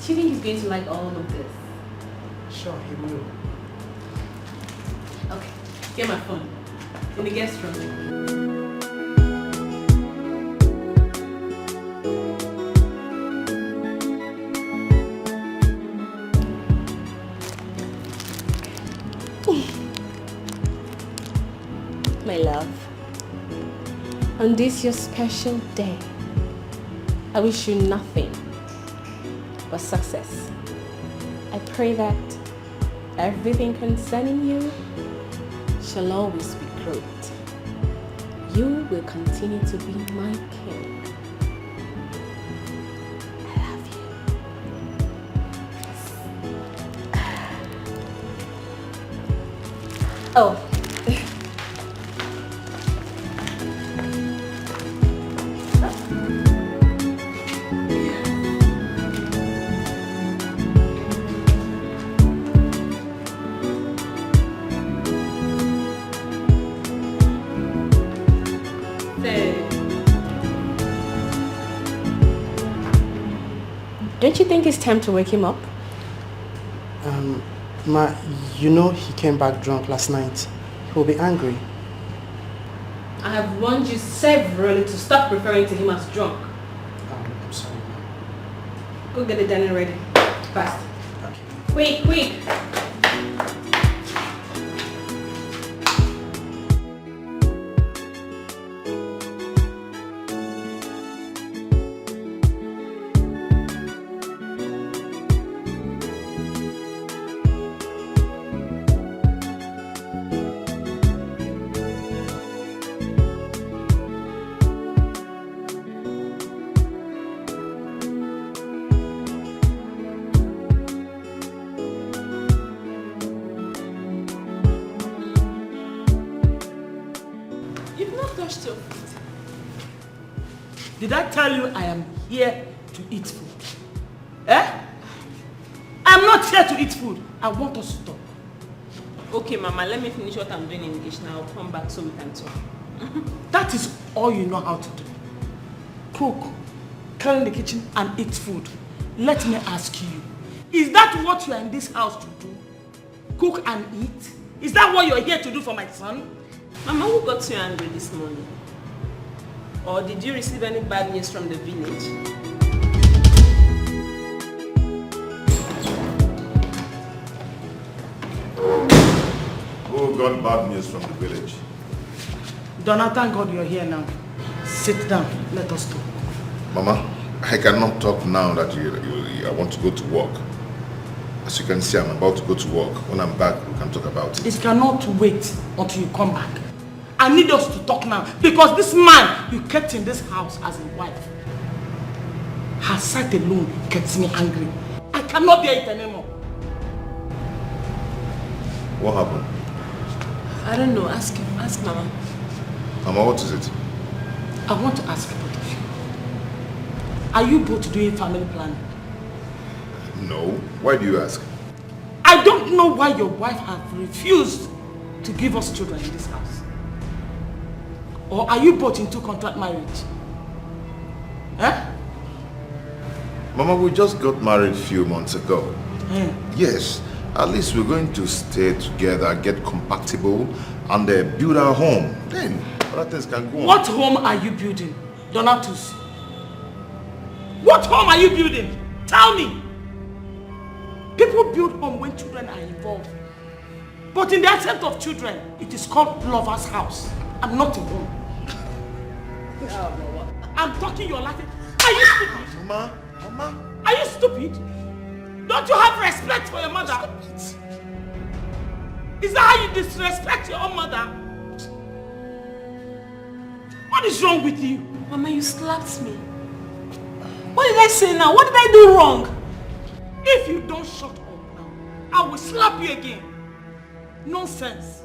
Do you think he's going to like all of this? Sure, he will. Okay, get my phone. In the guest room. My love, on this your special day, I wish you nothing but success. I pray that everything concerning you shall always be great. You will continue to be my king. I love you. Oh. Don't you think it's time to wake him up? Ma, you know he came back drunk last night. He'll be angry. I have warned you severally to stop referring to him as drunk. I'm sorry, Ma. Go get the dining ready. Fast. Okay. Quick, quick. Did I tell you I am here to eat food? Eh? I'm not here to eat food. I want us to talk. Okay, Mama, let me finish what I'm doing in the kitchen. I'll come back so we can talk. That is all you know how to do. Cook, clean the kitchen and eat food. Let me ask you, is that what you are in this house to do? Cook and eat? Is that what you're here to do for my son? Mama, who got you angry this morning? Or did you receive any bad news from the village? Who got bad news from the village? Donna, thank God you're here now. Sit down, let us talk. Mama, I cannot talk now that I want to go to work. As you can see, I'm about to go to work. When I'm back, we can talk about it. It cannot wait until you come back. I need us to talk now because this man you kept in this house as a wife, her sight alone gets me angry. I cannot bear it anymore. What happened? I don't know. Ask him. Ask Mama. Mama, what is it? I want to ask both of you. Are you both doing family planning? No. Why do you ask? I don't know why your wife has refused to give us children in this house. Or are you both into contract marriage? Eh? Mama, we just got married a few months ago. Yes. At least we're going to stay together, get compatible, and build our home. Then other things can go on. What home are you building, Donatus? What home are you building? Tell me. People build home when children are involved. But in the absence of children, it is called lover's house. I'm not a home. I'm talking, you're laughing. Are you stupid? Mama. Are you stupid? Don't you have respect for your mother? Is that how you disrespect your own mother? What is wrong with you? Mama, you slapped me. What did I say now? What did I do wrong? If you don't shut up now, I will slap you again. Nonsense.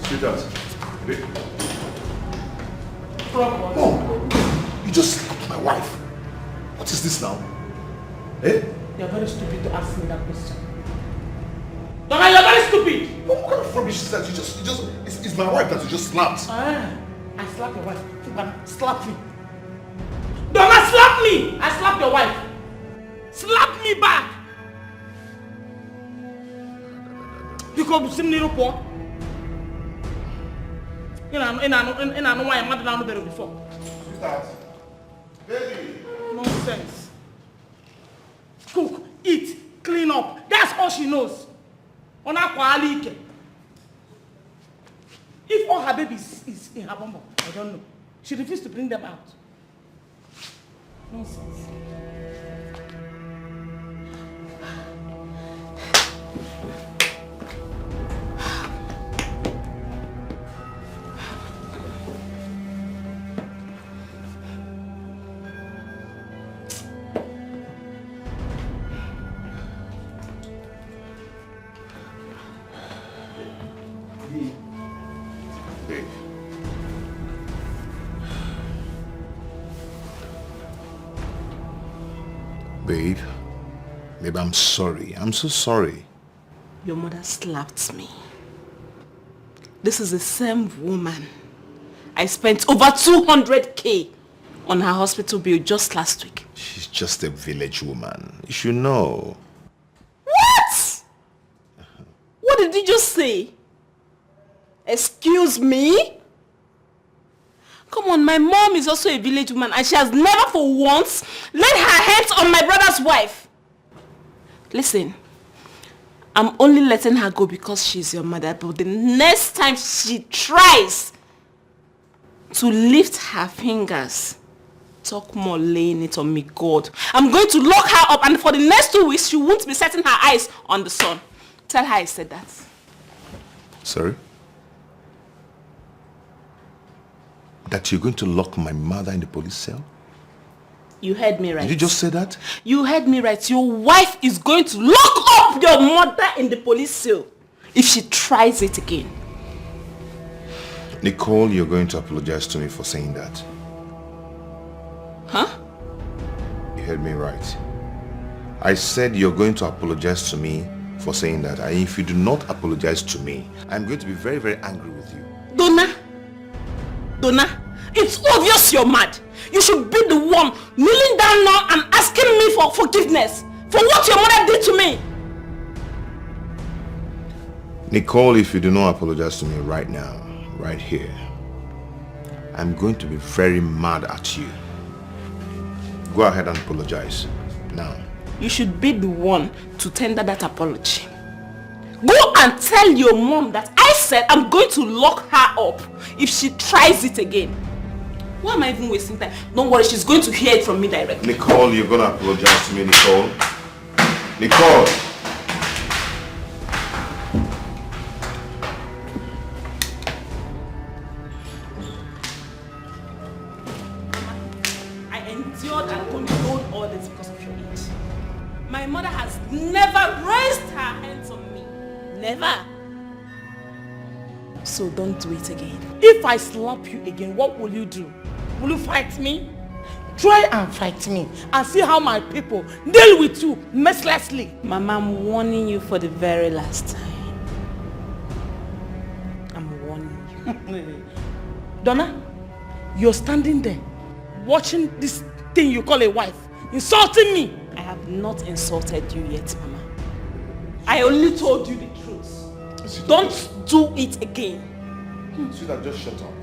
Sweetheart. Mom, you just slapped my wife. What is this now? Eh? You're very stupid to ask me that question. Donna, you're very stupid. What kind of rubbish is that? It's my wife that you just slapped. I slapped your wife. You can slap me. slap me! I slap your wife. Slap me back! Because you see me poor. I know why I'm not down there before. Sweetheart. Baby. Nonsense. Cook, eat, clean up. That's all she knows. On her quality. If all her babies is in her bum, I don't know. She refused to bring them out. Nonsense. Babe, I'm sorry. I'm so sorry. Your mother slapped me. This is the same woman. I spent over 200k on her hospital bill just last week. She's just a village woman. You should know. What? What did you just say? Excuse me? Come on, my mom is also a village woman and she has never for once laid her hands on my brother's wife. Listen, I'm only letting her go because she's your mother, but the next time she tries to lift her fingers, talk more laying it on me, God. I'm going to lock her up and for the next 2 weeks, she won't be setting her eyes on the sun. Tell her I said that. Sorry? That you're going to lock my mother in the police cell? You heard me right. Did you just say that? You heard me right. Your wife is going to lock up your mother in the police cell if she tries it again. Nicole, you're going to apologize to me for saying that. Huh? You heard me right. I said you're going to apologize to me for saying that. And if you do not apologize to me, I'm going to be very, very angry with you. Donna, it's obvious you're mad. You should be the one kneeling down now and asking me for forgiveness for what your mother did to me. Nicole, if you do not apologize to me right now, right here, I'm going to be very mad at you. Go ahead and apologize now. You should be the one to tender that apology. Go and tell your mom that I said I'm going to lock her up if she tries it again. Why am I even wasting time? Don't worry, she's going to hear it from me directly. Nicole, you're going to apologize to me, Nicole. Nicole! I endured and controlled all this because of your age. My mother has never raised her hands on me. Never. So don't do it again. If I slap you again, what will you do? Will you fight me? Try and fight me and see how my people deal with you mercilessly. Mama, I'm warning you for the very last time. I'm warning you. Donna, you're standing there watching this thing you call a wife insulting me. I have not insulted you yet, Mama. I only told you the truth. Don't do it again. Sweetheart, just shut up.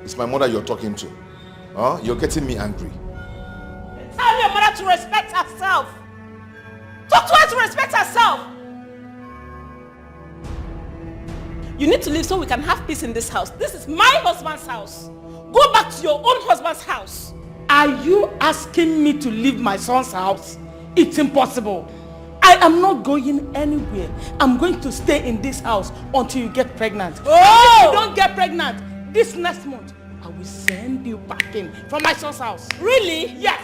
It's my mother you're talking to. Huh? You're getting me angry. Tell your mother to respect herself. Talk to her to respect herself. You need to leave so we can have peace in this house. This is my husband's house. Go back to your own husband's house. Are you asking me to leave my son's house? It's impossible. I am not going anywhere. I'm going to stay in this house until you get pregnant. Oh! If you don't get pregnant this next month, I will send you back in from my son's house. Really? Yes.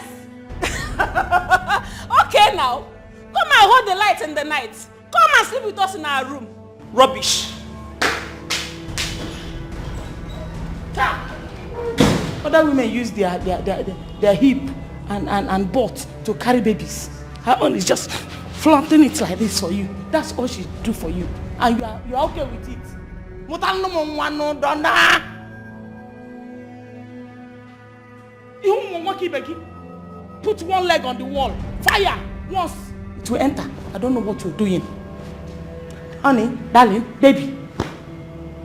Okay now. Come and hold the light in the night. Come and sleep with us in our room. Rubbish. Other women use their hip and butt to carry babies. Her own is just flaunting it like this for you. That's all she do for you. And you are okay with it. put one leg on the wall, fire once, it will enter. I don't know what you're doing. Honey, darling, baby.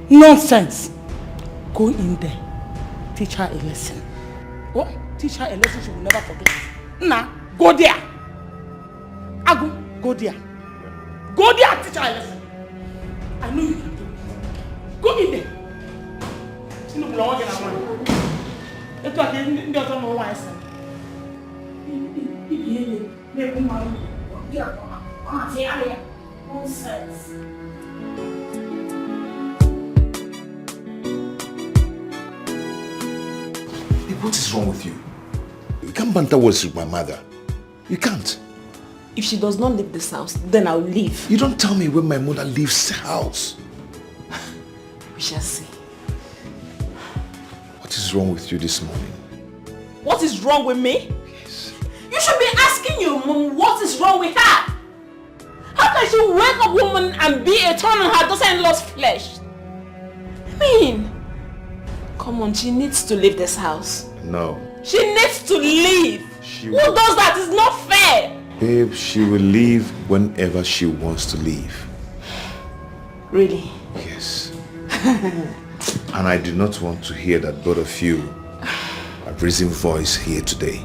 Nonsense. Go in there. Teach her a lesson. Oh, teach her a lesson she will never forget. Nah, go there. Agu, go there. Go there and teach her a lesson. I know you can do it. Go in there. You know, belong again. It's okay. You don't know why I said. Nonsense. What is wrong with you? You can't banter words with my mother. You can't. If she does not leave this house, then I'll leave. You don't tell me when my mother leaves the house. We shall see. What is wrong with you this morning? What is wrong with me? Yes. You should be asking your mom what is wrong with her. How can she wake up woman and be a thorn on her daughter-in-law's flesh? I mean, come on, she needs to leave this house. No. She needs to leave. Who does that? It's not fair. Babe, she will leave whenever she wants to leave. Really? Yes. And I do not want to hear that both of you have raising voice here today.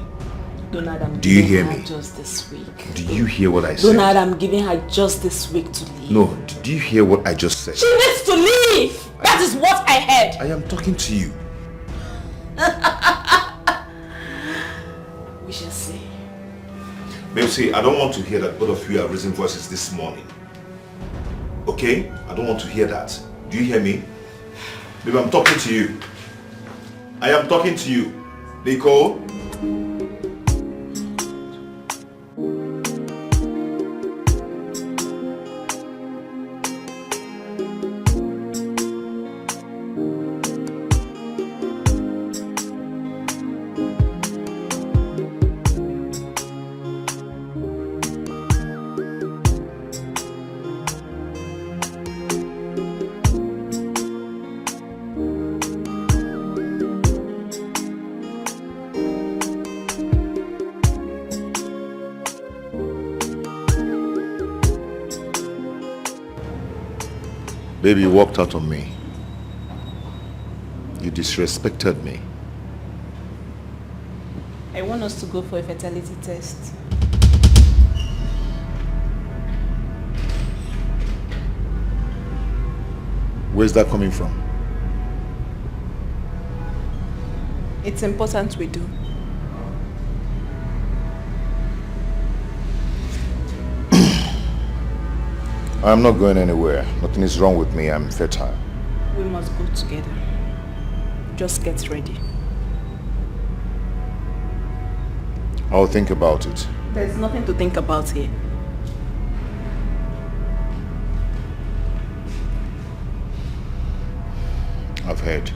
Donald, do you hear me? Just this week. Do you hear what I said? Donald, I'm giving her just this week to leave. No, do you hear what I just said? She needs to leave. That is what I heard. I am talking to you. We shall see. Babe, see, I don't want to hear that both of you are raising voices this morning. Okay? I don't want to hear that. Do you hear me? Babe, I'm talking to you. I am talking to you. Nicole? Baby, you walked out on me. You disrespected me. I want us to go for a fertility test. Where's that coming from? It's important we do. I'm not going anywhere. Nothing is wrong with me. I'm fertile. We must go together. Just get ready. I'll think about it. There's nothing to think about here. I've heard.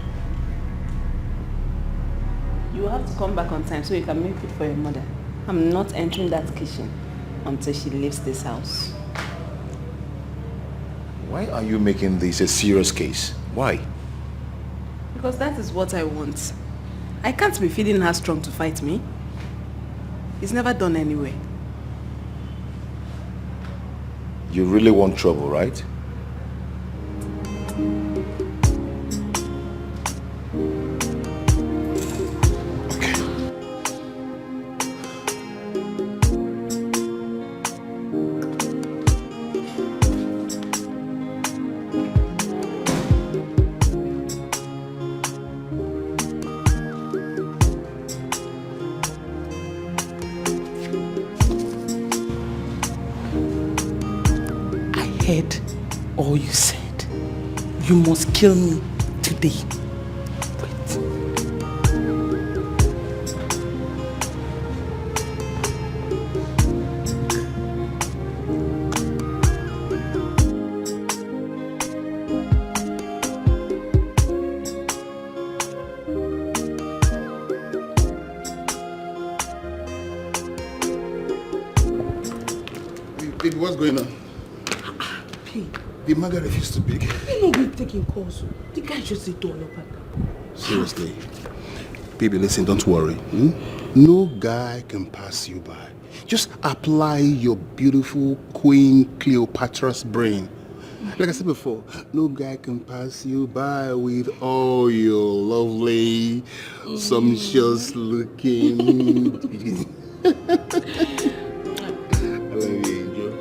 You have to come back on time so you can make food for your mother. I'm not entering that kitchen until she leaves this house. Why are you making this a serious case? Why? Because that is what I want. I can't be feeling her strong to fight me. It's never done anyway. You really want trouble, right? Heard all you said. You must kill me today. Wait. Baby, what's going on? The mother refused to pick. You know we're taking calls. The guy just said don't look at that. Seriously. Baby, listen, don't worry. No guy can pass you by. Just apply your beautiful Queen Cleopatra's brain. Like I said before, no guy can pass you by with all your lovely, sumptuous looking. I love you, Angel.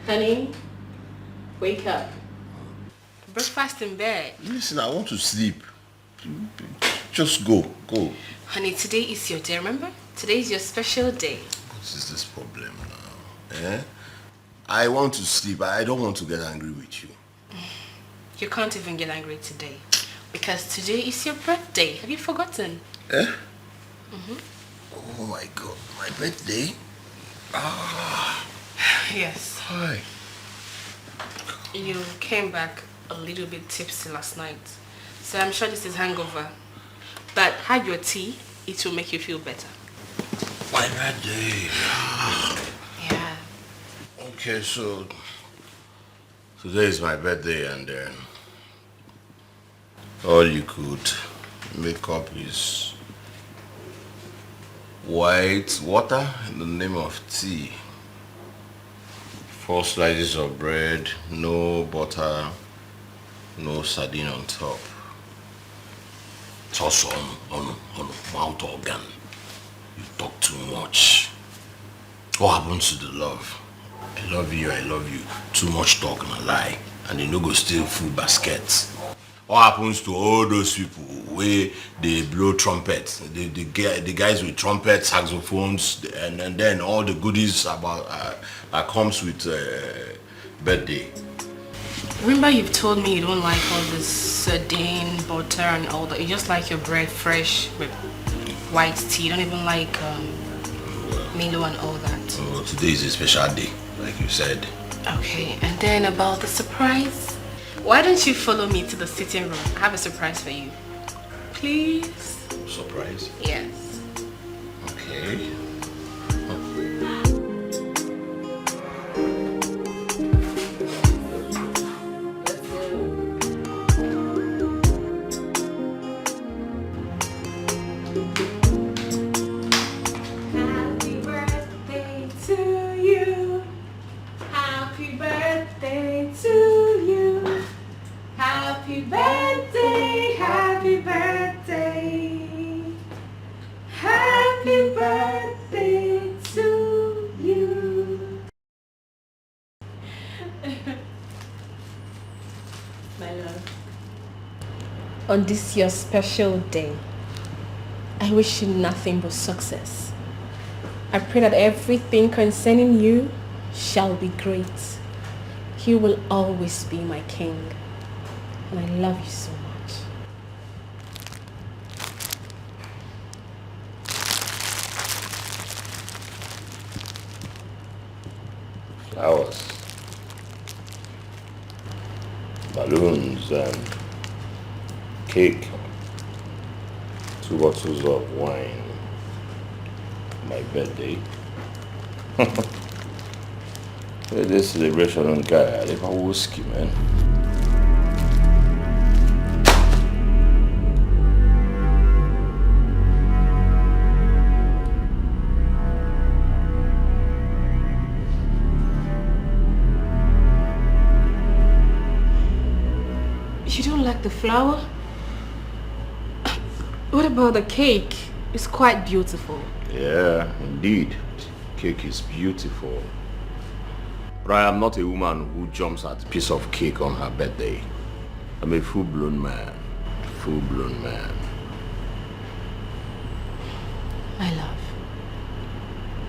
Honey, wake up. Breakfast in bed. Listen, I want to sleep. Just go. Honey, today is your day, remember? Today is your special day. What is this problem now? I want to sleep. I don't want to get angry with you. You can't even get angry today. Because today is your birthday. Have you forgotten? Oh my God, my birthday? Yes. Hi. You came back a little bit tipsy last night. So I'm sure this is hangover. But have your tea. It will make you feel better. My birthday. Yeah. Okay, so today is my birthday and all you could make up is white water in the name of tea. 4 slices of bread, no butter, no sardine on top. It's also on mouth organ. You talk too much. What happens to the love? I love you. Too much talk and a lie. And they no go steal food baskets. What happens to all those people where they blow trumpets? The guys with trumpets, saxophones, and then all the goodies about that comes with birthday. Remember you've told me you don't like all this sardine, butter and all that. You just like your bread fresh with white tea. You don't even like Milo and all that. Oh, today is a special day, like you said. Okay, and then about the surprise. Why don't you follow me to the sitting room? I have a surprise for you. Please? Surprise? Yes. Okay. Happy birthday to you. Happy birthday to you. Happy birthday, happy birthday. Happy birthday to you. My love. On this your special day, I wish you nothing but success. I pray that everything concerning you shall be great. You will always be my king. And I love you so much. Flowers. Balloons and cake. 2 bottles of wine. My birthday. This celebration on guy, I live a whiskey, man. You don't like the flower? What about the cake? It's quite beautiful. Yeah, indeed. Cake is beautiful. But I am not a woman who jumps at a piece of cake on her birthday. I'm a full-blown man. Full-blown man. My love,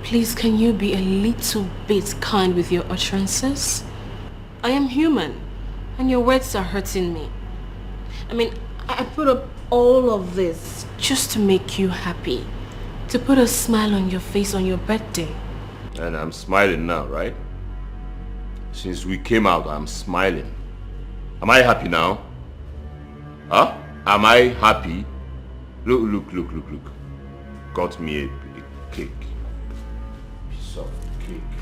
please can you be a little bit kind with your utterances? I am human, and your words are hurting me. I mean, I put up all of this just to make you happy, To put a smile on your face on your birthday. And I'm smiling now, right? Since we came out, I'm smiling. Am I happy now? Huh? Am I happy? Look. Got me a cake. Piece of cake.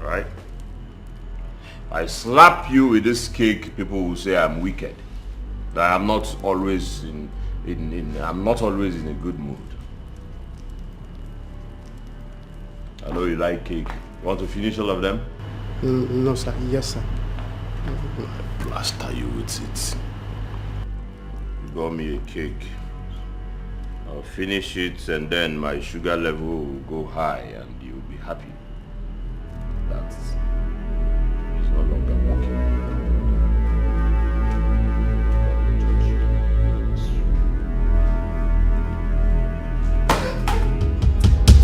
Right? I slap you with this cake, people will say I'm wicked. That I'm not always in a good mood. I know you like cake. You want to finish all of them? No, sir. Yes, sir. Blaster you with it. You got me a cake. I'll finish it and then my sugar level will go high and you'll be happy. That's it's no longer working.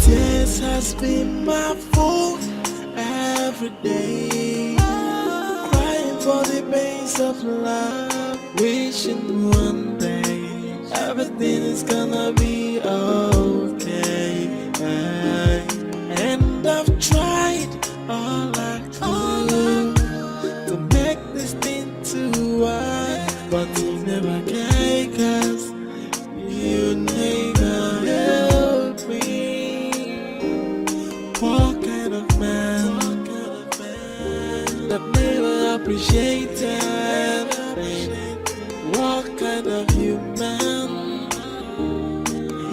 This has been my fault every day. Crying for the pains of love, wishing one day everything is gonna be okay. And I've tried all I could to make this thing to work, but you never can, 'cause you never help me. What kind of man that never appreciated? What kind of human?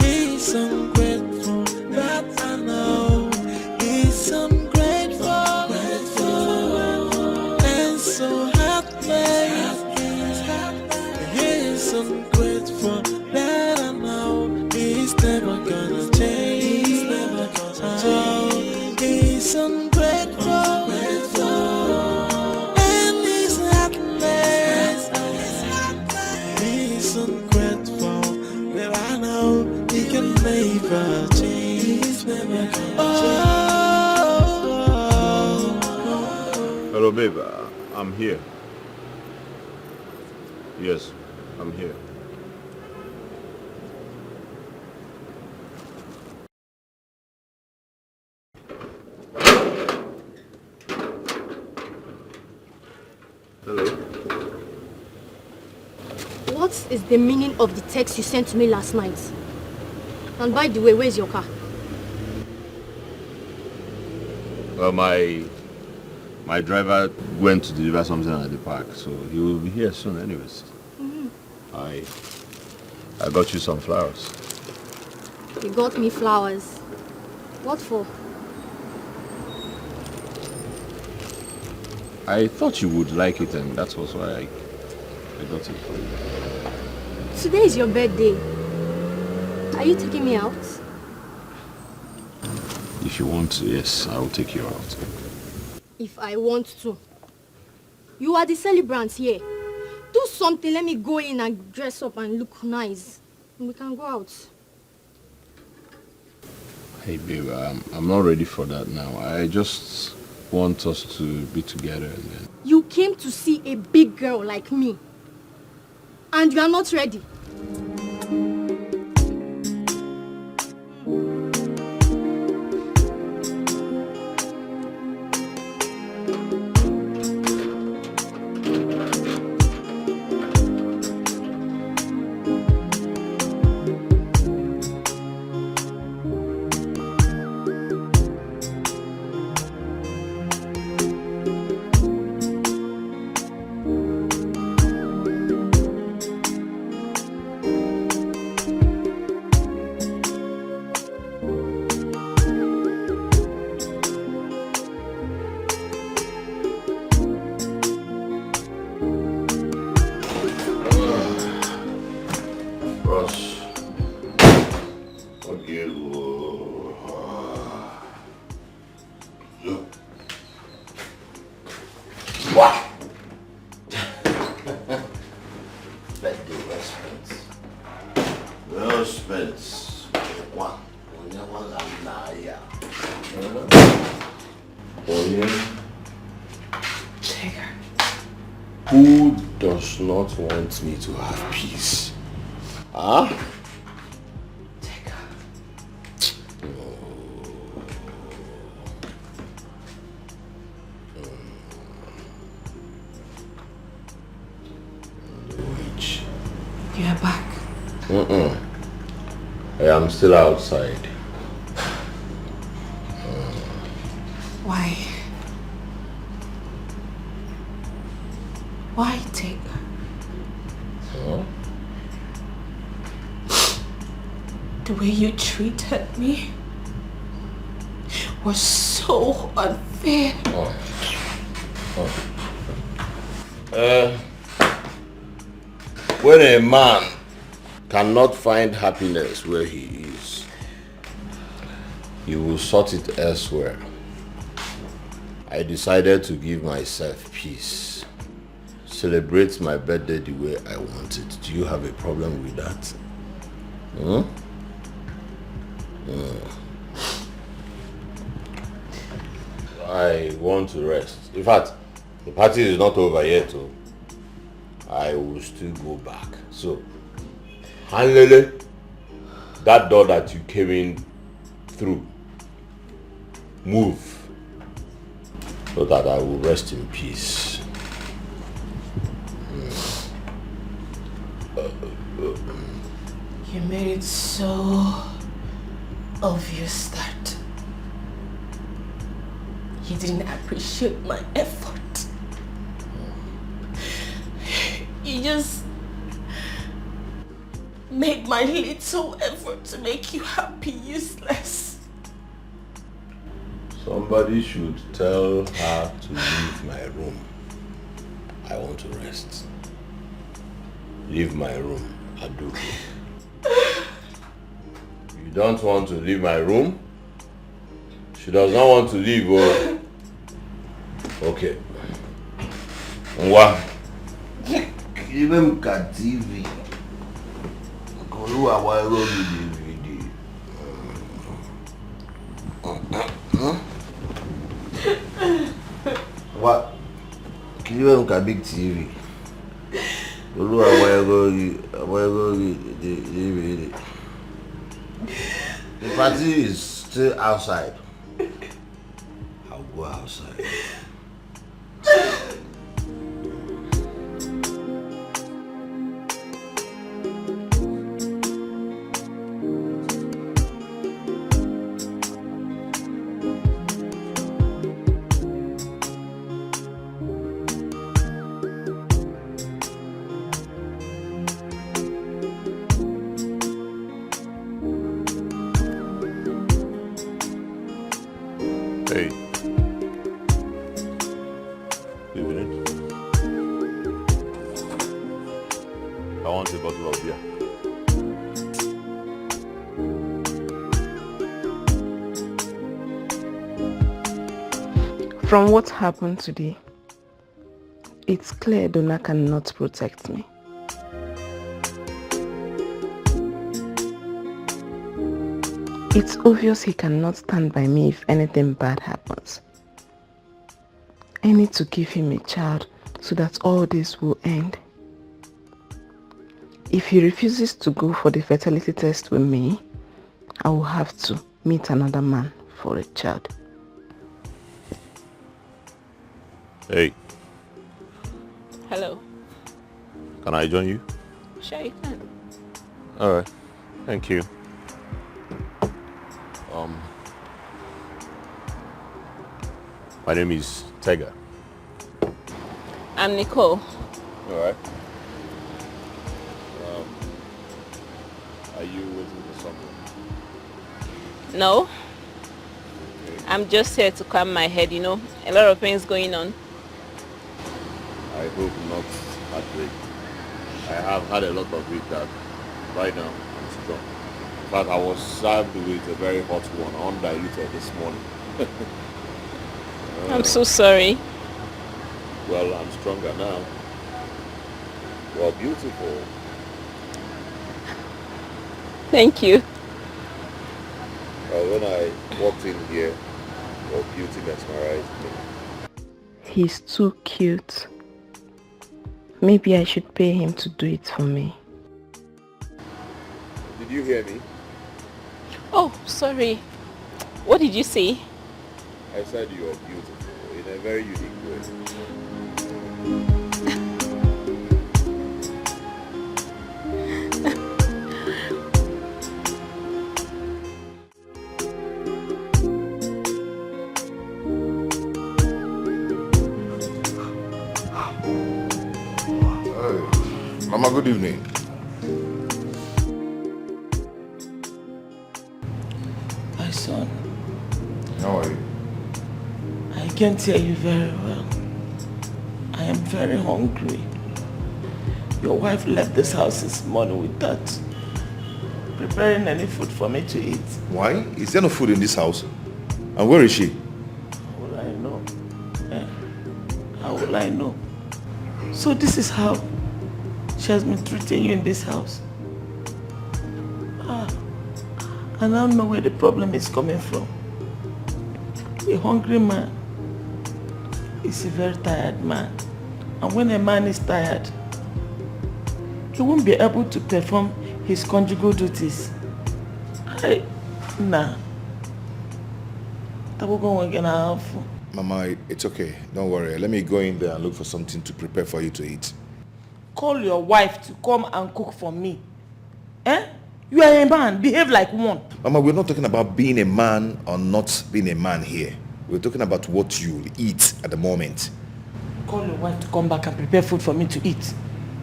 He's ungrateful, that I know. He's ungrateful, and so heartless. He's ungrateful, that I know. He's never gonna change. He's never gonna change. He's ungrateful, and he's heartless. He's ungrateful, that I know he can never change. He's never gonna change. Hello babe, I'm here. Yes, I'm here. Hello. What is the meaning of the text you sent to me last night? And by the way, where's your car? Well, my driver went to deliver something at the park, so he will be here soon anyways. I got you some flowers. You got me flowers. What for? I thought you would like it, and that was why I got it for you. Today is your birthday. Are you taking me out? If you want to, yes, I will take you out. If I want to. You are the celebrant here. Do something, let me go in and dress up and look nice. And we can go out. Hey babe, I'm not ready for that now. I just want us to be together and then... You came to see a big girl like me. And you are not ready. Who does not want me to have peace? Huh? I am still outside. Why? Why take? The way you treated me was so unfair. When a man cannot find happiness where he is, he will sort it elsewhere. I decided to give myself peace. Celebrate my birthday the way I want it. Do you have a problem with that? I want to rest. In fact, the party is not over yet, so I will still go back. So, Hanlele, that door that you came in through, move so that I will rest in peace. You made it so obvious that you didn't appreciate my effort. You just made my little effort to make you happy useless. Somebody should tell her to leave my room. I want to rest. Leave my room, Audu. You don't want to leave my room? She does not want to leave, oh. Okay. Nwa. Even TV. What? Even big TV. The party is still outside. I'll go outside. Hey. Evening. I want a bottle of beer. From what happened today, it's clear Donna cannot protect me. It's obvious he cannot stand by me if anything bad happens. I need to give him a child so that all this will end. If he refuses to go for the fertility test with me, I will have to meet another man for a child. Hey. Hello. Can I join you? Sure you can. Alright. Thank you. My name is Tega. I'm Nicole. Alright. Are you waiting for someone? No. Okay. I'm just here to calm my head, you know. A lot of things going on. I hope not heartbreak. I have had a lot of it that right now I'm strong. In fact, I was served with a very hot one, undiluted this morning. I'm so sorry. Well, I'm stronger now. Well, beautiful. Thank you. Well, when I walked in here, your beauty mesmerized me. He's too cute. Maybe I should pay him to do it for me. Did you hear me? Oh, sorry. What did you say? I said you are beautiful in a very unique way. Mama, good evening. My son. How are you? I can't hear you very well. I am very hungry. Your wife left this house this morning without preparing any food for me to eat. Why? Is there no food in this house? And where is she? How will I know? How will I know? So this is how she has been treating you in this house. I now know where the problem is coming from. A hungry man is a very tired man. And when a man is tired, he won't be able to perform his conjugal duties. Nah. Mama, it's okay. Don't worry. Let me go in there and look for something to prepare for you to eat. Call your wife to come and cook for me. You are a man. Behave like one. Mama, we're not talking about being a man or not being a man here. We're talking about what you eat at the moment. Call your wife to come back and prepare food for me to eat.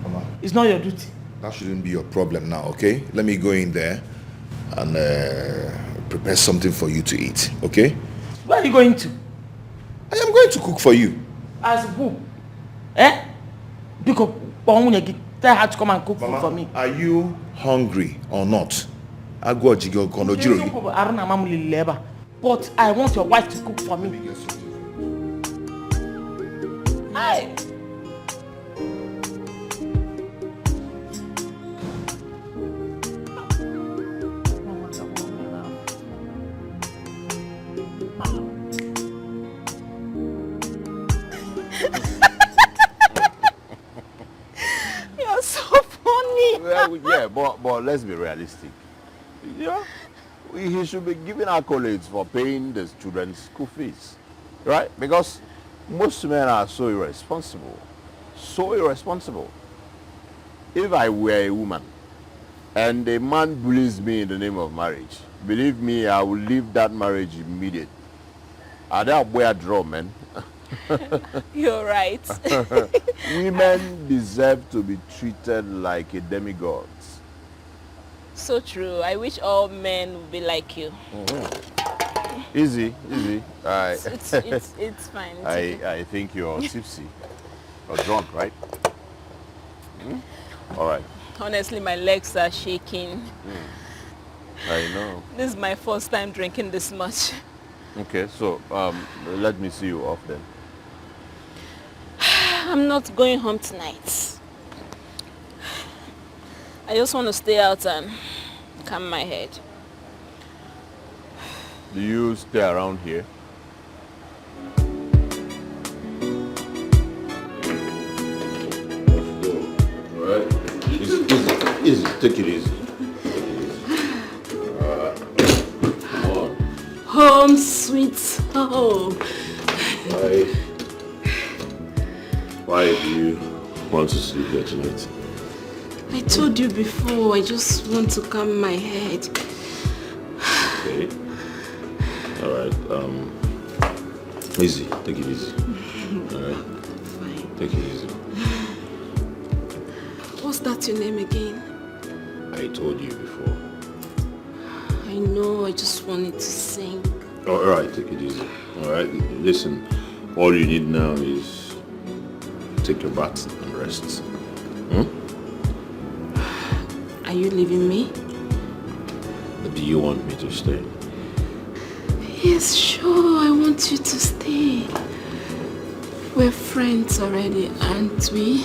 Mama, it's not your duty. That shouldn't be your problem now, okay? Let me go in there and prepare something for you to eat, okay? Where are you going to? I am going to cook for you. As who? Because tell her to come and cook Mama, food for me. Are you hungry or not? But I want your wife to cook for me. Hi. You're so funny. Well, yeah, but let's be realistic. Yeah, he should be giving accolades for paying the children's school fees, right? Because most men are so irresponsible. So irresponsible. If I were a woman and a man bullies me in the name of marriage, believe me, I will leave that marriage immediately. Are there a draw, man? You're right. Women deserve to be treated like a demigod. So true. I wish all men would be like you. Mm-hmm. Easy. It's fine. I think you're tipsy or drunk, right? All right. Honestly, my legs are shaking. I know. This is my first time drinking this much. Okay, so let me see you off then. I'm not going home tonight. I just want to stay out and calm my head. Do you stay around here? All right. Easy. Take it easy. Come on. Home, sweet home. Why do you want to sleep here tonight? I told you before, I just want to calm my head. Okay. All right. Easy. Take it easy. All right. Fine. Take it easy. What's that your name again? I told you before. I know, I just wanted to sing. All right. Take it easy. All right. Listen, all you need now is take your bath and rest. Are you leaving me? Do you want me to stay? Yes, sure, I want you to stay. We're friends already, aren't we?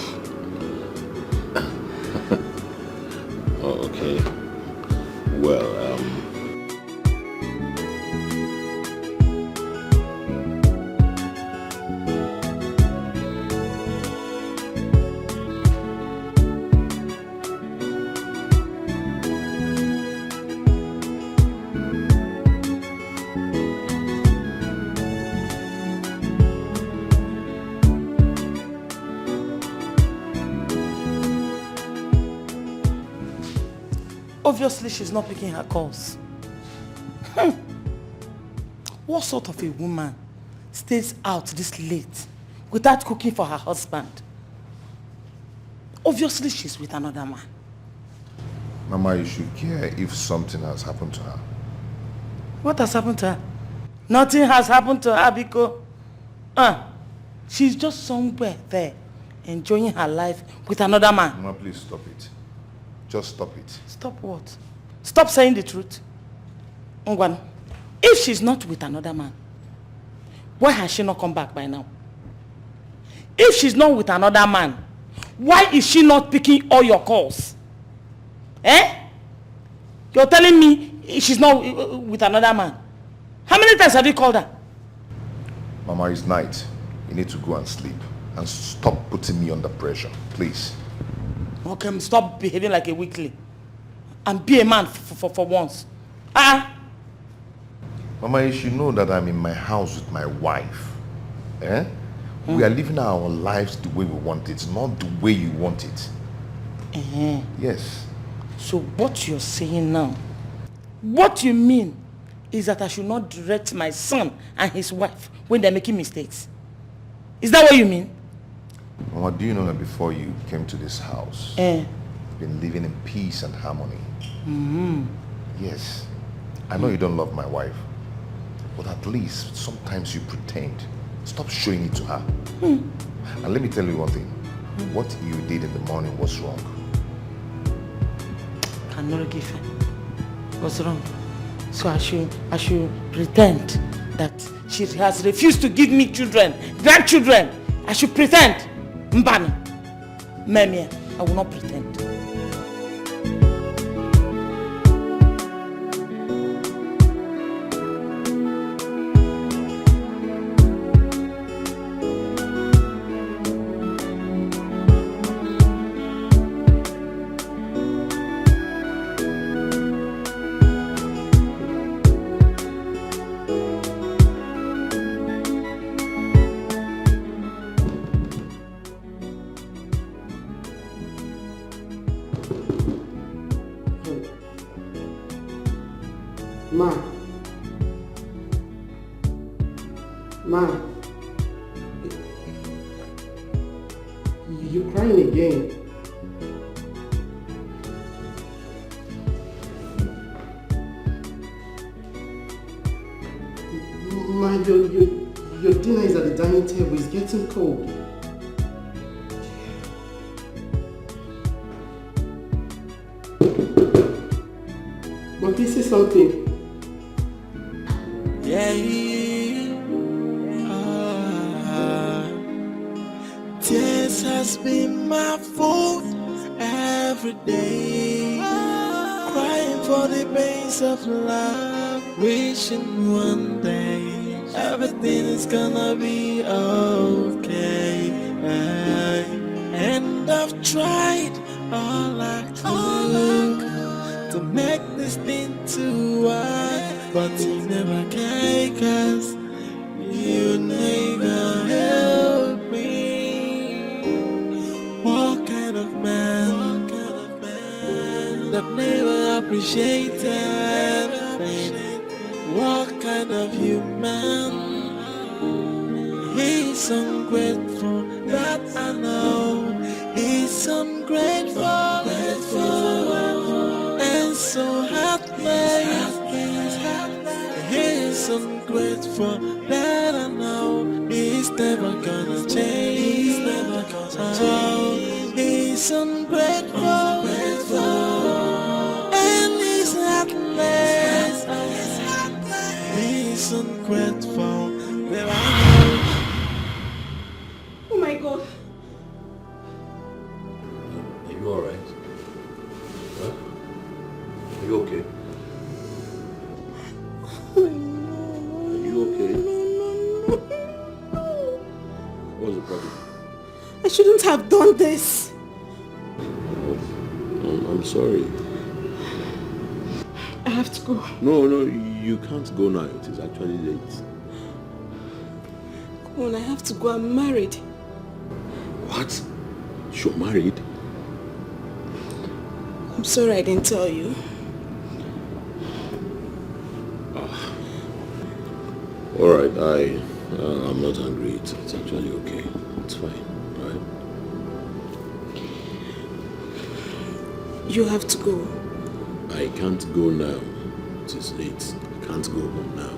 Oh, okay. Well, obviously, she's not picking her calls. What sort of a woman stays out this late without cooking for her husband? Obviously, she's with another man. Mama, you should care if something has happened to her. What has happened to her? Nothing has happened to her, Biko. She's just somewhere there, enjoying her life with another man. Mama, please stop it. Just stop it. Stop what? Stop saying the truth. Ngwan, if she's not with another man, why has she not come back by now? If she's not with another man, why is she not picking all your calls? You're telling me she's not with another man. How many times have you called her? Mama, it's night. You need to go and sleep. And stop putting me under pressure, please. Okay, stop behaving like a weakling. And be a man for once. Mama, you should know that I'm in my house with my wife. We are living our lives the way we want it, not the way you want it. Yes. So what you're saying now, what you mean is that I should not direct my son and his wife when they're making mistakes. Is that what you mean? Mama, do you know that before you came to this house, you've been living in peace and harmony? Yes. I know you don't love my wife, but at least sometimes you pretend. Stop showing it to her. And let me tell you one thing. What you did in the morning was wrong. Cannot give her. What's wrong? So I should pretend that she has refused to give me children, grandchildren. I should pretend. Mbani. Memia, I will not pretend. Ma, you're crying again. Ma, your dinner is at the dining table. It's getting cold. Ma, please say something. Tears has been my fault every day. Crying for the pains of love, wishing one day everything is gonna be okay. And I've tried all I could to make this thing to work, but you never can, 'cause you never help me. What kind of man that never appreciated? What kind of human? He's ungrateful, that I know. He's ungrateful, and so heartless. He's ungrateful, that I know. He's never gonna change. He's never gonna change. He's ungrateful, and he's heartless. He's ungrateful, that I know. Oh my God. Are you alright? Huh? Are you okay? Are you okay? What's the problem? I shouldn't have done this. Oh, I'm sorry. I have to go. No, you can't go now. It is actually late. Come on, I have to go. I'm married. What? You're married? I'm sorry I didn't tell you. Alright, I'm not angry. It's actually okay. It's fine, right? You have to go. I can't go now. It is late. I can't go home now.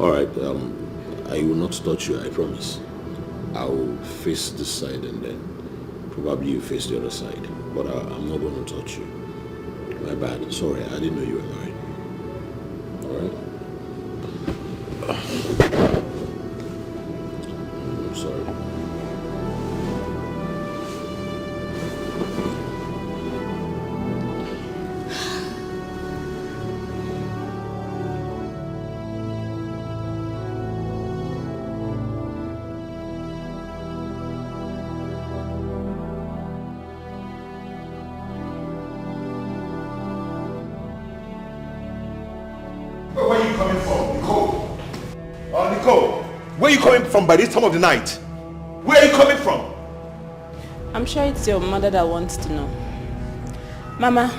Alright, I will not touch you, I promise. I will face this side and then probably you face the other side. But I'm not going to touch you. My bad. Sorry, I didn't know you were married. Alright? I'm sorry. Where are you coming from, Nicole? Nicole, where are you coming from by this time of the night? Where are you coming from? I'm sure it's your mother that wants to know. Mama,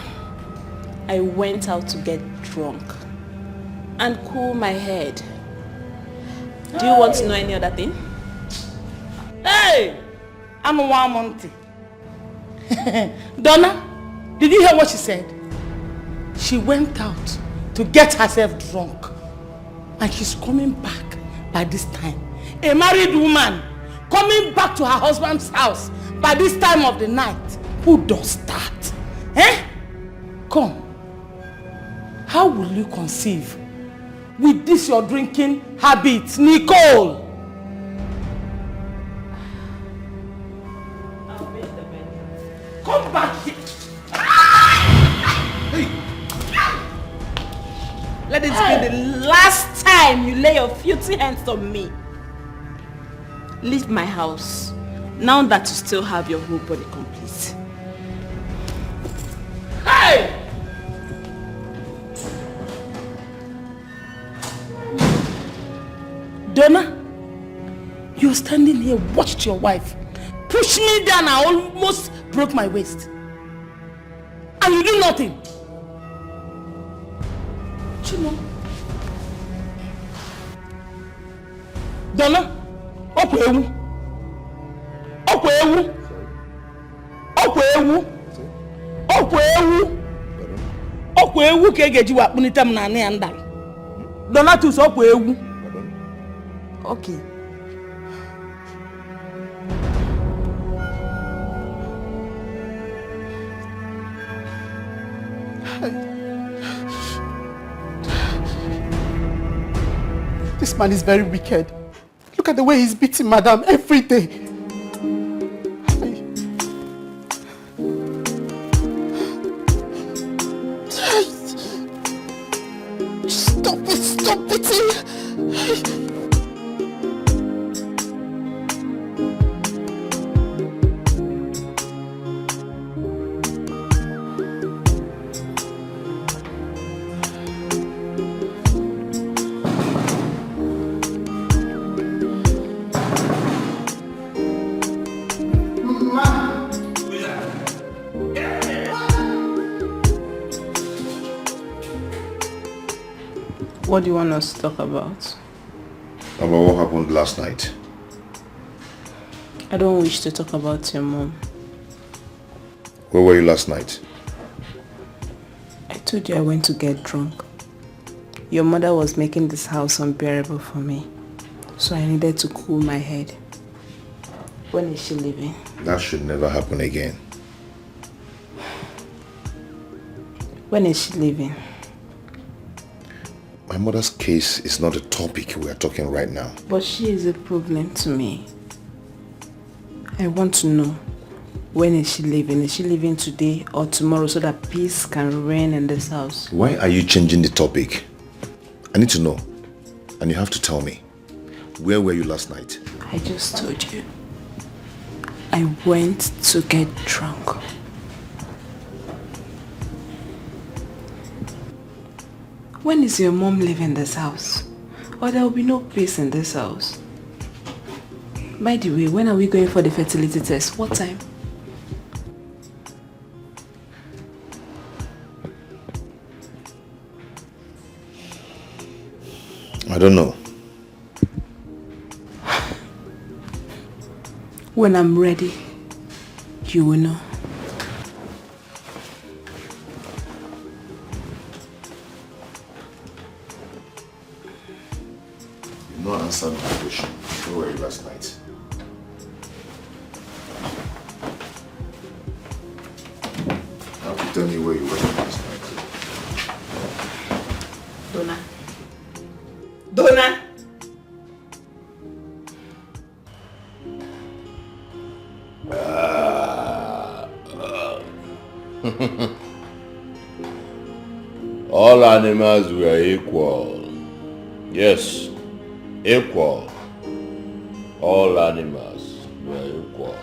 I went out to get drunk and cool my head. Do you want to know any other thing? Hey! I'm a Monty. Donna, did you hear what she said? She went out to get herself drunk. And she's coming back by this time. A married woman coming back to her husband's house by this time of the night. Who does that? Eh? Come. How will you conceive with this your drinking habit, Nicole? Come back here. Let it be the last time you lay your filthy hands on me. Leave my house now that you still have your whole body complete. Hey! Donna, you're standing here, watched your wife push me down. I almost broke my waist. And you do nothing. Chimo. Donna, Okwewu. Okwewu. Okwewu. Okwewu. Okwewu ka egeji wakpunita m na ani andal. Donatus Okwewu. Okay. This man is very wicked. Look at the way he's beating Madam every day. Stop beating. What do you want us to talk about? About what happened last night. I don't wish to talk about your mom. Where were you last night? I told you I went to get drunk. Your mother was making this house unbearable for me, so I needed to cool my head. When is she leaving? That should never happen again. When is she leaving? My mother's case is not a topic we are talking right now. But she is a problem to me. I want to know, when is she leaving? Is she leaving today or tomorrow so that peace can reign in this house? Why are you changing the topic? I need to know. And you have to tell me. Where were you last night? I just told you. I went to get drunk. When is your mom leaving this house? Or there will be no peace in this house. By the way, when are we going for the fertility test? What time? I don't know. When I'm ready. You will know. You not answered my question. Where were you last night? Now you tell me where you were last night. Donna. All animals were equal. Yes, equal. All animals were equal.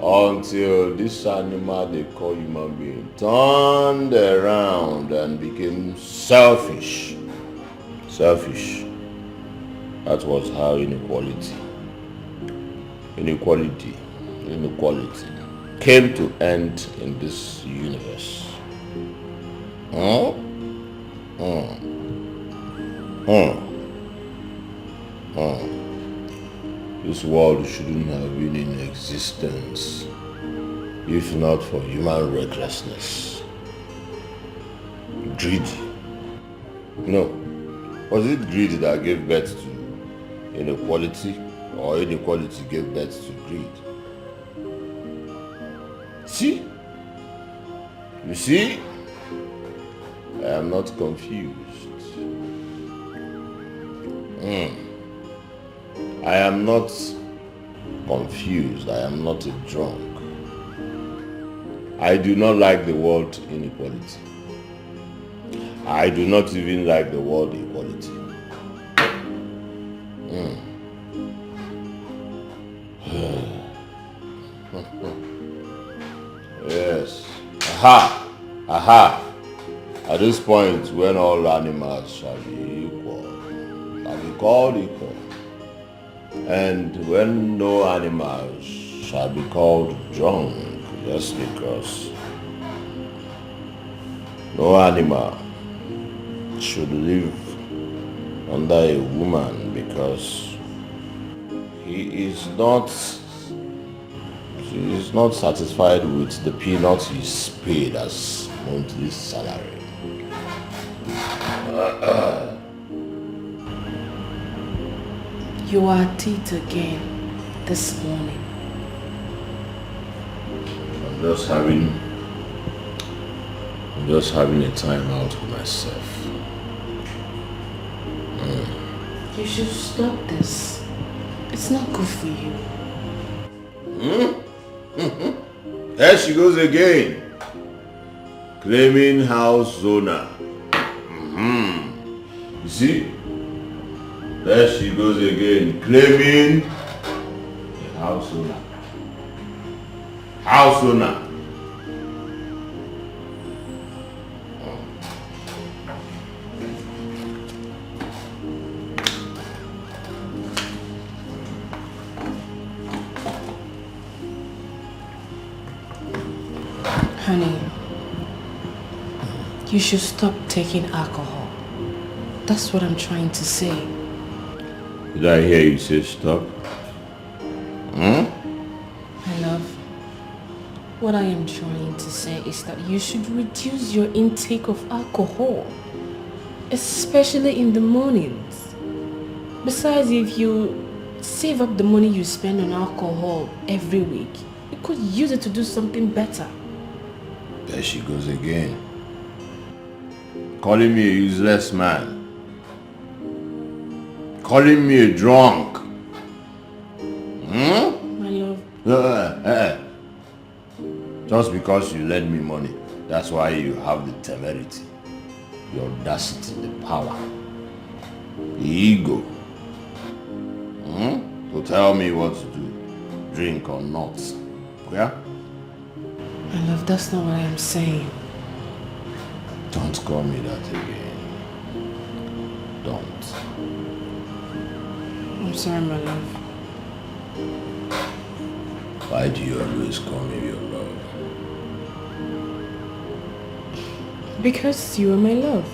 Until this animal they call human being turned around and became selfish. Selfish. That was how inequality came to end in this universe. This world shouldn't have been in existence if not for human recklessness. Greedy. No. Was it greed that gave birth to inequality, or inequality gave birth to greed? See? You see? I am not confused. I am not confused. I am not a drunk. I do not like the word inequality. I do not even like the word equality. Yes. Aha. At this point, when all animals shall be equal, shall be called equal, and when no animals shall be called drunk, just because no animal should live under a woman because he is not satisfied with the peanuts he's paid as monthly salary. You are at it again this morning. I'm just having a time out with myself. You should stop this. It's not good for you. There she goes again. Claiming house owner. You see? There she goes again. Claiming a house owner. House owner. Honey, you should stop taking alcohol. That's what I'm trying to say. Did I hear you say stop? My love, what I am trying to say is that you should reduce your intake of alcohol, especially in the mornings. Besides, if you save up the money you spend on alcohol every week, you could use it to do something better. There she goes again. Calling me a useless man. Calling me a drunk. My love. Just because you lend me money, that's why you have the temerity, the audacity, the power, the ego. To tell me what to do, drink or not. Yeah? My love, that's not what I am saying. Don't call me that again. Don't. I'm sorry, my love. Why do you always call me your love? Because you are my love.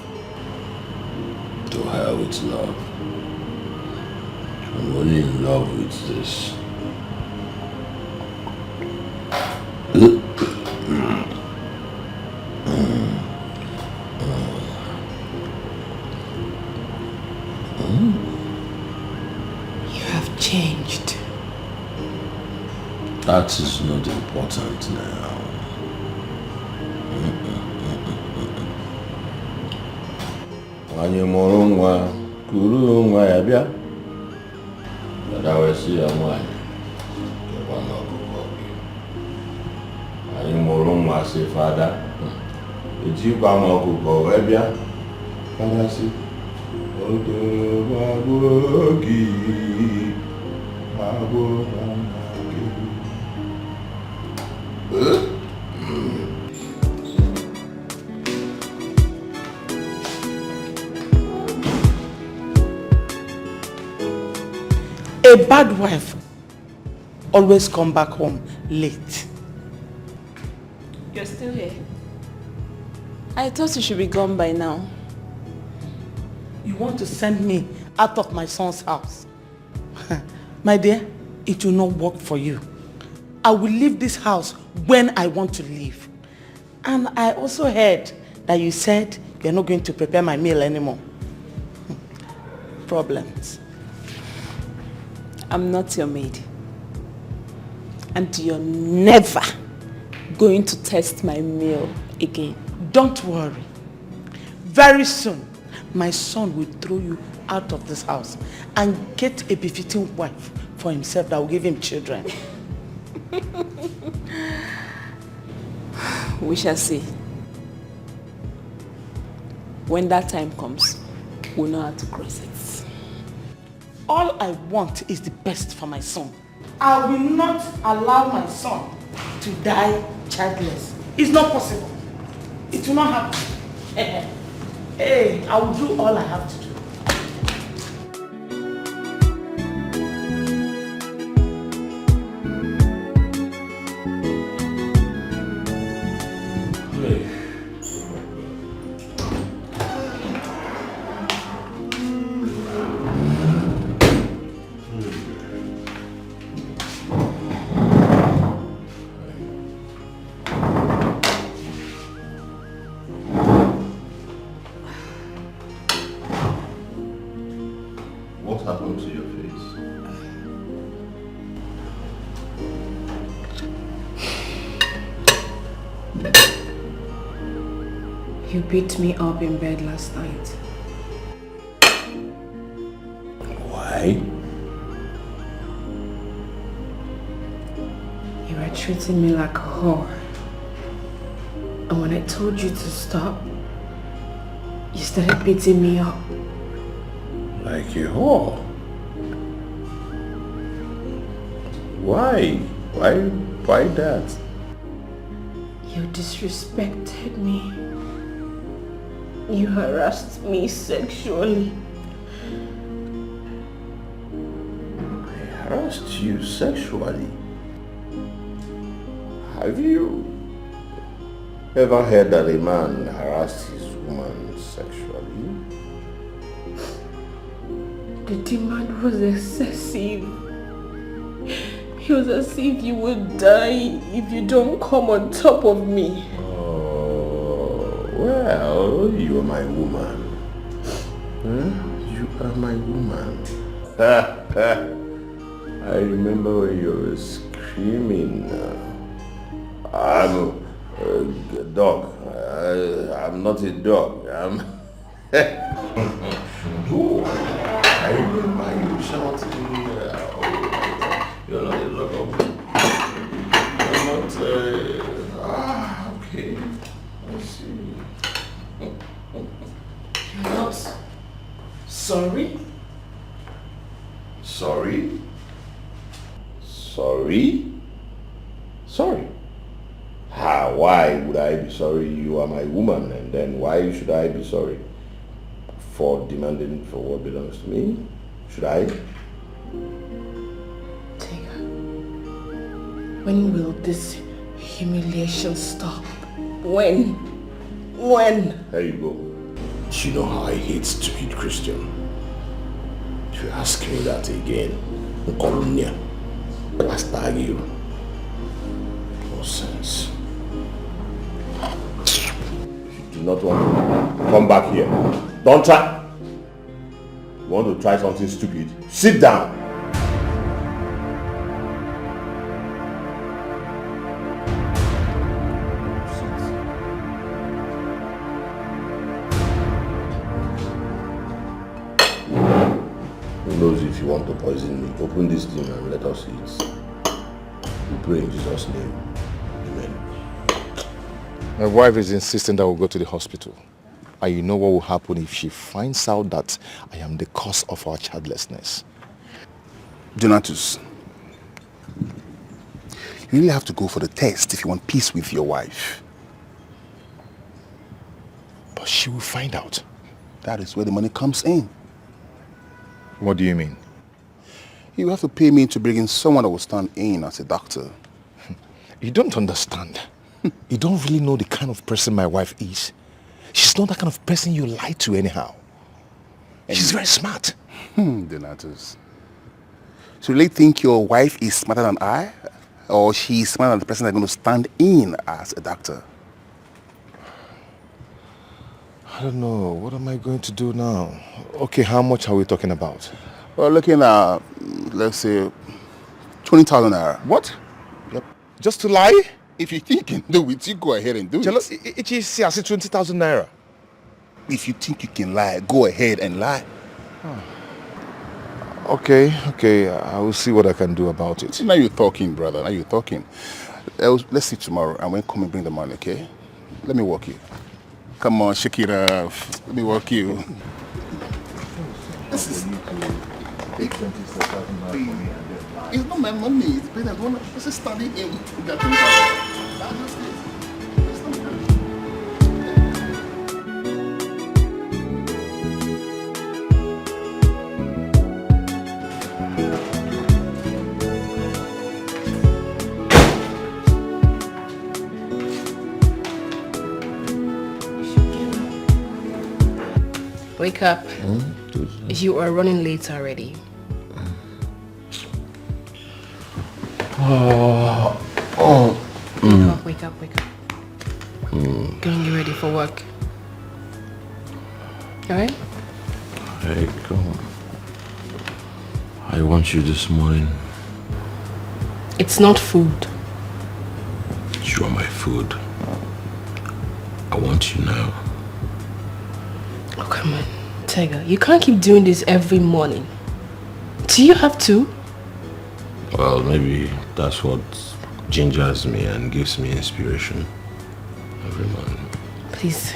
To hell with love. I'm only in love with this. You have changed. That is not important now. Anyị mụrụ nwa, kuru nwa ya bịa. Dada wee sị ya nwanyị, kekwa n'ọkụkọ gị. Anyị mụrụ nwa sị fada, ejikwa m ọkụkọ wee bịa. Fada sị, odo gbagbo gị, gbagbo gị. A bad wife always come back home late. You're still here. I thought you should be gone by now. You want to send me out of my son's house? My dear, it will not work for you. I will leave this house when I want to leave. And I also heard that you said you're not going to prepare my meal anymore. Problems. I'm not your maid. And you're never going to test my meal again. Don't worry. Very soon, my son will throw you out of this house and get a befitting wife for himself that will give him children. We shall see. When that time comes, we'll know how to cross it. All I want is the best for my son. I will not allow my son to die childless. It's not possible. It will not happen. Hey, I will do all I have to do. You beat me up in bed last night. Why? You were treating me like a whore. And when I told you to stop, you started beating me up. Like a whore? Why? Why that? You disrespected me. You harassed me sexually. I harassed you sexually? Have you ever heard that a man harassed his woman sexually? The demand was excessive. It was as if you would die if you don't come on top of me. Well, you are my woman. You are my woman. I remember when you were screaming. I'm a dog. I'm not a dog. I remember you shouting. You're not a dog. You're not. Okay. I see. You're not sorry? Sorry? Sorry? Sorry? Why would I be sorry? You are my woman, and then why should I be sorry? For demanding for what belongs to me? Should I? Tega, when will this humiliation stop? When? There you go. You know how I hate stupid Christian. If you ask me that again, Colonia, Pastor you. No sense. If you do not want to come back here, don't try. You want to try something stupid? Sit down. Who knows if you want to poison me? Open this thing and let us eat. We pray in Jesus' name. Amen. My wife is insisting that we'll go to the hospital. And you know what will happen if she finds out that I am the cause of our childlessness. Donatus, you really have to go for the test if you want peace with your wife. But she will find out. That is where the money comes in. What do you mean? You have to pay me to bring in someone that will stand in as a doctor. You don't understand. You don't really know the kind of person my wife is. She's not that kind of person you lie to anyhow. She's very smart. Donatus. So you really think your wife is smarter than I? Or she's smarter than the person that's going to stand in as a doctor? I don't know. What am I going to do now? Okay, how much are we talking about? We're looking at, let's say, 20,000 naira. What? Yep. Just to lie? If you think you can do it, you go ahead and do it. It is 20,000 naira. If you think you can lie, go ahead and lie. Okay, I will see what I can do about it. Now you're talking, brother. Now you're talking. Let's see tomorrow, and when come and bring the money, okay? Let me walk you. Come on, shake it off. Let me walk you. This is... It's not my money. It's been a one. This is standing in. Wake up. You are running late already. Wake up. Go and get ready for work. Alright? Hey, come on. I want you this morning. It's not food. You are my food. I want you now. Oh, come on. Tiger, you can't keep doing this every morning. Do you have to? Well, maybe that's what gingers me and gives me inspiration every morning. Please,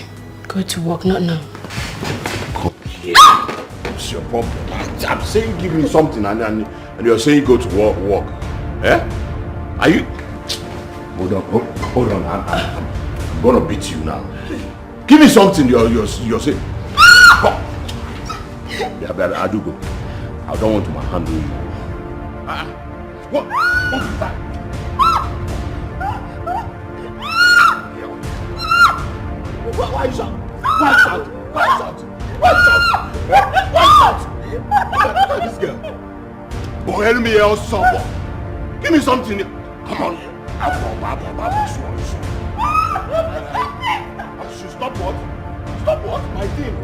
go to work, not now. Come here. What's your problem? I'm saying give me something and you're saying go to work. Eh? Are you... Hold on. I'm gonna beat you now. Give me something you're saying. Yeah, but I do go. I don't want to handle you. What is that? Why is that? Look at this girl. Boy, help me else someone. Give me something. Come on. Stop what? Stop what? My thing.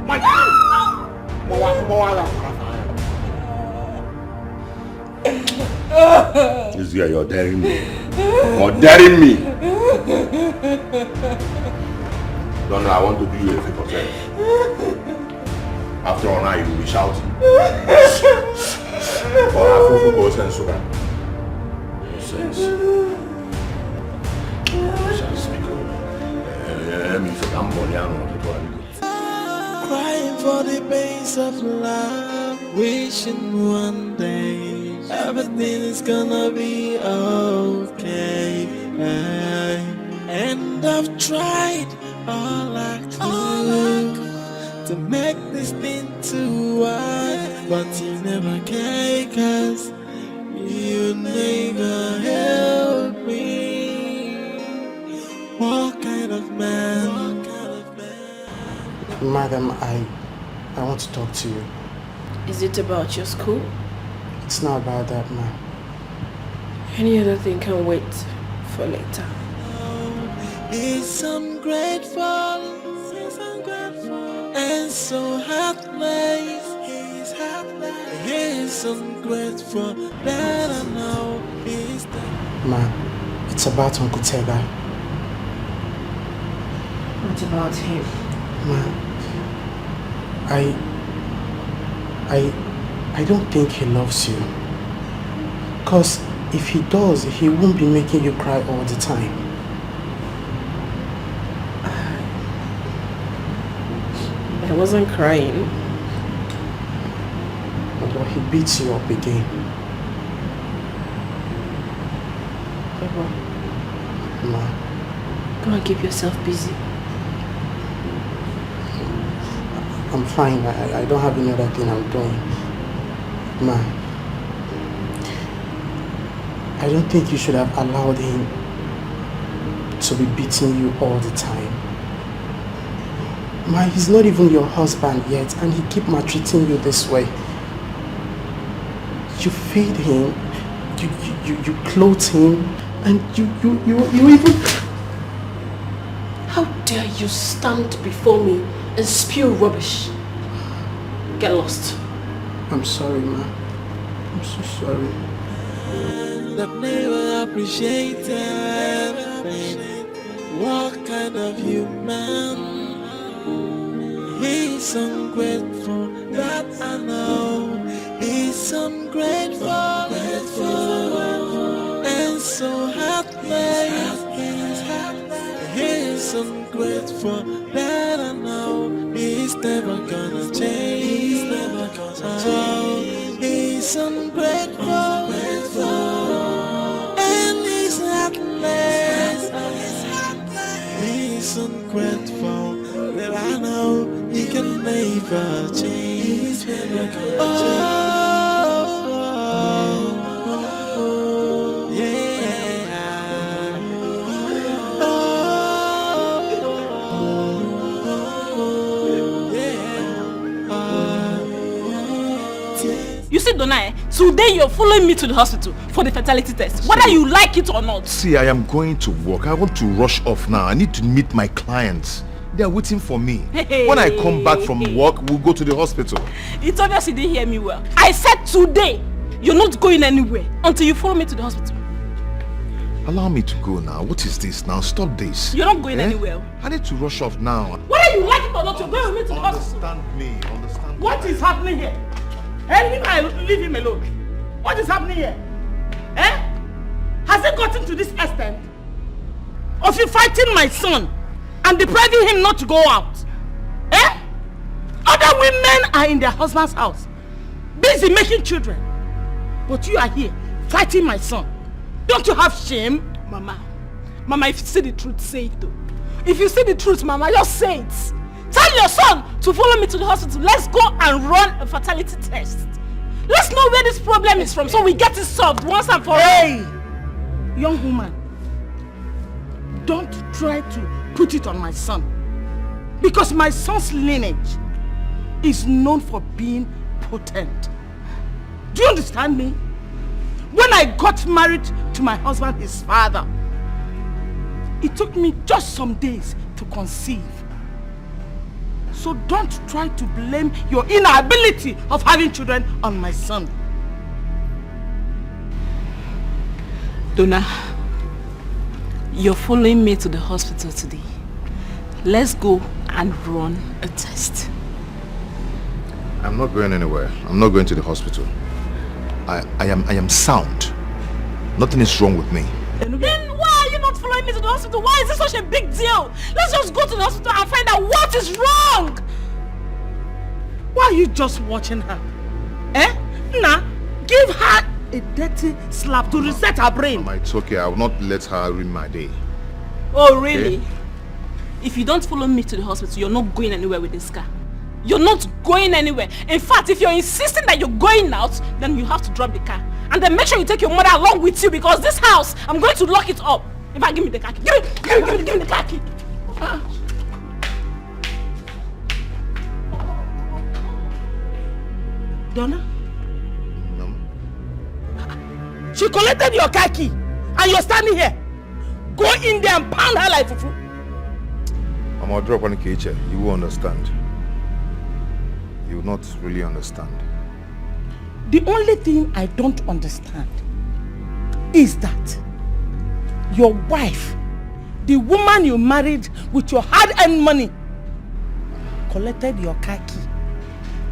My thing. This guy, you're daring me. No, I want to do you a favor, sir. After all, now you will be shouting. Crying for the pains of love, wishing one day everything is gonna be okay. And I've tried all I could to make this thing to work, but you never care, 'cause you never help me. What kind of man? Madam, I want to talk to you. Is it about your school? It's not about that, ma'am. Any other thing can wait for later. It's ungrateful and so heartless. He's ungrateful that I know he's the... Ma, it's about Uncle Tega. What about him? Ma, I don't think he loves you. Because if he does, he won't be making you cry all the time. I wasn't crying. But he beats you up again. Ma. Go and keep yourself busy. I'm fine. I don't have any other thing I'm doing. Ma, I don't think you should have allowed him to be beating you all the time. Ma, he's not even your husband yet, and he keep maltreating you this way. You feed him, you clothe him, and you even... How dare you stand before me and spew rubbish? Get lost. I'm sorry, Ma. I'm so sorry. That never appreciated. What kind of human? He's ungrateful, that I know. He's ungrateful, and so heartless. He's ungrateful, that I know. He's never gonna change. He's ungrateful, and he's heartless. He's ungrateful, that I know he can never change. You see, Donna, today you're following me to the hospital for the fertility test, whether you like it or not. See, I am going to work. I want to rush off now. I need to meet my clients. They are waiting for me. When I come back from work, we'll go to the hospital. It's obvious you didn't hear me well. I said today, you're not going anywhere until you follow me to the hospital. Allow me to go now. What is this now? Stop this. You're not going anywhere. I need to rush off now. Whether you like it or not, you're going with me to the hospital. Understand me. Understand me. What is happening here? Leave him alone. What is happening here? Has it gotten to this extent of you fighting my son and depriving him not to go out? Other women are in their husband's house, busy making children. But you are here fighting my son. Don't you have shame? Mama, if you see the truth, say it though. If you see the truth, Mama, just say it. Tell your son to follow me to the hospital. Let's go and run a fertility test. Let's know where this problem is from so we get it solved once and for all. Hey! Young woman, don't try to put it on my son. Because my son's lineage is known for being potent. Do you understand me? When I got married to my husband, his father, it took me just some days to conceive. So don't try to blame your inability of having children on my son. Donna, you're following me to the hospital today. Let's go and run a test. I'm not going anywhere. I'm not going to the hospital. I am sound. Nothing is wrong with me. Then why are you not following me to the hospital? Why is this such a big deal? Let's just go to the hospital and find out what is wrong. Why are you just watching her? Nah, give her a dirty slap to reset her brain. Mama, it's okay. I will not let her ruin my day. Oh, really? Okay? If you don't follow me to the hospital, you're not going anywhere with this car. You're not going anywhere. In fact, if you're insisting that you're going out, then you have to drop the car. And then make sure you take your mother along with you, because this house, I'm going to lock it up. In fact, give me the car key. Give me the car key. Donna? No. She collected your car key and you're standing here. Go in there and pound her like fufu. I'm gonna drop on the kitchen. You will understand. You will not really understand. The only thing I don't understand is that your wife, the woman you married with your hard-earned money, collected your car key.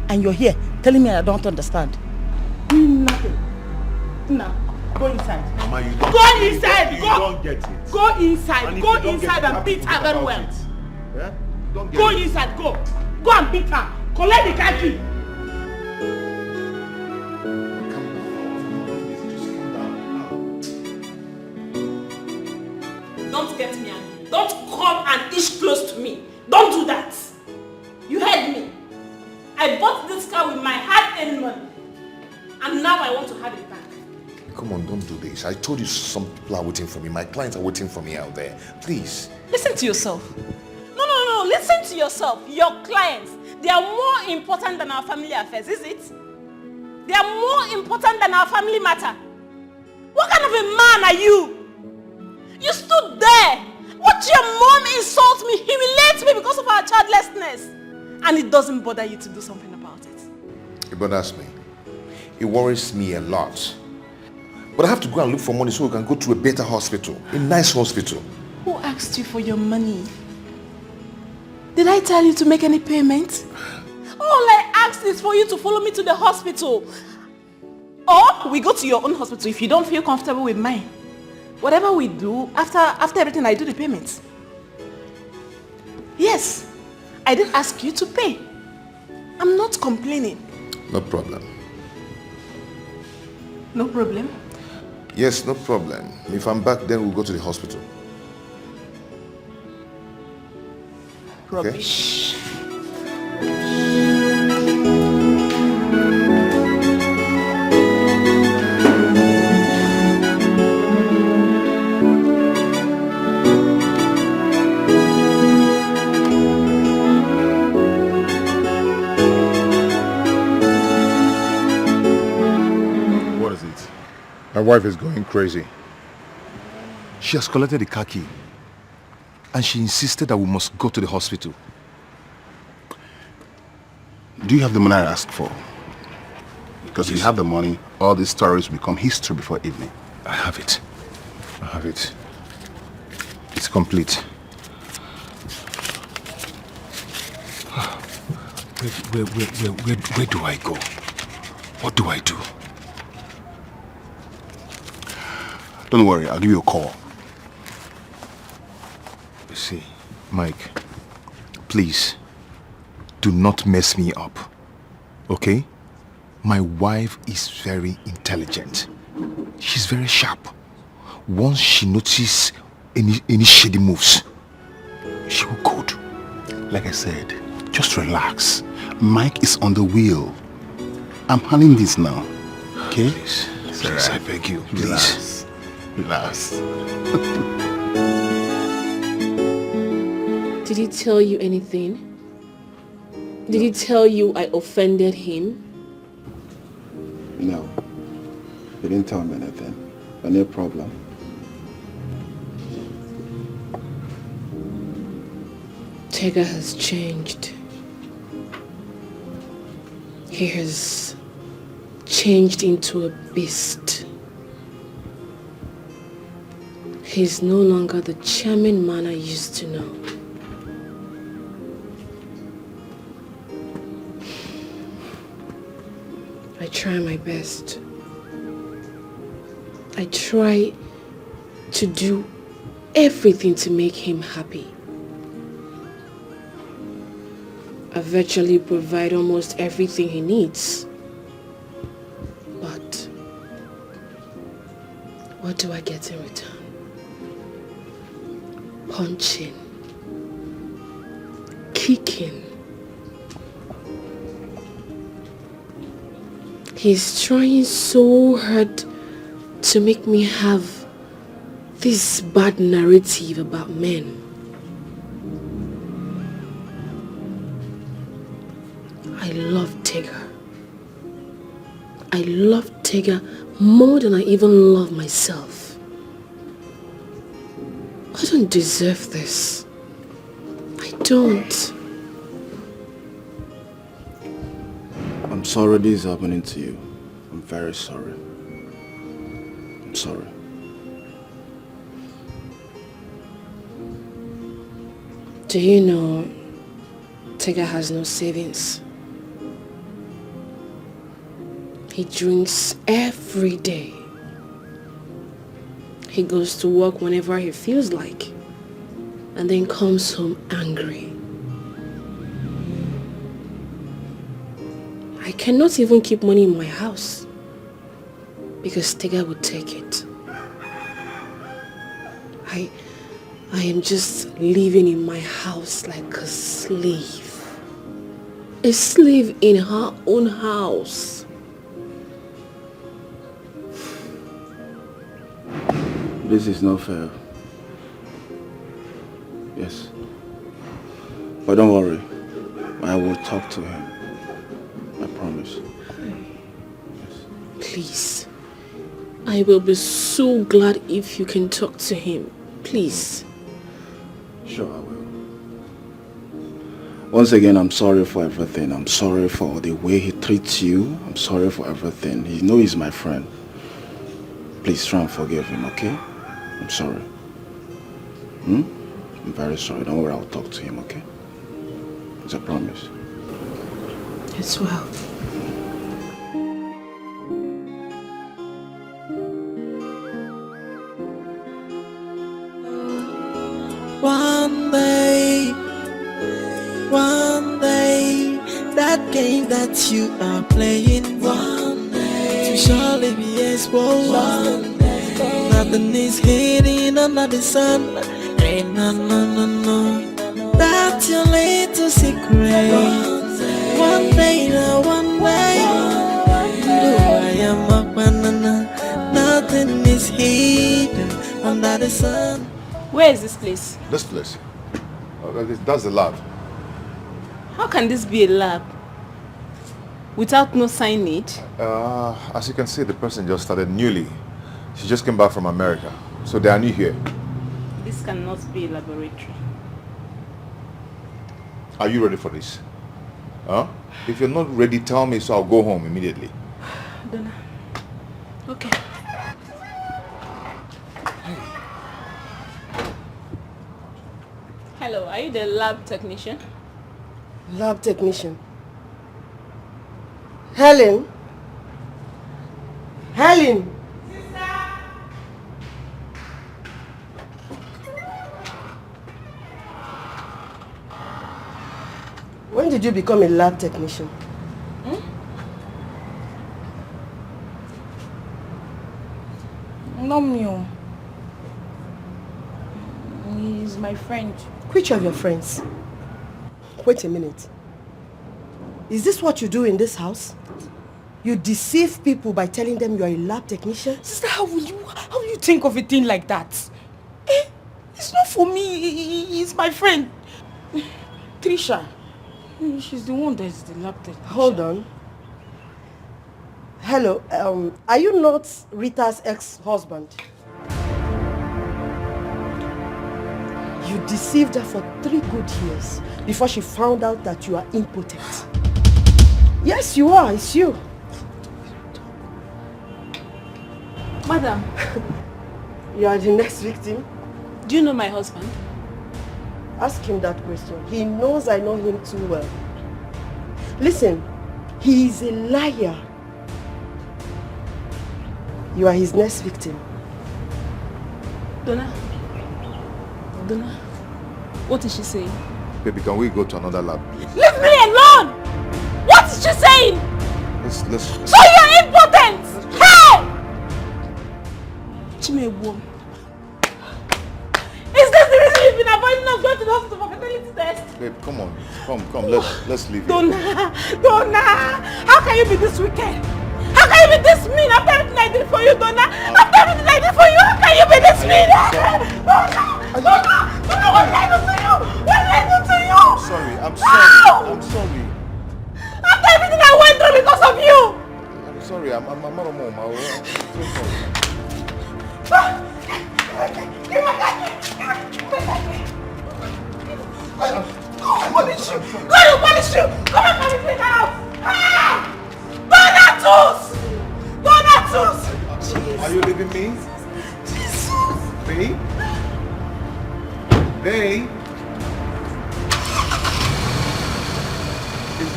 And you're here telling me I don't understand. Doing nothing. Now, go inside. Mama, you don't Go inside. You Go. don't get it. Go inside. And if Go you don't inside get it, and beat her very well. Yeah? Don't get Go it. inside. Go. Go and beat her. Collect the car key. Don't get me angry. Don't come and inch close to me. Don't do that. You heard me. I bought this car with my hard-earned money. And now I want to have it back. Come on, don't do this. I told you some people are waiting for me. My clients are waiting for me out there. Please. Listen to yourself. No. Listen to yourself. Your clients, they are more important than our family affairs, is it? They are more important than our family matter. What kind of a man are you? You stood there. Watch your mom insult me, humiliate me because of our childlessness. And it doesn't bother you to do something about it. It bothers me. It worries me a lot. But I have to go and look for money so we can go to a better hospital. A nice hospital. Who asked you for your money? Did I tell you to make any payment? All I asked is for you to follow me to the hospital. Or we go to your own hospital if you don't feel comfortable with mine. Whatever we do, after everything, I do the payments. Yes, I did ask you to pay. I'm not complaining. No problem. No problem? Yes, no problem. If I'm back, then we'll go to the hospital. Rubbish. What is it? My wife is going crazy. She has collected the car key. And she insisted that we must go to the hospital. Do you have the money I asked for? Because if you have the money, all these stories will become history before evening. I have it. I have it. It's complete. Where do I go? What do I do? Don't worry, I'll give you a call. See, Mike, please, do not mess me up, okay? My wife is very intelligent. She's very sharp. Once she notices any shady moves, she will code. Like I said, just relax. Mike is on the wheel. I'm handling this now, okay? Please, I beg you, please. Relax. Did he tell you anything? Did he tell you I offended him? No. He didn't tell me anything. But no problem. Tega has changed. He has changed into a beast. He's no longer the charming man I used to know. I try my best. I try to do everything to make him happy. I virtually provide almost everything he needs. But what do I get in return? Punching, kicking. He's trying so hard to make me have this bad narrative about men. I love Tega. I love Tega more than I even love myself. I don't deserve this. I don't. I'm sorry this is happening to you. I'm very sorry. I'm sorry. Do you know Tega has no savings? He drinks every day. He goes to work whenever he feels like, and then comes home angry. I cannot even keep money in my house because Tega would take it. I am just living in my house like a slave. A slave in her own house. This is not fair. Yes. But don't worry. I will talk to him. I promise. Please. I will be so glad if you can talk to him. Please. Sure, I will. Once again, I'm sorry for everything. I'm sorry for the way he treats you. I'm sorry for everything. You know he's my friend. Please try and forgive him, okay? I'm sorry. I'm very sorry. Don't worry, I'll talk to him, okay? It's a promise. It's well. One day, that game that you are playing, one day, to surely be exposed. One day, nothing is hidden under the sun. Ain't no, that's your little secret. One day, I am a banana. Nothing is hidden under the sun. Where is this place? This place? That's the lab. How can this be a lab? Without no signage? As you can see, the person just started newly. She just came back from America. So they are new here. This cannot be a laboratory. Are you ready for this? Huh? If you're not ready, tell me so I'll go home immediately. Donna. Okay. Hello, are you the lab technician? Lab technician. Helen? Helen! When did you become a lab technician? Not me. He's my friend. Which of your friends? Wait a minute. Is this what you do in this house? You deceive people by telling them you are a lab technician? Sister, how will you think of a thing like that? It's not for me. He's my friend. Trisha. She's the one that's the lab technician. Hold on. Hello, are you not Rita's ex-husband? You deceived her for 3 good years before she found out that you are impotent. Yes, you are. It's you. Madam. You are the next victim. Do you know my husband? Ask him that question. He knows I know him too well. Listen, he is a liar. You are his next victim. Donna, what is she saying? Baby, can we go to another lab, please? Leave me alone! What is she saying? Let's... So you're impotent! Hey! Chimewo. Is this the reason you've been avoiding us going to the hospital for fertility test? Babe, come on. Come, let's leave here. Donna! How can you be this wicked? How can you be this mean after everything I did for you, Donna? After everything I did for you, how can you be this mean? Donna, what did I do to you? What did I do to you? I'm sorry. After everything I went through because of you. I'm sorry. I'm not a mom. I'm so sorry. Give my God will punish you. God will punish you. Come and punish me now. Donatus!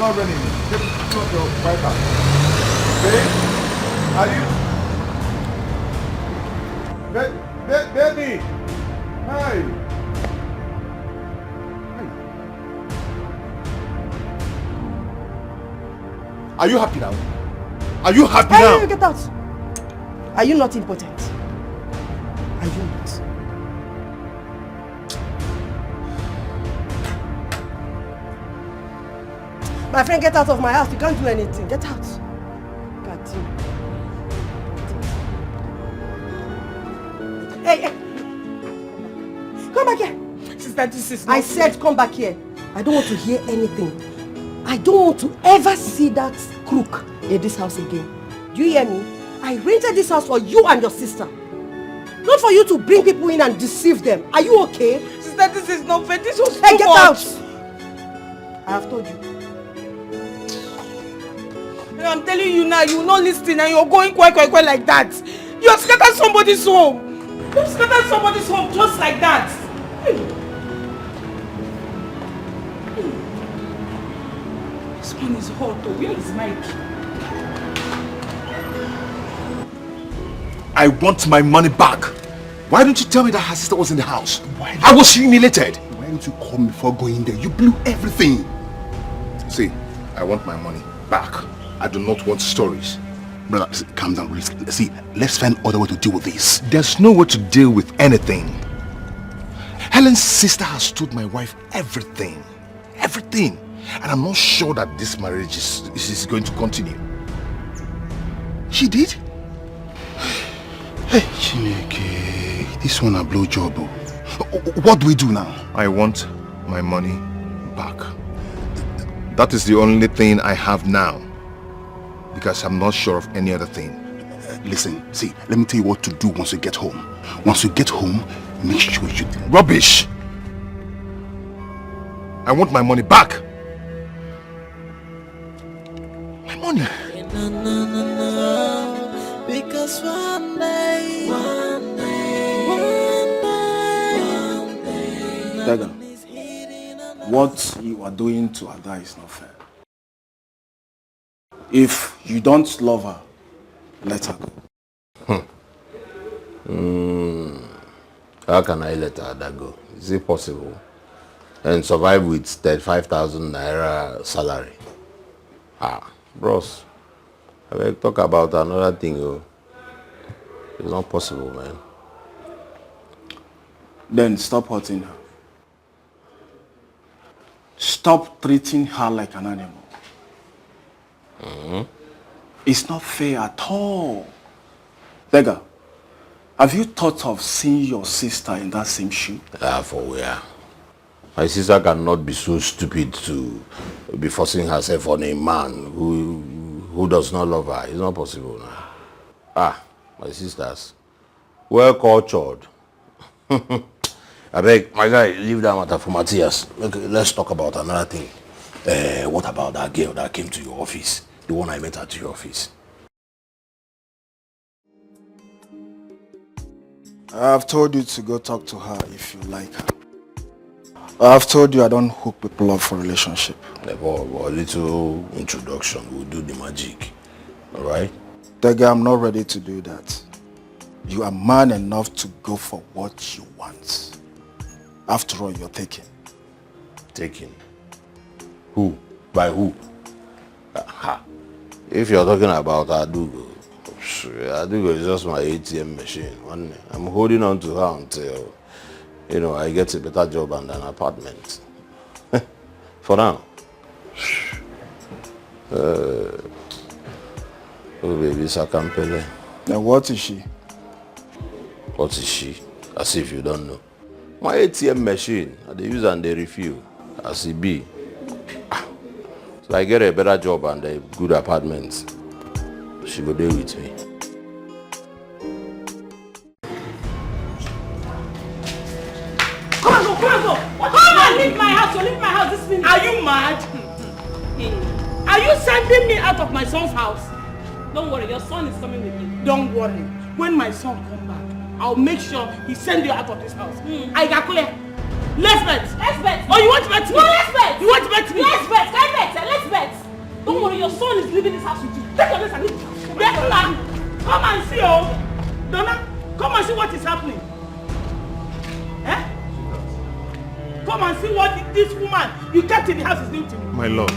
not raining. Just put your wiper. Babe, are you? Baby! Hi! Are you happy now? Are you happy now? Hey, get out! Are you not important? Are you not? My friend, get out of my house. You can't do anything. Get out. God damn. Hey! Come back here. Sister, this is not I said come back here. I don't want to hear anything. I don't want to ever see that crook in this house again. Do you hear me? I rented this house for you and your sister. Not for you to bring people in and deceive them. Are you okay? Sister, this is not fair. This was Hey, too get much. out! I have told you. I'm telling you now, you will not listen and you're going quite like that. You have scattered somebody's home. You have scattered somebody's home just like that. This one is hot. Oh, where is Mike? I want my money back. Why don't you tell me that her sister was in the house? I was humiliated. Why didn't you call me before going there? You blew everything. See, I want my money back. I do not want stories. Brother, calm down, please. See, let's find other way to deal with this. There's no way to deal with anything. Helen's sister has told my wife everything. Everything. And I'm not sure that this marriage is going to continue. She did? Hey, Chineke, this one a blow job. What do we do now? I want my money back. That is the only thing I have now. Because I'm not sure of any other thing. Listen, see, let me tell you what to do once you get home. Once you get home, make sure you... Rubbish! I want my money back! My money! No. Because one day, Dada, what you are doing to Ada is not fair. If you don't love her, let her go. How can I let Ada go? Is it possible? And survive with 35,000 naira salary? Bros, I will talk about another thing. It's not possible, man. Then stop hurting her. Stop treating her like an animal. It's not fair at all. Beggar, have you thought of seeing your sister in that same shoe? For where? My sister cannot be so stupid to be forcing herself on a man who does not love her. It's not possible now. My sisters, well cultured. I beg, my guy, leave that matter for Matthias. Okay, let's talk about another thing. What about that girl that came to your office? The one I met at your office. I've told you to go talk to her if you like her. I've told you I don't hook people up for relationship. A little introduction will do the magic. Alright? Dega, I'm not ready to do that. You are man enough to go for what you want. After all, you're taken. Taken? Who? By who? If you're talking about Audu, Audu is just my ATM machine. I'm holding on to her until, I get a better job and an apartment. For now. Oh baby, Sakampele. Now what is she? What is she? As if you don't know. My ATM machine, they use and they refill. As it be. So I get a better job and a good apartment. She go there with me. Come on, go. Come on, leave my house. Leave my house. This thing. Are you mad? Are you sending me out of my son's house? Don't worry, your son is coming with me. Don't worry. When my son comes back, I'll make sure he sends you out of this house. I got clear. Let's bet. Oh, you want to bet me? No, let's bet. You want to bet me? Let's bet. Can I bet? Let's bet. respect. Don't worry, your son is leaving this house with you. Take your place and leave this house. Yes, ma'am. Come and see, oh. Donna, come and see what is happening. Eh? Come and see what this woman you kept in the house is doing to me. My love.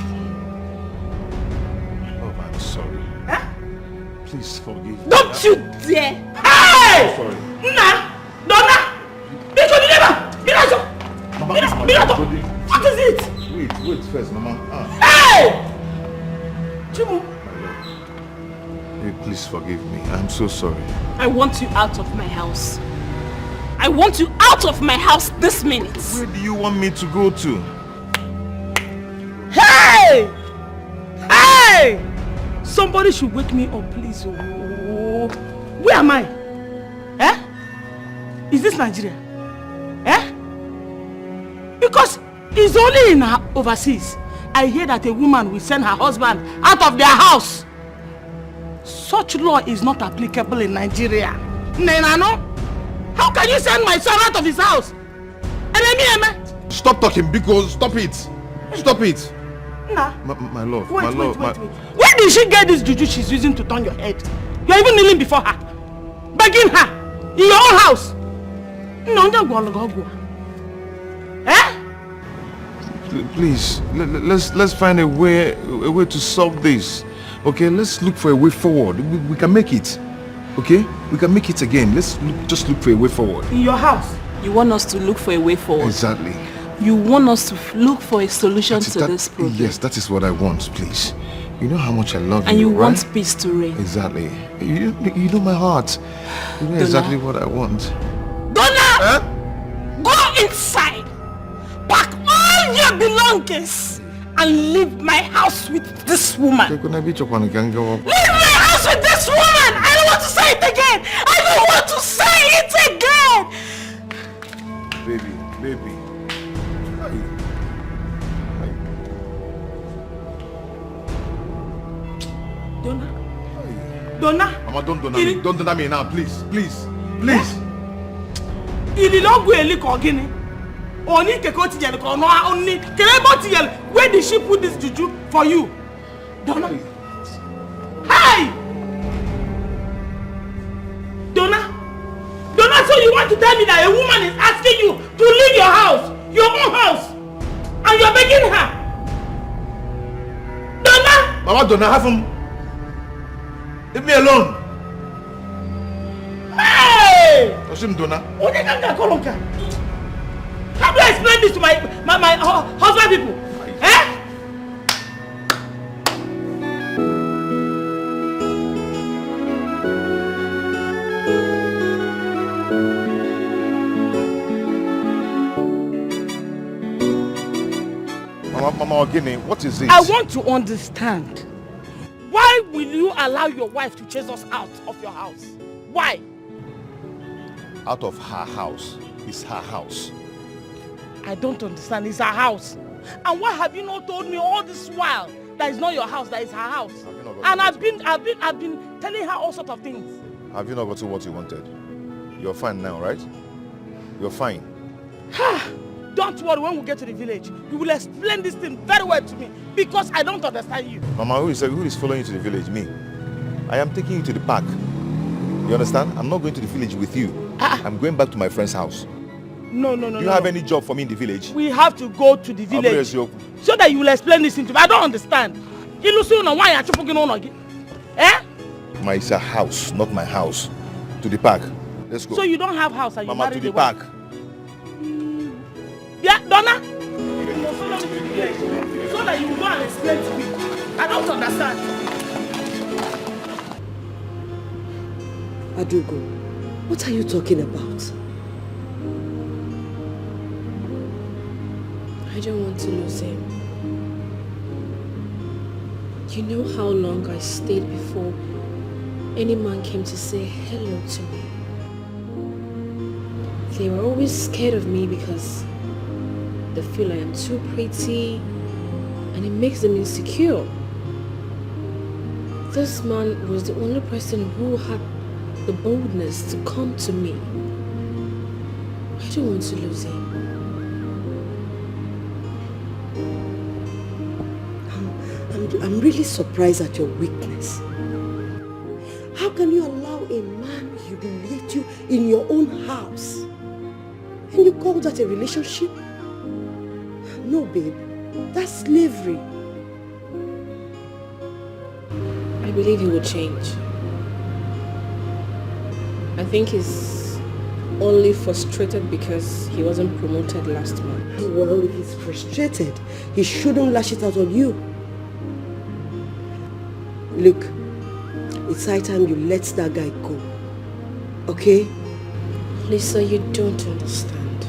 Oh, I'm sorry. Eh? Please forgive me. Don't you dare! Hey! I'm sorry. Nna! Donna! Because you never! Mirato! What is it? Wait first, Mama. Hey! Chimu! Hey, please forgive me. I'm so sorry. I want you out of my house. I want you out of my house this minute. Where do you want me to go to? Hey! Hey! Somebody should wake me up, please. Oh. Where am I? Eh? Is this Nigeria? Eh? Because it's only in overseas. I hear that a woman will send her husband out of their house. Such law is not applicable in Nigeria. Nenano? How can you send my son out of his house? Stop talking, because stop it. Stop it. Nah. My love, Wait. my love. Where did she get this juju she's using to turn your head? You're even kneeling before her. Begging her. In your own house. No, don't go. Eh? Please, let's find a way to solve this. Okay, let's look for a way forward. We can make it. Okay? We can make it again. Just look for a way forward. In your house? You want us to look for a way forward? Exactly. You want us to look for a solution to this problem? Yes, that is what I want, please. You know how much I love you, and you right? want peace to reign. Exactly. You know my heart. You know Donna. exactly what I want. Donna! Huh? Go inside. Pack all your belongings and leave my house with this woman. Leave my house with this woman! I don't want to say it again! I don't want to say it again! Baby. Donna? Mama, don't donna me. Don't donna me now, please. Please. Where did she put this juju for you? Donna? Hey! Donna, so you want to tell me that a woman is asking you to leave your house, your own house, and you're begging her? Donna! Mama, Donna, have him. Leave me alone. Hey! Donna. How do I explain this to my husband people? Eh? Mama Ogini, what is it? I want to understand. Why will you allow your wife to chase us out of your house? Why? Out of her house. It's her house. I don't understand. It's her house. And why have you not told me all this while that it's not your house, that it's her house? And I've been telling her all sorts of things. Have you not gotten what you wanted? You're fine now, right? You're fine. Don't worry, when we get to the village, you will explain this thing very well to me because I don't understand you. Mama, who is following you to the village? Me. I am taking you to the park. You understand? I'm not going to the village with you. I'm going back to my friend's house. No. Do you have any job for me in the village? We have to go to the village so that you will explain this thing to me. I don't understand. Eh? It's a house, not my house. To the park. Let's go. So you don't have house and you Mama, married to the a wife? park. Yeah, Donna? You must follow me to the village so that you will go and explain to me. I don't understand. Adugo, what are you talking about? I don't want to lose him. You know how long I stayed before any man came to say hello to me. They were always scared of me because they feel I am too pretty and it makes them insecure. This man was the only person who had the boldness to come to me. I don't want to lose him. I'm really surprised at your weakness. How can you allow a man humiliate you in your own house? And you call that a relationship? No, babe. That's slavery. I believe he will change. I think he's only frustrated because he wasn't promoted last month. Well, if he's frustrated, he shouldn't lash it out on you. Look, it's high time you let that guy go. Okay? Lisa, you don't understand.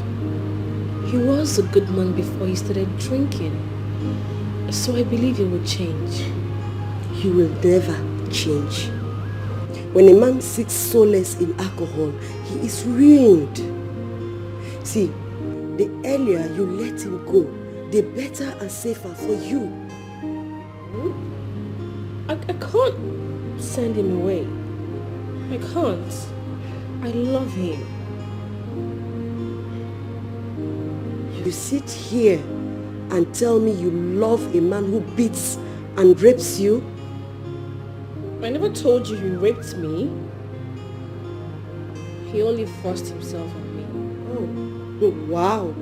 He was a good man before he started drinking. So I believe he will change. He will never change. When a man seeks solace in alcohol, he is ruined. See, the earlier you let him go, the better and safer for you. I can't send him away. I can't. I love him. You sit here and tell me you love a man who beats and rapes you? I never told you he raped me. He only forced himself on me. Oh, wow.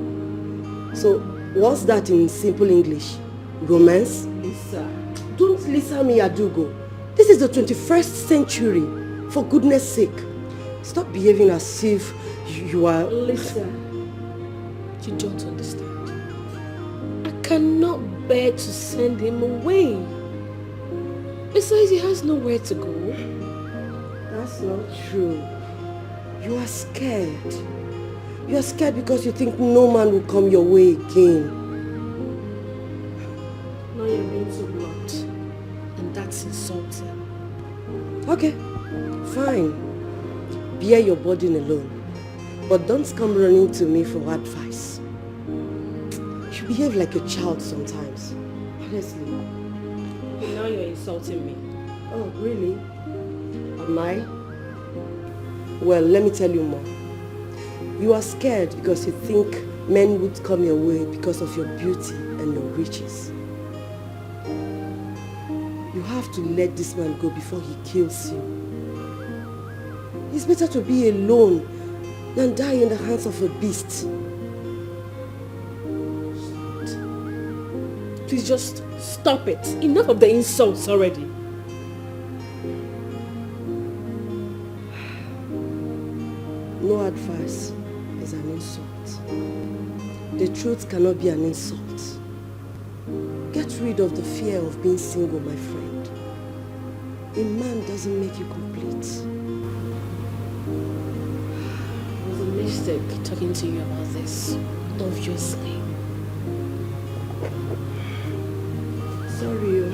So, what's that in simple English? Romance? Lisa. Don't listen me, Adugo. This is the 21st century. For goodness sake. Stop behaving as if you are... Lisa, you don't understand. I cannot bear to send him away. Besides, he has nowhere to go. That's not true. You are scared. You are scared because you think no man will come your way again. Now you're being so blunt. And that's insulting. Okay, fine. Bear your burden alone. But don't come running to me for advice. You behave like a child sometimes. Honestly. Now you're insulting me. Oh, really? Am I? Well, let me tell you more. You are scared because you think men would come your way because of your beauty and your riches. You have to let this man go before he kills you. It's better to be alone than die in the hands of a beast. Please just stop it. Enough of the insults already. No advice is an insult. The truth cannot be an insult. Get rid of the fear of being single, my friend. A man doesn't make you complete. It was a mistake talking to you about this, obviously. Sorry.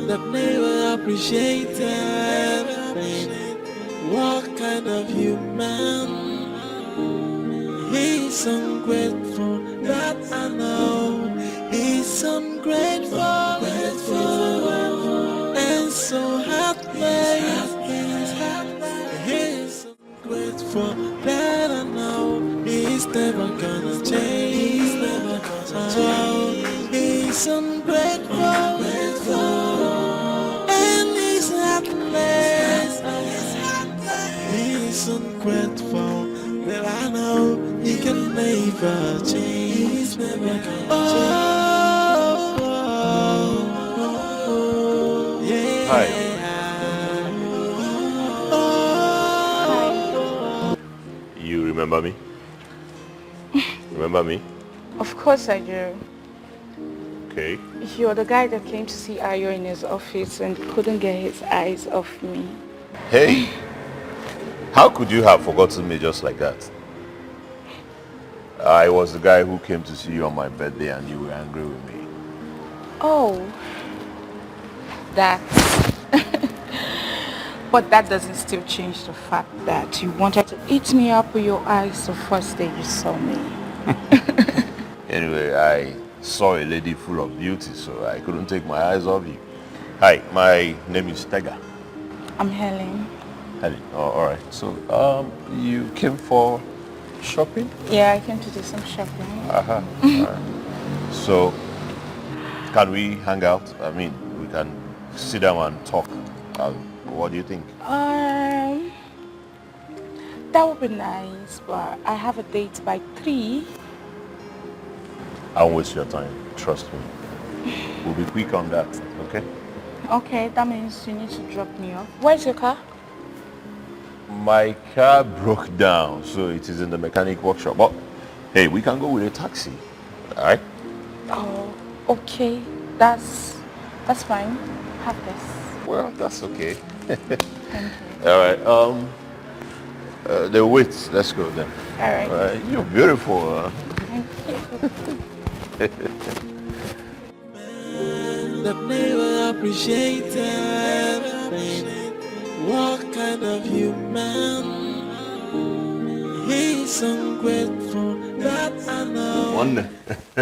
That never appreciated. What kind of human? He's ungrateful, that I know. He's ungrateful, and so heartless. He's ungrateful, that I know. He's never gonna change. He's ungrateful, and he's heartless. He's ungrateful, that I know he can never change. Yeah. Hi. You remember me? Remember me? Of course I do. Okay. You're the guy that came to see Ayo in his office and couldn't get his eyes off me. Hey, how could you have forgotten me just like that? I was the guy who came to see you on my birthday and you were angry with me. Oh, that. But that doesn't still change the fact that you wanted to eat me up with your eyes the first day you saw me. Anyway, I saw a lady full of beauty, so I couldn't take my eyes off you. Hi, my name is Tega. I'm Helen. Helen, oh, all right. So, you came for shopping? Yeah, I came to do some shopping. All right. So, can we hang out? I mean, we can sit down and talk. What do you think? That would be nice, but I have a date by 3. I'll waste your time. Trust me. We'll be quick on that, okay? Okay, that means you need to drop me off. Where's your car? My car broke down, so it is in the mechanic workshop. But hey, we can go with a taxi, all right? Oh, okay. That's fine. Have this. Well, that's okay. Thank you. All right. The wait. Let's go then. All right. You're beautiful. Thank you. That never appreciated. What kind of human? He's ungrateful. That I know. One.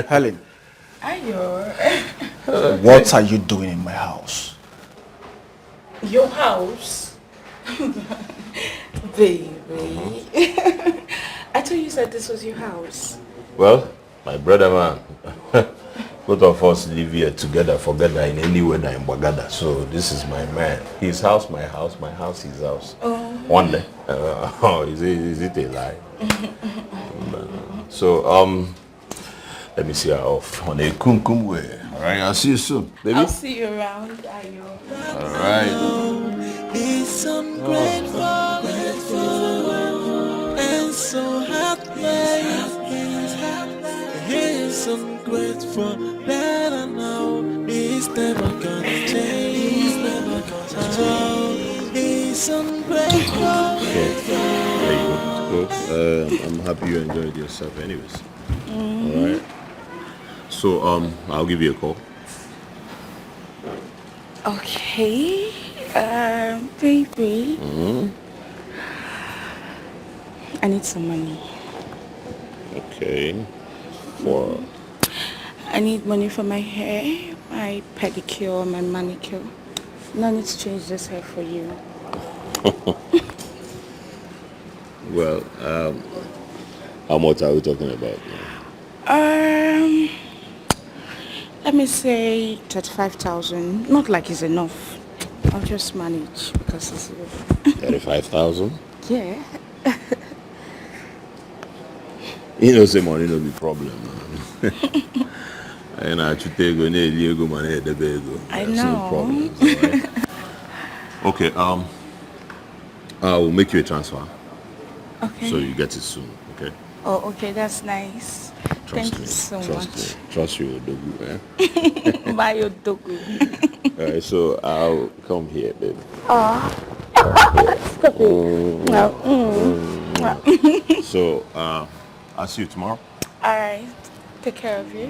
Helen, Ayo. what are you doing in my house? Your house? Baby. I thought you said this was your house. Well, my brother man. Both of us live here together, forgether in any way in Bagada. So this is my man. His house, my house, his house. Oh. One day. Is it a lie? So let me see her off on a kum way. Alright, I'll see you soon, baby. I'll see you around, Ayo. Alright. He's ungrateful and so heartless. He's ungrateful that I know he's never gonna change. He's never gonna change. He's ungrateful. Okay. There you go. I'm happy you enjoyed yourself anyways. Alright. So I'll give you a call. Okay. Baby. I need some money. Okay. For I need money for my hair, my pedicure, my manicure. No need to change this hair for you. well, how much are we talking about? Let me say 35,000. Not like it's enough. I'll just manage because it's 35,000? Yeah. You know, say money no be problem. And I should take go near Diego money the bego. I know. No problem. Right? Okay, I will make you a transfer. Okay. So you get it soon, okay? Oh, okay, that's nice. Thank you so much. Trust you, Odogu, eh? Bye, Odogu. Alright, so I'll come here, baby. Stop it. So, I'll see you tomorrow. All right. Take care of you.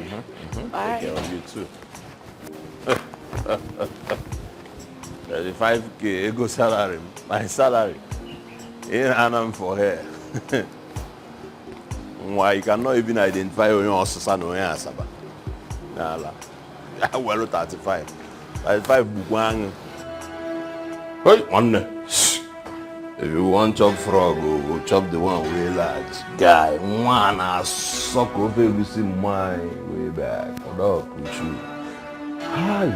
Bye. Take care of you too. 35K ego salary, my salary. In Anam for her. Why you cannot even identify your own son or your Saba. Nala. Well, 35. 35 Bukwang. Hey, one. If you want chop frog, go chop the one way large. Guy, one I suck over you see my way back. Or dog with you. Hi.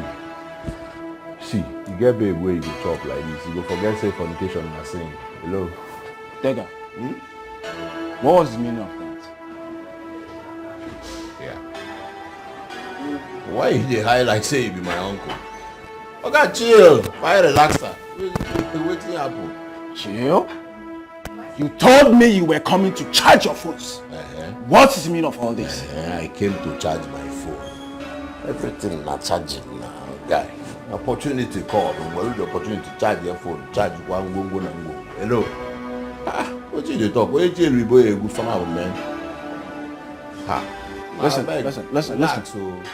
See, you get babe where you go chop like this. You go forget say fornication in saying. Hello. Tega, what was the meaning of that? Yeah. Why you dey high like say you be my uncle? Okay, chill. Fire relaxer. Wetin happen? Chill? You told me you were coming to charge your phones. What is the meaning of all this? I came to charge my phone. Everything not charging now, guy. Opportunity called. Well, the opportunity to charge your phone. Charge one go. Hello. What you talk? What you boy good for now, man? Listen.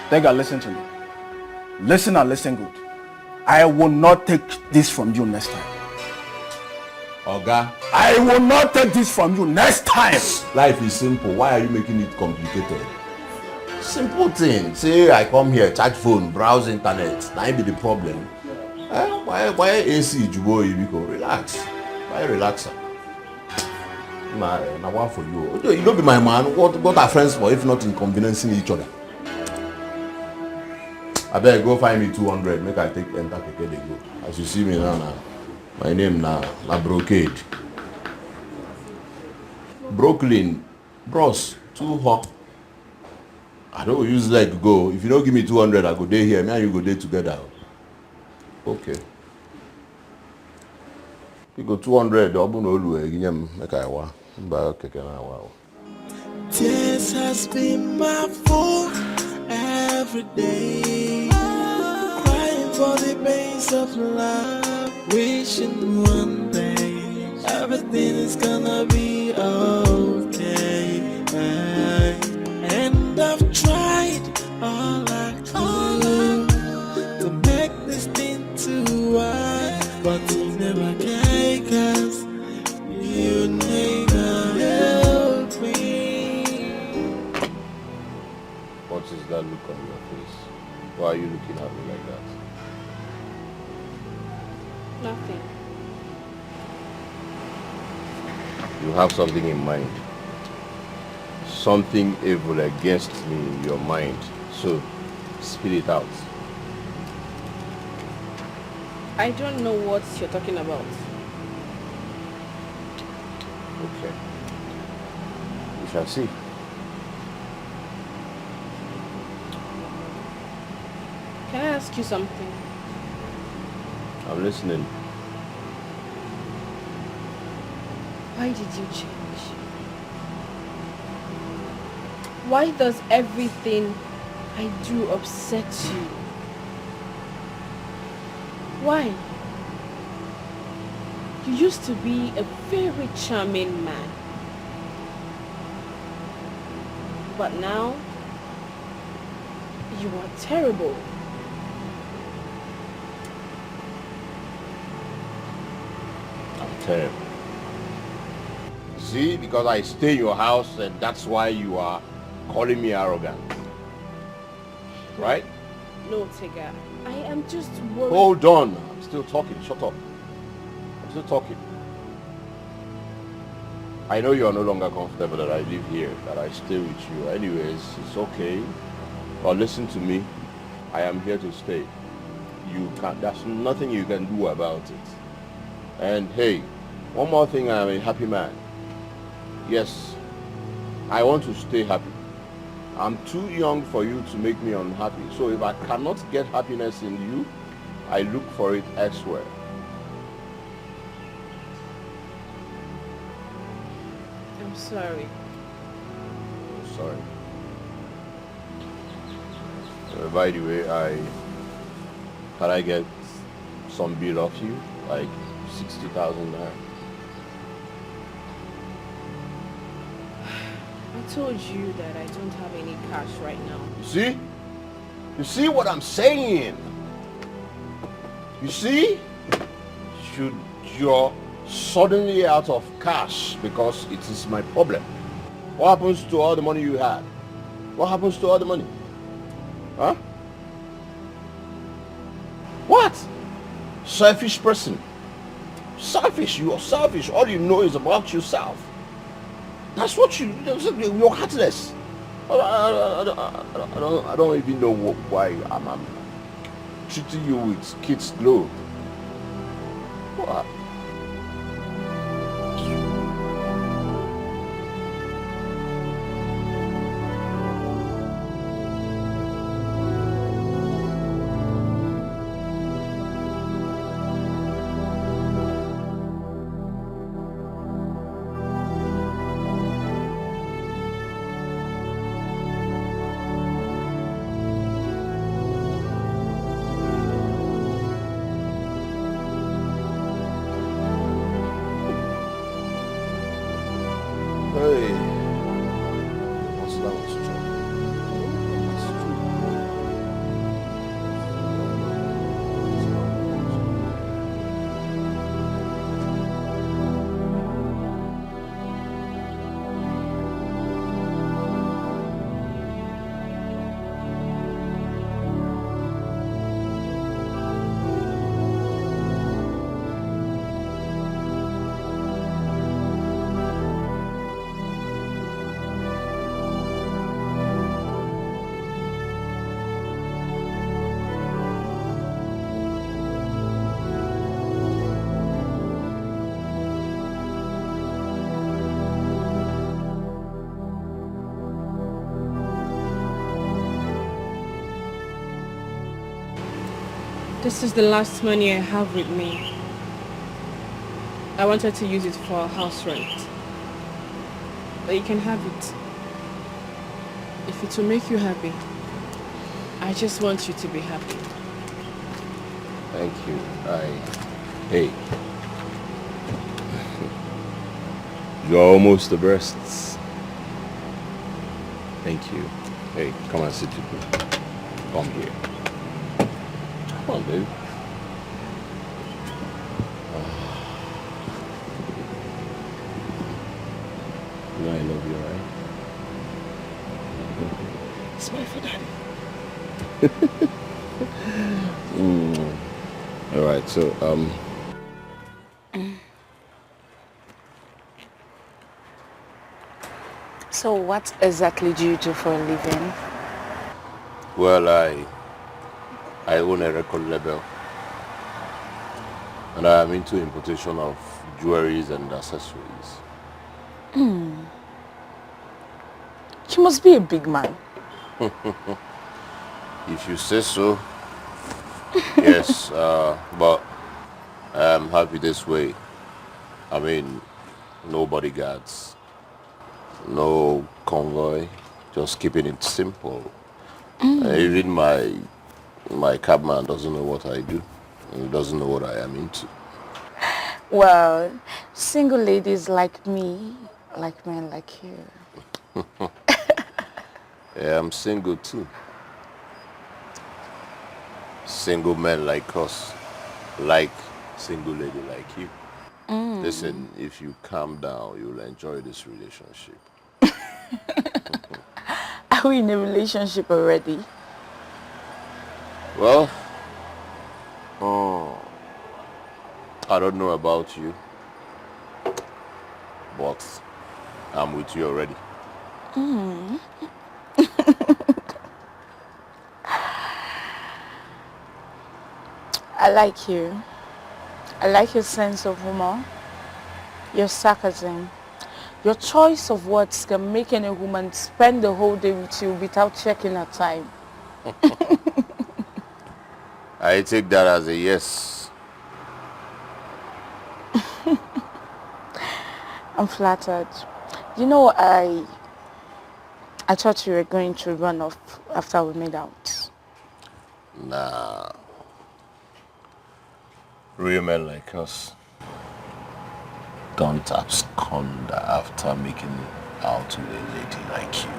Tega, listen to me. Listen and listen good. I will not take this from you next time. Oga, I will not take this from you next time. Life is simple. Why are you making it complicated? Simple thing. Say I come here, charge phone, browse internet. That be the problem. Why AC you go? Relax. Why relax? Nah, one for you. You don't be my man. What are friends for if not inconveniencing each other? I better go find me 200. Make I take enter keke dey go. As you see me now, my name na Brocade. Brooklyn, bros, too hot. I don't use leg go. If you don't give me 200, I go day here. Me and you go day together. Okay. You go 200. Make I wa. Tears has been my fault every day. Crying for the pains of love. Wishing one day everything is gonna be okay. And I've tried all I could to make this thing to work, but you never can, 'cause you never help me. What is that look on your face? Why are you looking at me like that? Nothing. You have something in mind. Something evil against me in your mind. So, spit it out. I don't know what you're talking about. Okay. We shall see. Can I ask you something? I'm listening. Why did you change? Why does everything I do upset you? Why? You used to be a very charming man. But now, you are terrible. I'm terrible. See, because I stay in your house and that's why you are calling me arrogant. Right? No, Tega. I am just worried. Hold on. I'm still talking. Shut up. I'm still talking. I know you are no longer comfortable that I live here, that I stay with you. Anyways, it's okay. But listen to me. I am here to stay. There's nothing you can do about it. And hey, one more thing, I am a happy man. Yes, I want to stay happy. I'm too young for you to make me unhappy. So if I cannot get happiness in you, I look for it elsewhere. I'm sorry. Sorry. By the way, can I get some bill off you? Like 60,000 naira. I told you that I don't have any cash right now. You see? You see what I'm saying? You see? Should you're suddenly out of cash because it is my problem. What happens to all the money you had? What happens to all the money? Huh? What? Selfish person. Selfish. You are selfish. All you know is about yourself. That's what you're heartless. I don't even know why I'm treating you with kids' glow. What? This is the last money I have with me. I wanted to use it for house rent. But you can have it. If it will make you happy. I just want you to be happy. Thank you. Hey. You're almost the best. Thank you. Hey, come and sit with me. Come here. Come on, baby. You know I love you, right? Smile for daddy. All right, so So what exactly do you do for a living? well, I own a record label, and I am into importation of jewelries and accessories. You must be a big man. If you say so, yes, but I am happy this way. I mean, no bodyguards, no convoy, just keeping it simple. Even my cabman doesn't know what I do, and he doesn't know what I am into. Well, single ladies like me, like men like you. Yeah, I'm single too. Single men like us, like single lady like you. Listen, if you calm down, you'll enjoy this relationship. Are we in a relationship already? Well, I don't know about you, but I'm with you already. I like you. I like your sense of humor, your sarcasm. Your choice of words can make any woman spend the whole day with you without checking her time. I take that as a yes. I'm flattered. You know, I thought you were going to run off after we made out. Nah. Real men like us don't abscond after making out with a lady like you.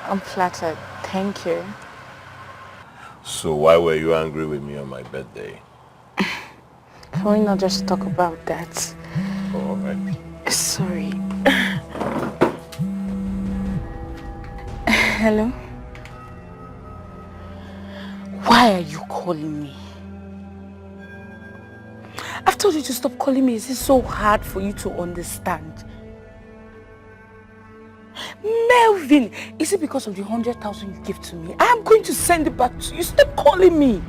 I'm flattered. Thank you. So why were you angry with me on my birthday? Can we not just talk about that? Oh, all right. Sorry. Hello? Why are you calling me? I've told you to stop calling me. Is it so hard for you to understand? Melvin, is it because of the 100,000 you gave to me? I am going to send it back to you. Stop calling me.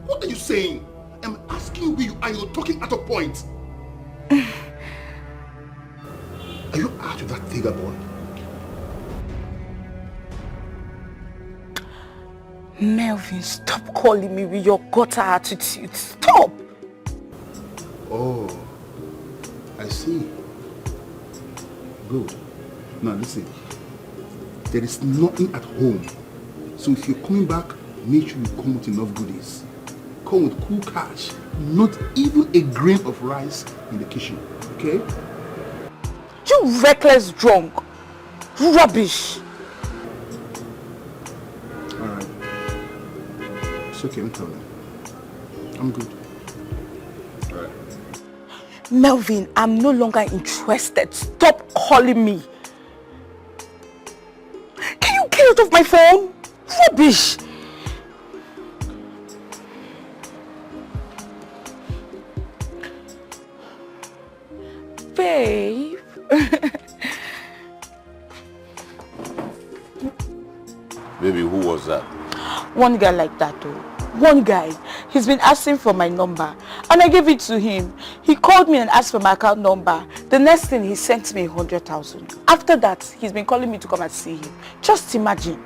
What are you saying? I'm asking you and you're talking out of point. Are you out with that figure boy? Melvin, stop calling me with your gutter attitude. Stop! Oh, I see. Good. Now listen, there is nothing at home. So if you're coming back, make sure you come with enough goodies. Come with cool cash. Not even a grain of rice in the kitchen, okay? You reckless drunk. Rubbish. Alright. It's okay, no problem. I'm good. Alright. Melvin, I'm no longer interested. Stop calling me. Can you get out of my phone? Rubbish. Babe. Baby, who was that? One guy like that though. One guy. He's been asking for my number and I gave it to him. He called me and asked for my account number. Then The next thing, he sent me 100,000. After that, he's been calling me to come and see him. Just imagine.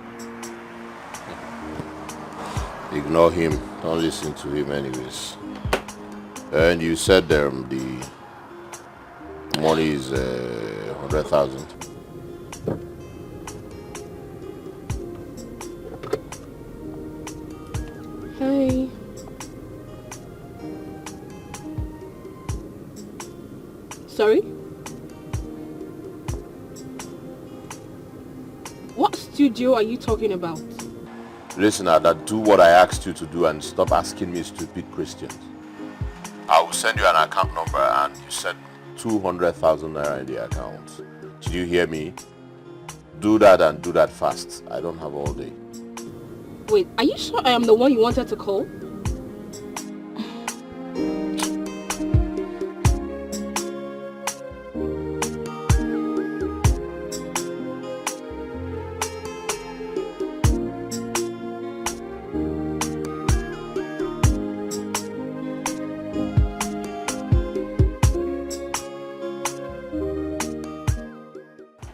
Ignore him. Don't listen to him anyways. And you said the money is 100,000. Hi. Sorry? What studio are you talking about? Listen, Ada, do what I asked you to do and stop asking me stupid questions. I will send you an account number and you send 200,000 naira in the account. Did you hear me? Do that and do that fast. I don't have all day. Wait, are you sure I am the one you wanted to call?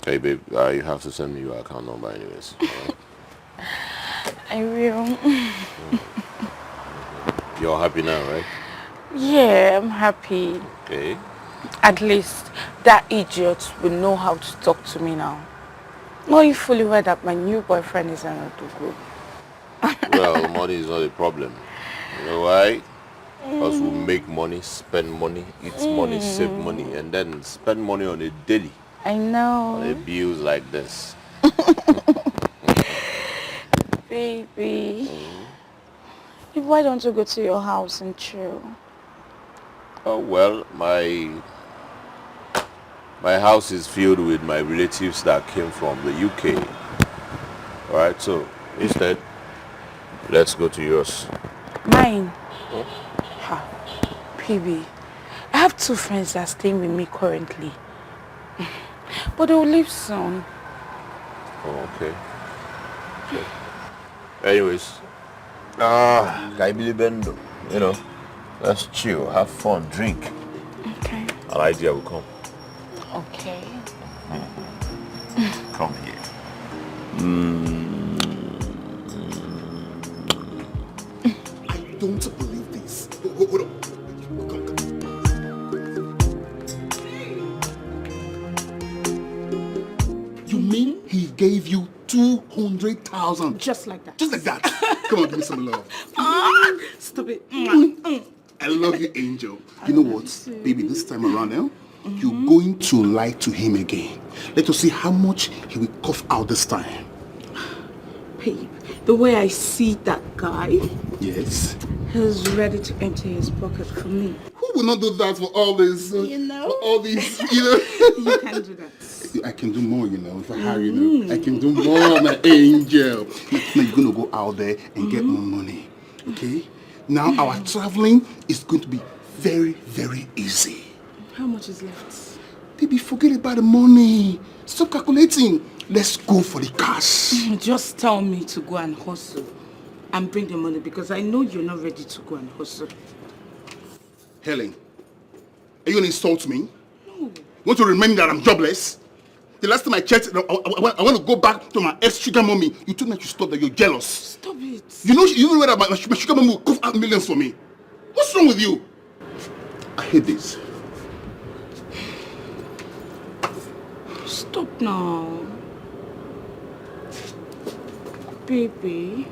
Hey babe, you have to send me your account number anyways. Right? I will. You're happy now, right? Yeah, I'm happy. Okay. At least that idiot will know how to talk to me now. Knowing fully well that my new boyfriend is an Audu. Well, money is not a problem. You know why? Because we make money, spend money, eat money, save money, and then spend money on a daily. I know. On a bills like this. Baby. Why don't you go to your house and chill? Oh well, my house is filled with my relatives that came from the UK. Alright, so instead, let's go to yours. Mine? Ha, baby. I have 2 friends that are staying with me currently. But they will leave soon. Oh, okay. Anyways, you know, let's chill, have fun, drink. Okay. An idea will come. Okay. Come here. I don't believe this. Hold on. You mean he gave you 200,000? Just like that. Just like that. Come on, give me some love. Stop it. I love you, Angel. You know what, baby, this time around now, you're going to lie to him again. Let us see how much he will cough out this time. Babe, the way I see that guy, Yes. he's ready to empty his pocket for me. Who will not do that for all this? You know? For all these, you know? You can do that. I can do more, you know, if I hurry, you know. I can do more, my angel. Now you're going to go out there and get more money, okay? Now our traveling is going to be very, very easy. How much is left? Baby, forget about the money. Stop calculating. Let's go for the cash. Just tell me to go and hustle and bring the money because I know you're not ready to go and hustle. Helen, are you going to insult me? No. Want to remind me that I'm jobless? The last time I checked, I want to go back to my ex-sugar mommy. You told me to stop that you're jealous. Stop it. You know that my sugar mommy will cough out millions for me. What's wrong with you? I hate this. Stop now. Baby.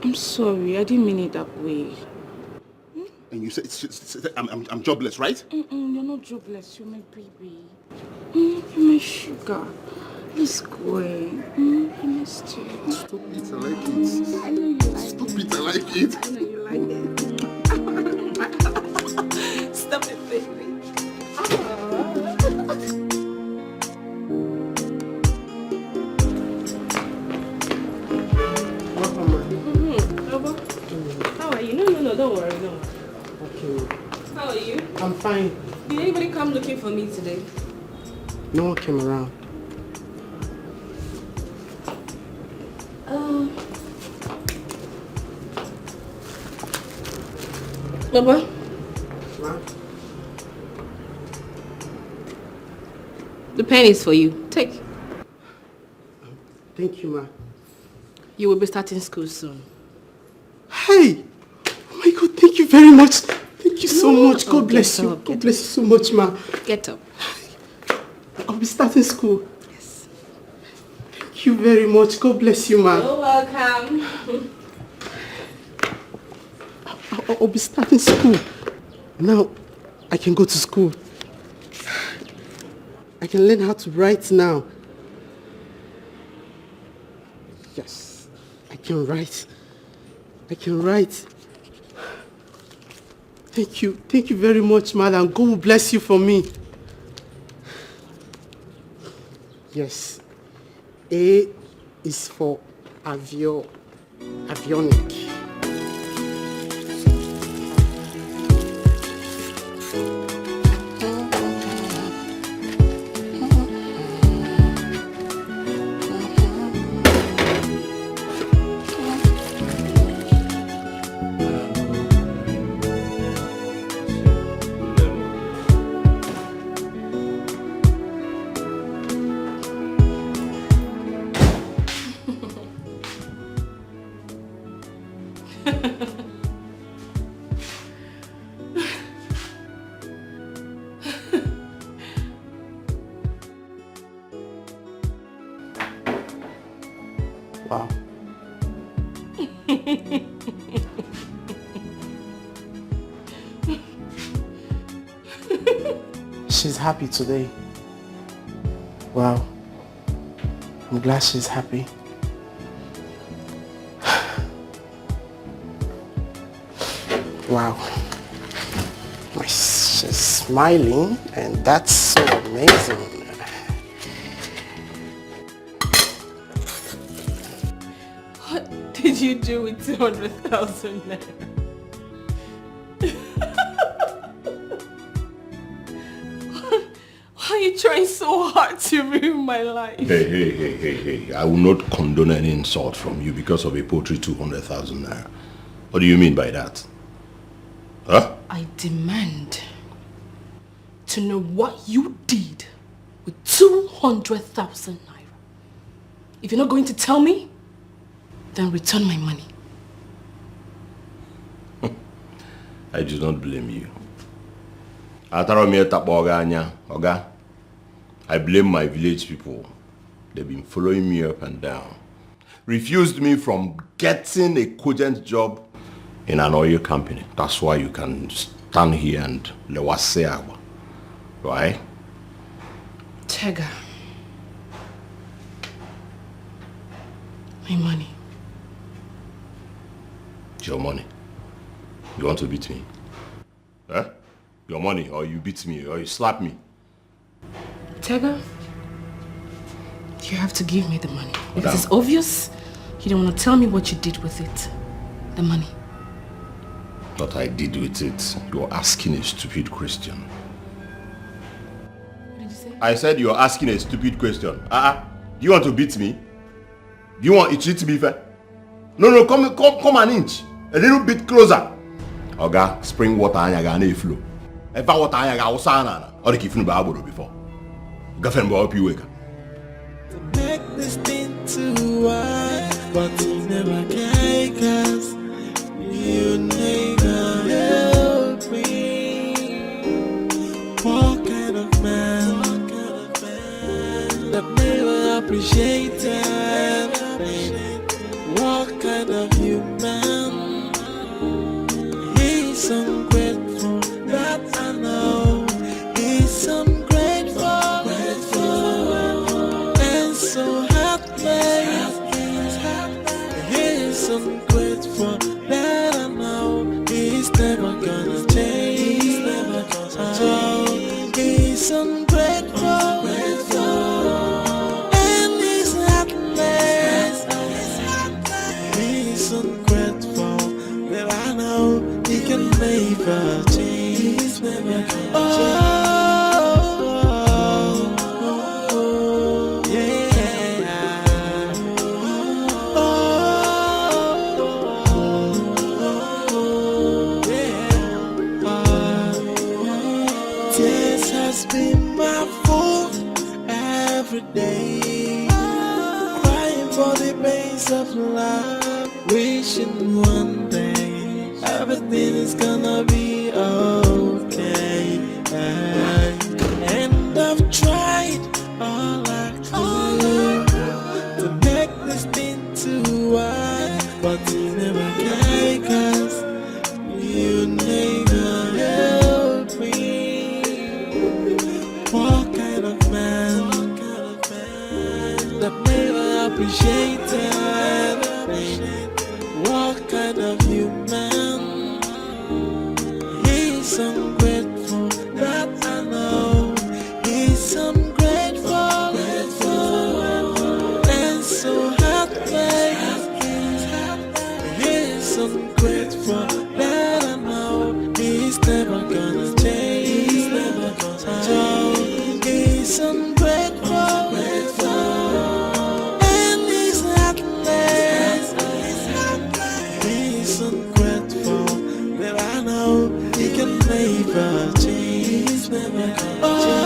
I'm sorry. I didn't mean it that way. And you said I'm jobless, right? You're not jobless. You're my baby. You're my sugar. Let's go. I missed you. Stop it. I like it. I know you like Stop it. I like it. I know you like it. Stop it, baby. How are you? No, don't worry, no. Okay. How are you? I'm fine. Did anybody come looking for me today? No one came around. Baba? The pen is for you. Take. Thank you, ma. You will be starting school soon. Hey! Oh my God, thank you very much. Thank you so much. God bless you. God bless you so much, ma. Get up. I'll be starting school. Yes. Thank you very much. God bless you, ma. You're welcome. I'll be starting school. Now, I can go to school. I can learn how to write now. Yes, I can write. I can write. Thank you. Thank you very much, madam. God will bless you for me. Yes. A is for avionic. Wow. She's happy today. Wow. I'm glad she's happy. Wow. She's smiling, and that's so amazing. What did you do with 200,000 naira? Why are you trying so hard to ruin my life? Hey. I will not condone any insult from you because of a poultry 200,000 naira. What do you mean by that? Huh? I demand to know what you did with 200,000 naira. If you're not going to tell me, then return my money. I do not blame you. I blame my village people. They've been following me up and down. Refused me from getting a cogent job in an oil company. That's why you can stand here and lewase agua. Right? Tega. My money. Your money. You want to beat me? Huh? Your money, or you beat me, or you slap me. Tega, you have to give me the money. Because it's obvious you don't want to tell me what you did with it. The money. What I did with it, you're asking a stupid question. What did you say? I said you're asking a stupid question. Do you want to beat me? Do you want to treat me fair? No, come an inch. A little bit closer. Oga, spring water and flow. If I water I was or the kifin babo before. Girlfriend will help you wake up. To make this thing too wide, but you never can, cause you never help me. What kind of man that never appreciated? What kind of human? He's ungrateful, that I know. He's ungrateful, and so heartless. He's ungrateful, that I know. He's never gonna change. He's ungrateful, and he's heartless. He's ungrateful, that I know he can never change. This has been my fault, every day. Crying for the pains of love, wishing one day everything is gonna be okay. And I've tried all I could to make this thing to work, but you never can, 'cause you never help me. What kind of man that never appreciated? What kind of human? He's ungrateful, that I know. He's ungrateful, and so heartless. He's ungrateful, that I know. He's never gonna change. He's never gonna change. He's ungrateful, and he's heartless. He's ungrateful, that I know. He can never change. He's never gonna change.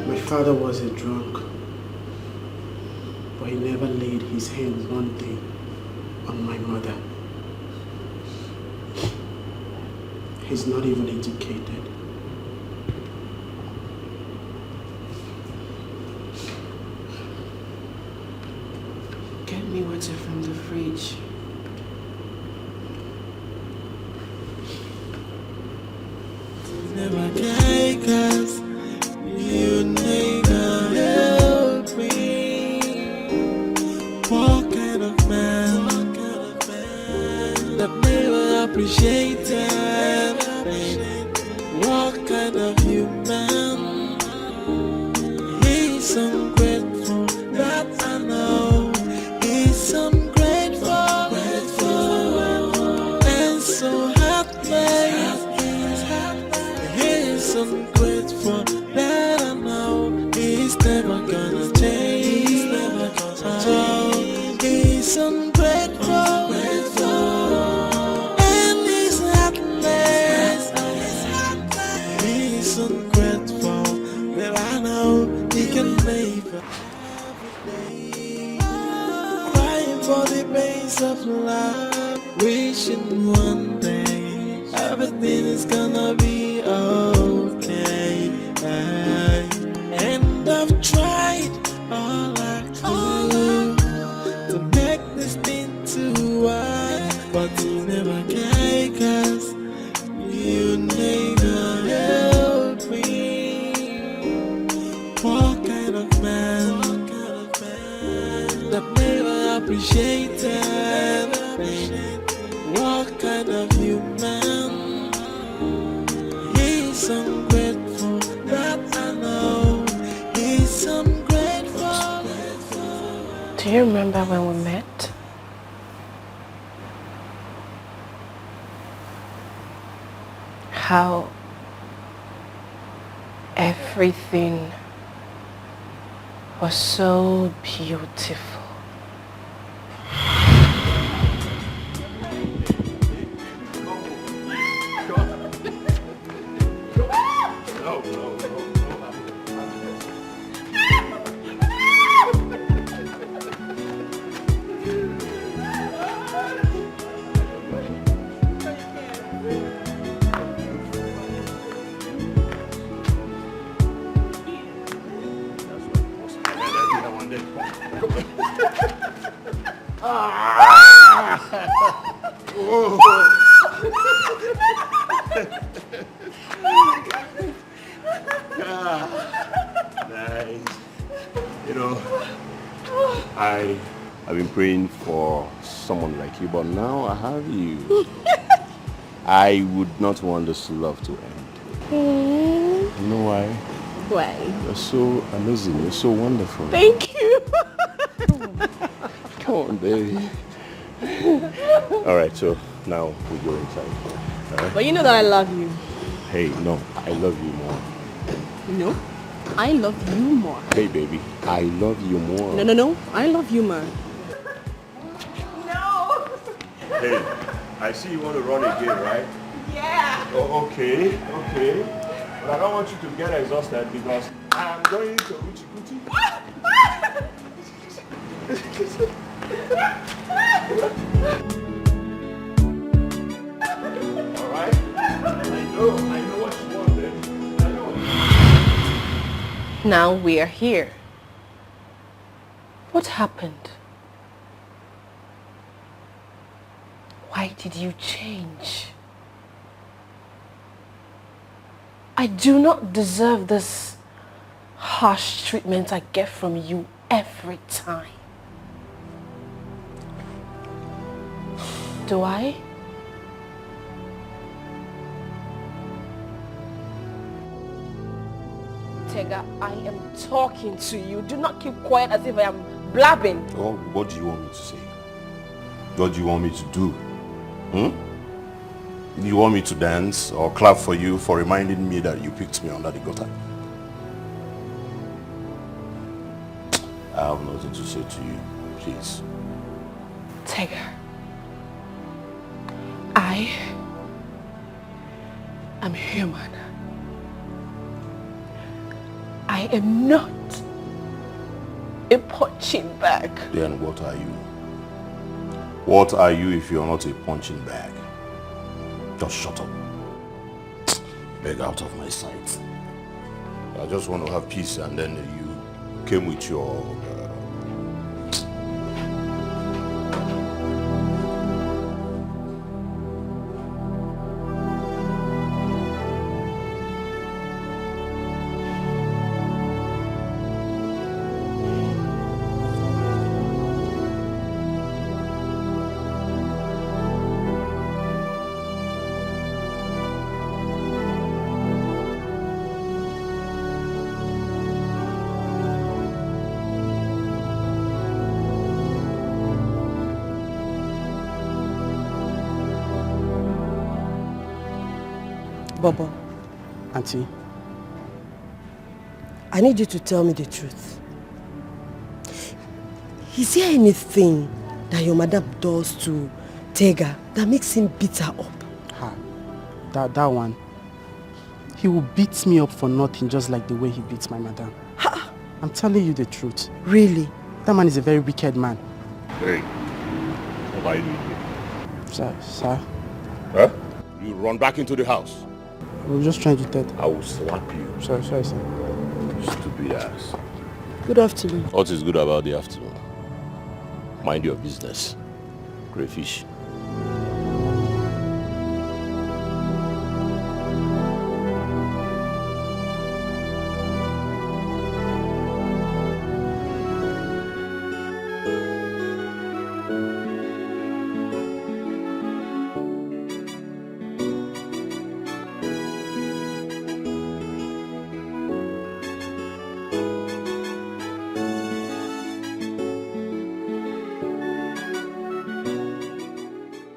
My father was a drunk, but he never laid his hands one day on my mother. He's not even educated. Get me water from the fridge. Never can, 'cause you never help me. What kind of man that never appreciated? What kind of human? He's ungrateful, that I know. He's ungrateful, and so heartless. He's ungrateful, that I know. He's never gonna change. He's never gonna change. He's ungrateful, and he's heartless. He's ungrateful, that I know. He can never. Crying for the pains of love, wishing one day everything is gonna be okay. And I've tried all I could to make this thing to work, but you never can, 'cause you never help me. What kind of man that never appreciated? What kind of human? He's ungrateful, that I know. He's ungrateful. Do you remember when we met? How everything was so beautiful. Nice. You know, I've been praying for someone like you, but now I have you. I would not want this love to end. You know why? Why? You're so amazing. You're so wonderful. Thank you. Come on, baby. All right, so now we go inside. All right? But you know that I love you. Hey, no, I love you more. No, I love you more. Hey, baby, I love you more. No, I love you more. No! Hey, I see you want to run again, right? Yeah. Oh, okay. But I don't want you to get exhausted because I am going to Uchi Kuti. Alright? I know what you want, baby. I know. Now we are here. What happened? Why did you change? I do not deserve this harsh treatment I get from you every time. Do I? Tega, I am talking to you. Do not keep quiet as if I am blabbing. Oh, what do you want me to say? What do you want me to do? Do you want me to dance or clap for you for reminding me that you picked me under the gutter? I have nothing to say to you, please. Tega, I am human. I am not a punching bag. Then what are you? What are you if you're not a punching bag? Just shut up. Beg out of my sight. I just want to have peace, and then you came with your... Bobo. Auntie. I need you to tell me the truth. Is there anything that your madam does to Tega that makes him beat her up? That one. He will beat me up for nothing, just like the way he beats my madam. I'm telling you the truth. Really? That man is a very wicked man. Hey, what are you doing here? Sir? Huh? You run back into the house. We were just trying to tell. I will slap you. Sorry, sir. Stupid ass. Good afternoon. What is good about the afternoon? Mind your business. Crayfish.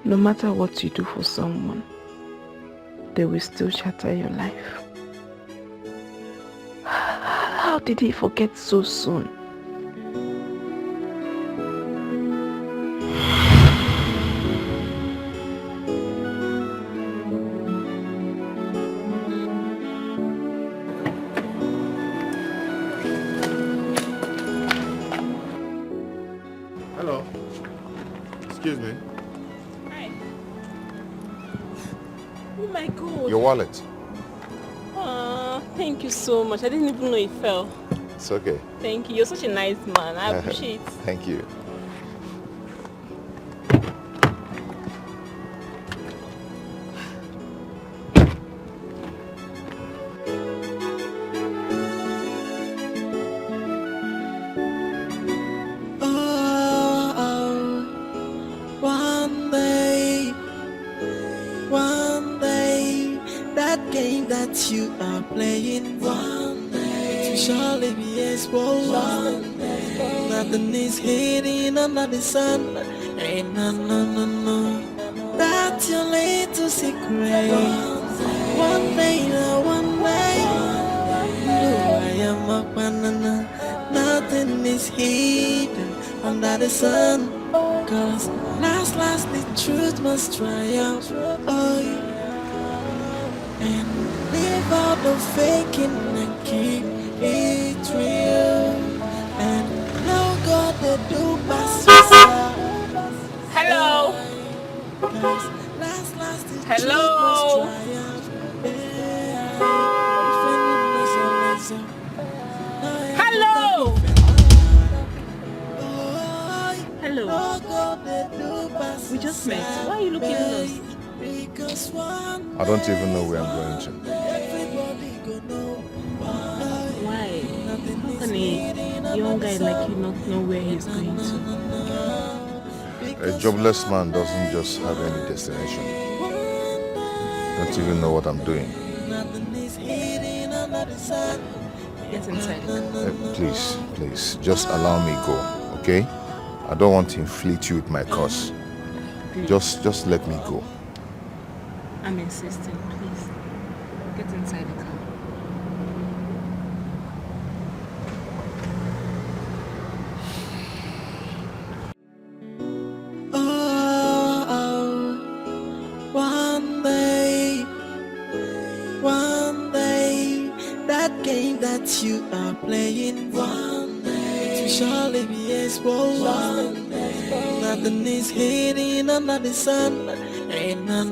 No matter what you do for someone, they will still shatter your life. How did he forget so soon? Hello. Excuse me. Oh my God. Your wallet. Thank you so much. I didn't even know it fell. It's okay. Thank you. You're such a nice man. I appreciate it. Thank you. That game that you are playing, one day to surely be exposed. Nothing is hidden under the sun. Ain't no. That's your little secret. One day, one day. No, I am a banana. Nothing is hidden under the sun. Cause last, the truth must triumph. Oh, and leave out the faking and keep it real. And no God that do pass yourself. Hello. Cause last, the Hello. truth must triumph. Hello. Hello. We just met. Why are you looking lost? I don't even know where I'm going to. Why? How can a young guy like you not know where he's going to? A jobless man doesn't just have any destination. Don't even know what I'm doing. Get inside. Please, just allow me go, okay? I don't want to inflict you with my curse. Just let me go. I'm insisting, please. Get inside the car. One day, that game that you are playing, one day, to surely be exposed. One day, nothing is hidden under the sun. Ain't no.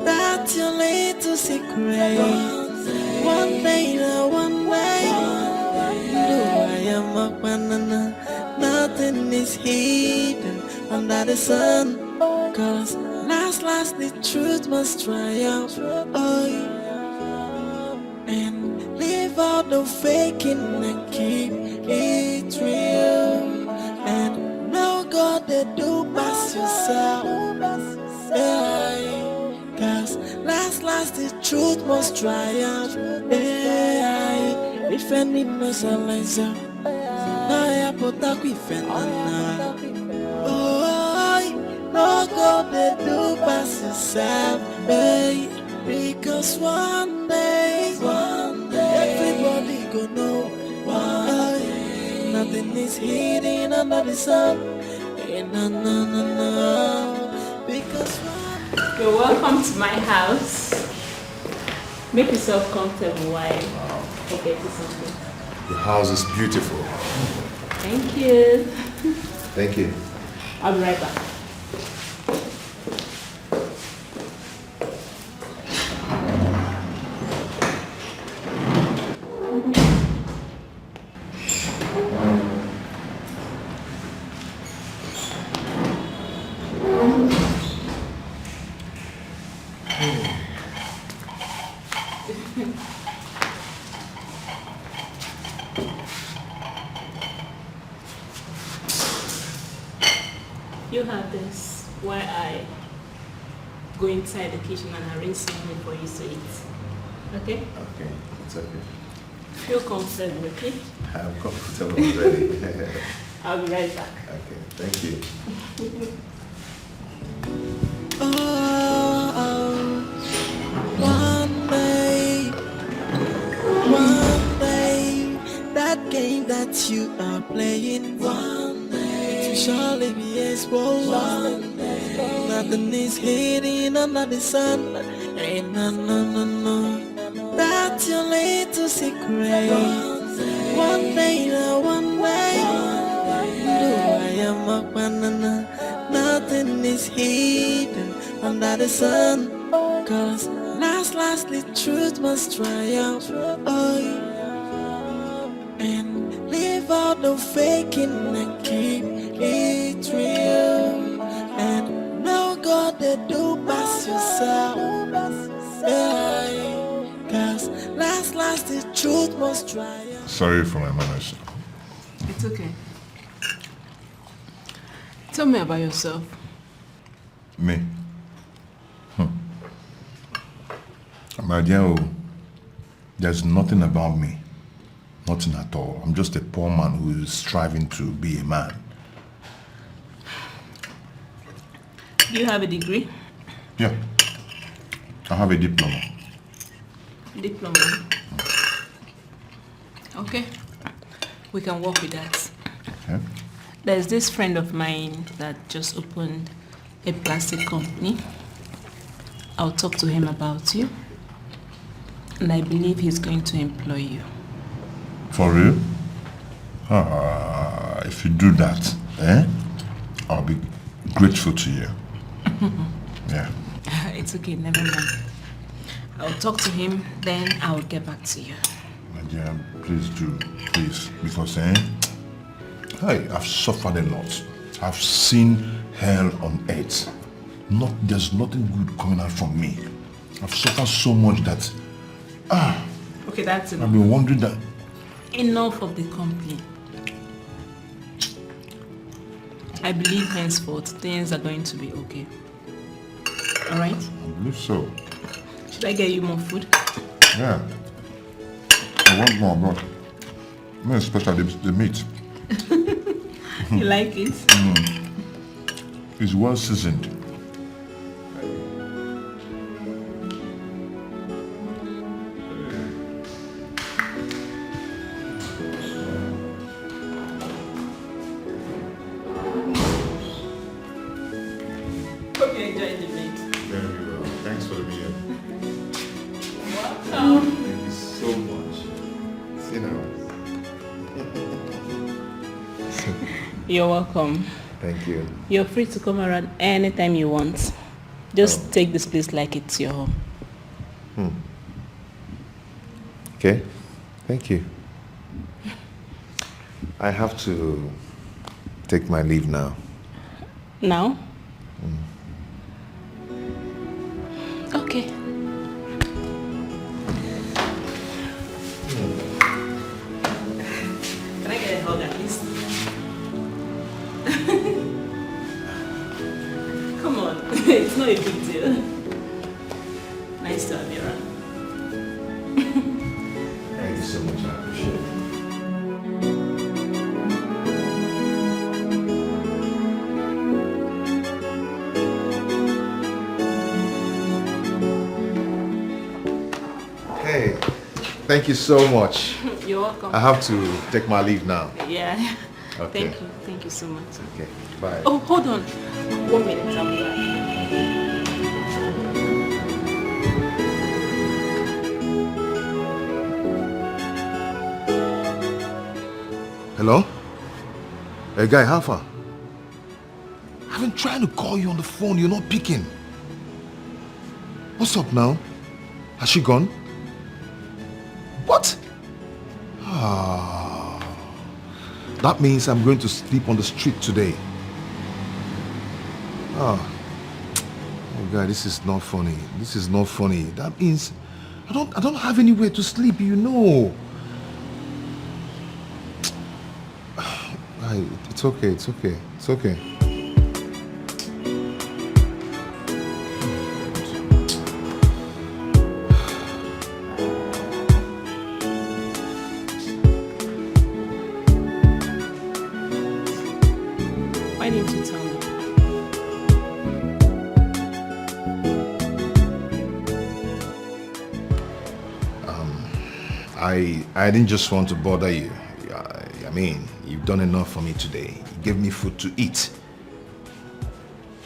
That's your little secret. One day, one day. No, I am a banana. Nothing is hidden under the sun. Cause last, the truth must triumph. Oh, and leave out the faking and keep it real. And no God that do pass yourself. Cause last, the truth must triumph. If any knows a laser, I put up with no God that do pass yourself, babe. Because one day, everybody gonna know why. Nothing is hidden under the sun. No. Because You're welcome to my house. Make yourself comfortable while I get you something. The house is beautiful. Thank you. Thank you. I'll be right back. You have this while I go inside the kitchen and arrange something for you to eat. Okay? Okay, it's okay. Feel comfortable, okay? I'm comfortable already. I'll be right back. Okay, thank you. one day, that game that you are playing, one day, to surely be exposed. One day, nothing is hidden under the sun. Ain't no. That's your little secret. One day, one day. No, I am a banana. Nothing is hidden under the sun. Cause last, the truth must triumph. Oh, and leave out the faking and keep it real. And no God that do pass yourself. Cause last, the truth must triumph. Sorry for my manners. It's okay. Tell me about yourself. Me? My dear, there's nothing about me Nothing at all. I'm just a poor man who is striving to be a man. Do you have a degree? Yeah. I have a diploma. Diploma. Okay. We can work with that. Okay. There's this friend of mine that just opened a plastic company. I'll talk to him about you. And I believe he's going to employ you. For real? If you do that, I'll be grateful to you. Yeah. It's okay, never mind. I'll talk to him, then I'll get back to you. My dear, please do. Please. Because, I've suffered a lot. I've seen hell on earth. There's nothing good coming out from me. I've suffered so much that... Okay, that's enough. I've been wondering that... Enough of the complaint. I believe henceforth things are going to be okay. Alright? I believe so. Should I get you more food? Yeah. I want more, but... especially the meat. You like it? It's well seasoned. Hope you enjoyed the meat. Very well. Thanks for the meal. Welcome. Thank you so much. You're welcome. Thank you. You're free to come around anytime you want. Just take this place like it's your home. Okay. Thank you. I have to take my leave now. Now? Okay. Can I get a hug at least? Come on, it's not a big deal. Nice to have you around. Thank you so much. I appreciate it. Hey, thank you so much. You're welcome. I have to take my leave now. Yeah. Okay. Thank you so much. Okay, bye. Oh, hold on. 1 minute, I'll be back. Hello? Hey guy, how far? I've been trying to call you on the phone, you're not picking. What's up now? Has she gone? What? That means I'm going to sleep on the street today. Oh God, this is not funny. This is not funny. That means I don't have anywhere to sleep, you know. It's okay, it's okay, it's okay. Why didn't you tell me? I didn't just want to bother you. I mean, you've done enough for me today. You gave me food to eat.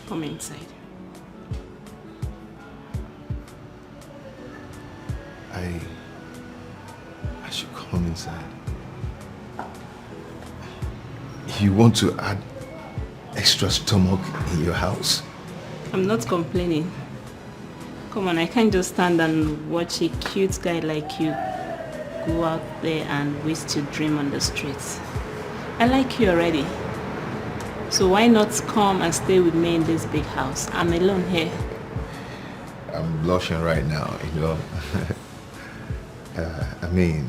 Come inside. I should come inside. You want to add extra stomach in your house? I'm not complaining. Come on, I can't just stand and watch a cute guy like you go out there and waste your dream on the streets. I like you already. So why not come and stay with me in this big house? I'm alone here. I'm blushing right now, you know. I mean,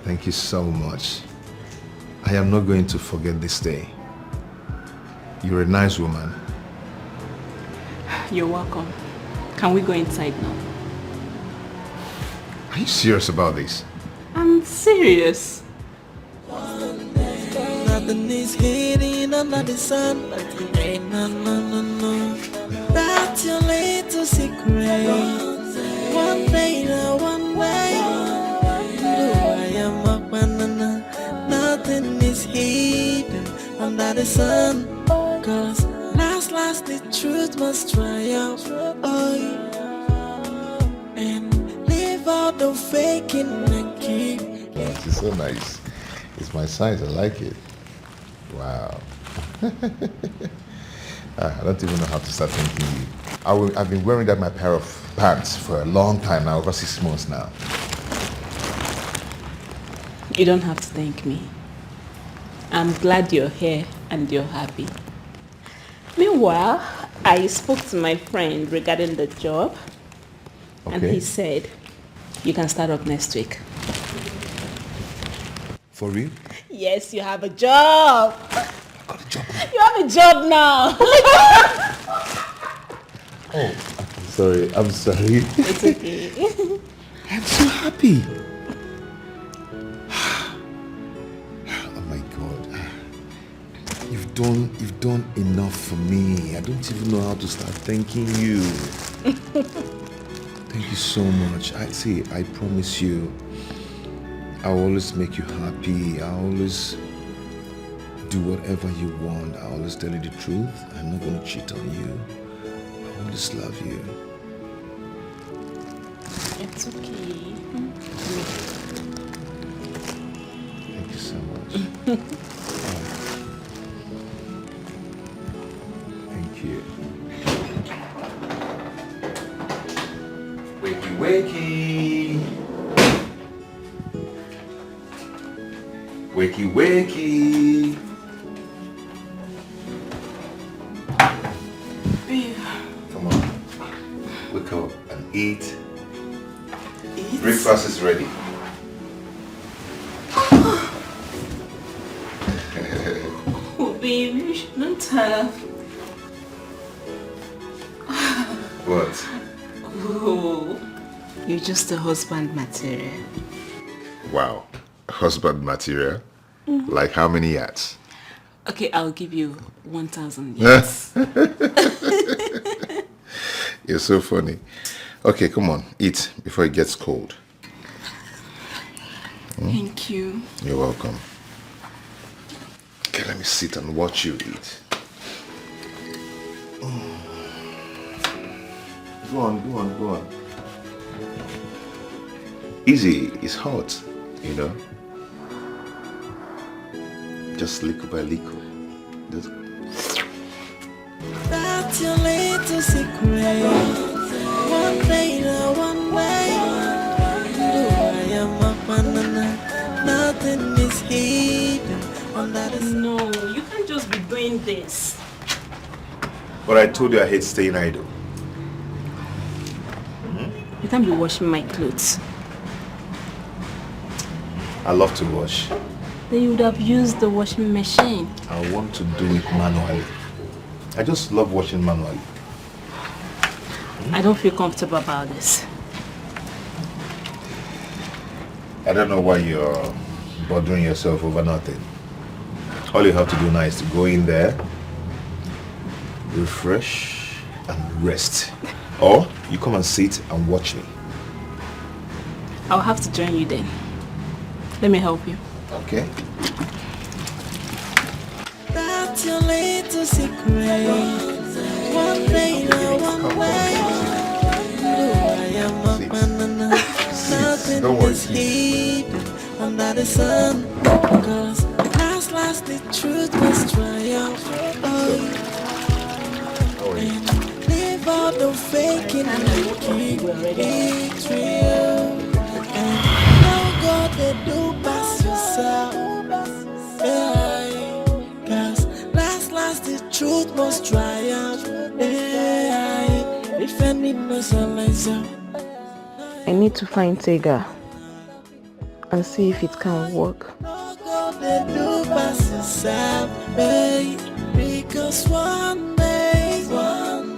thank you so much. I am not going to forget this day. You're a nice woman. You're welcome. Can we go inside now? Are you serious about this? I'm serious. Nothing is hidden under the sun. No. That's your little secret. One day, one way. I am a banana. Nothing is hidden under the sun. Cause last the truth must triumph. And leave out the faking and keep. It's so nice. It's my size, I like it. Wow. I don't even know how to start thanking you. I've been wearing that my pair of pants for a long time now, over 6 months now. You don't have to thank me. I'm glad you're here and you're happy. Meanwhile, I spoke to my friend regarding the job, and he said you can start up next week. For real? Yes, you have a job. I got a job now. You have a job now. Oh, I'm sorry. It's okay. I'm so happy. Oh my God. You've done enough for me. I don't even know how to start thanking you. Thank you so much. I promise you, I'll always make you happy. I'll always do whatever you want. I'll always tell you the truth. I'm not going to cheat on you. I always love you. It's okay. Thank you so much. Thank you. Wakey, wakey. Wakey, wakey. Babe. Come on. Wake up and eat. Breakfast is ready. Oh, babe, you shouldn't have. What? Oh, you're just a husband material. Wow. Husband material? Like how many yards? Okay, I'll give you 1,000 yards. You're so funny. Okay, come on, eat before it gets cold. Thank you. You're welcome. Okay, let me sit and watch you eat. Go on. Easy, it's hot, you know. Just little by little. That's your little secret. One day, one way. I am a banana. Nothing is hidden under the sun. No, you can't just be doing this. But I told you I hate staying idle. You can't be washing my clothes. I love to wash. Then you would have used the washing machine. I want to do it manually. I just love washing manually. I don't feel comfortable about this. I don't know why you're bothering yourself over nothing. All you have to do now is to go in there, refresh, and rest. Or you come and sit and watch me. I'll have to join you then. Let me help you. Okay. That's your little secret. One day, one way. I am a banana. Nothing is hidden under the sun. Cause last the truth must triumph. And leave all the faking and keep it real. And now God, they do pass yourself. Cause last the truth must triumph. Defending myself. I need to find Tega and see if it can work. Because one day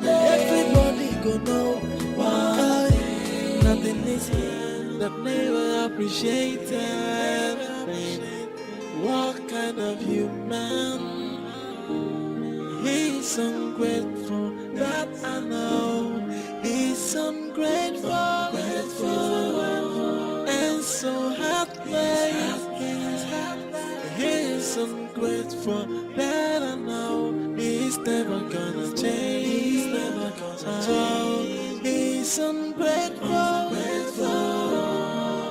everybody go know why nothing is here. that never appreciated. What kind of human? He's ungrateful, that I know. He's ungrateful, and so heartless. He's ungrateful, that I know. He's never gonna change. He's ungrateful,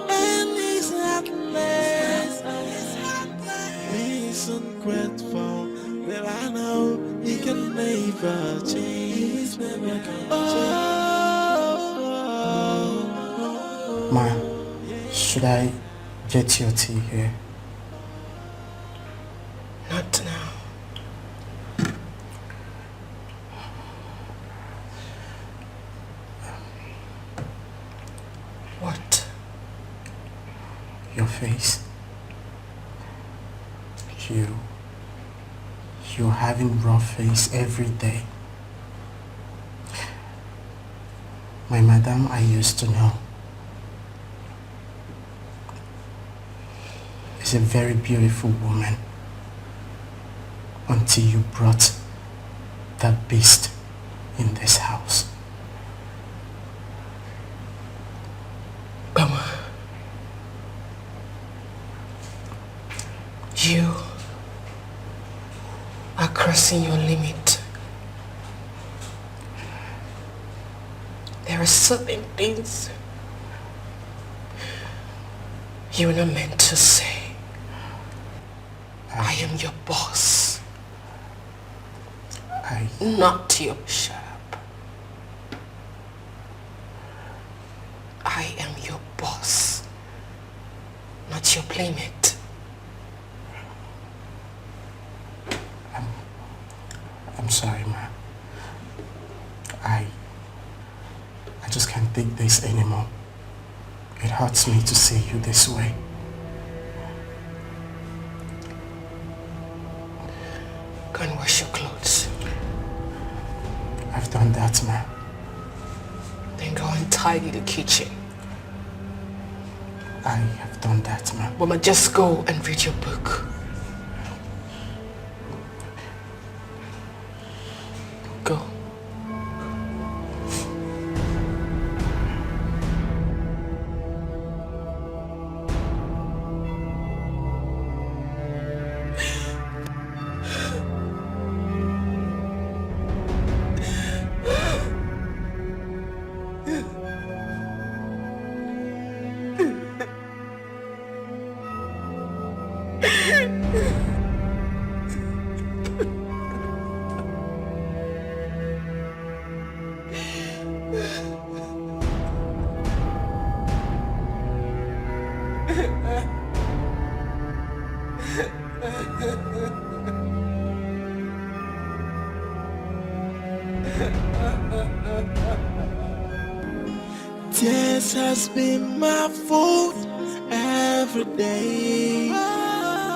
and he's heartless. He's ungrateful, that I know he can never change. Ma, should I get your tea here? Not now. What? Your face. You're having rough face every day. My madam, I used to know, is a very beautiful woman until you brought that beast in this house. Mama, you are crossing your limit. There are certain things you're not meant to say. I am your boss, not your shop. I am your boss, not your playmate. I'm sorry, ma. I just can't take this anymore. It hurts me to see you this way. Go and wash your clothes. I've done that, ma. Then go and tidy the kitchen. I have done that, ma. Mama, just go and read your book. Go. Tears has been my food every day,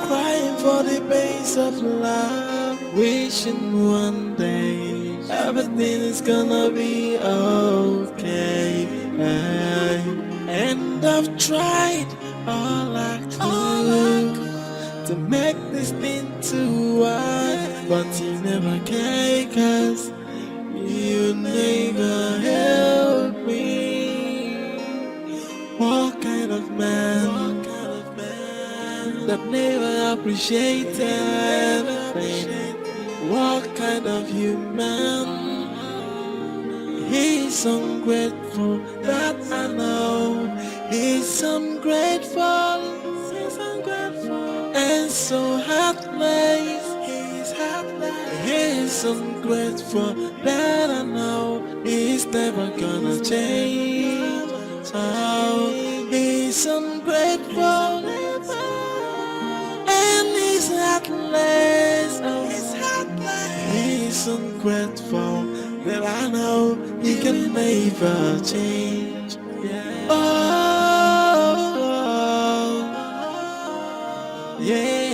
crying for the pains of love, wishing one day everything is gonna be okay. And I've tried all I could to make this thing to work, but you never care, 'cause you never help me. What kind of man that never appreciated? What kind of human? He's ungrateful, that I know. He's ungrateful, and so heartless. He's ungrateful, that I know. He's never gonna change. Oh, he's ungrateful, and he's heartless. Oh, he's ungrateful, that I know he can never change. Oh, yeah.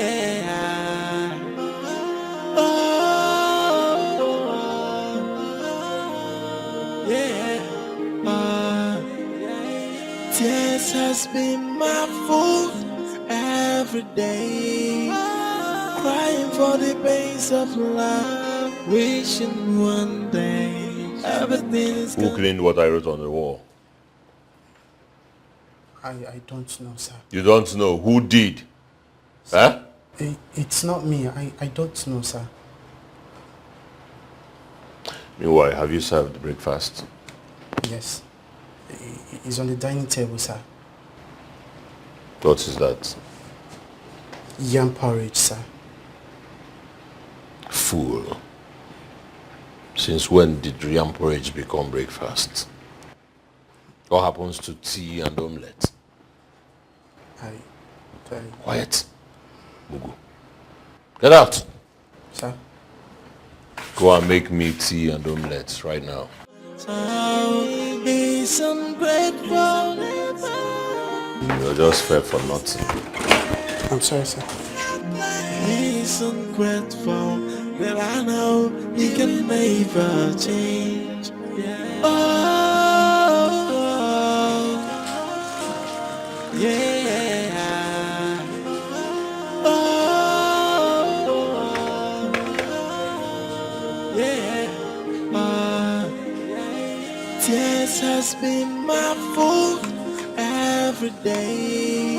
Tears has been my fault every day. Crying for the pains of love, wishing one day everything is Who cleaned what I wrote on the wall? I don't know, sir. You don't know. Who did? Huh? It's not me. I don't know, sir. Meanwhile, have you served breakfast? Yes. It's on the dining table, sir. What is that? Yam porridge, sir. Fool. Since when did yam porridge become breakfast? What happens to tea and omelette? Quiet. Mugu. Get out. Sir? Go and make me tea and omelette right now. He's ungrateful. You're just fair for nothing. I'm sorry, sir. He's ungrateful, but I know he can never change. Oh, yeah. Oh, yeah. Tears has been my fault every day.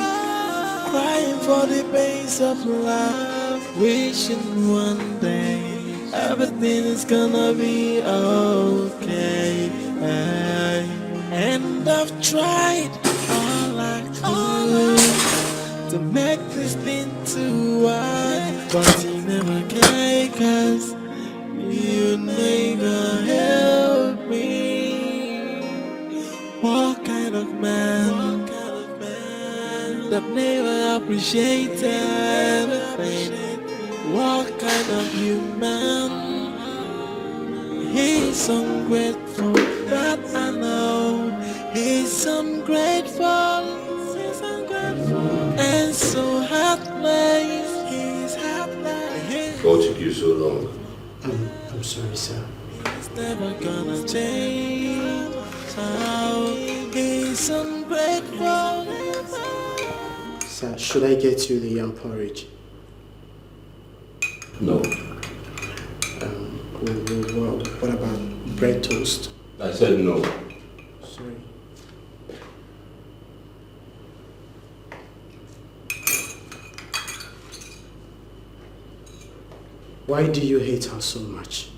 Crying for the pains of love, wishing one day everything is gonna be okay. And I've tried all I could to make this thing to work, but you never can, 'cause you never help me. What kind of man that never appreciated anything? What kind of human? He's ungrateful, that I know. He's ungrateful, and so heartless. He's heartless. What took you so long? I'm sorry, sir. He's never gonna change. He's ungrateful. Sir, should I get you the yam porridge? No. What about bread toast? I said no. Sorry. Why do you hate her so much?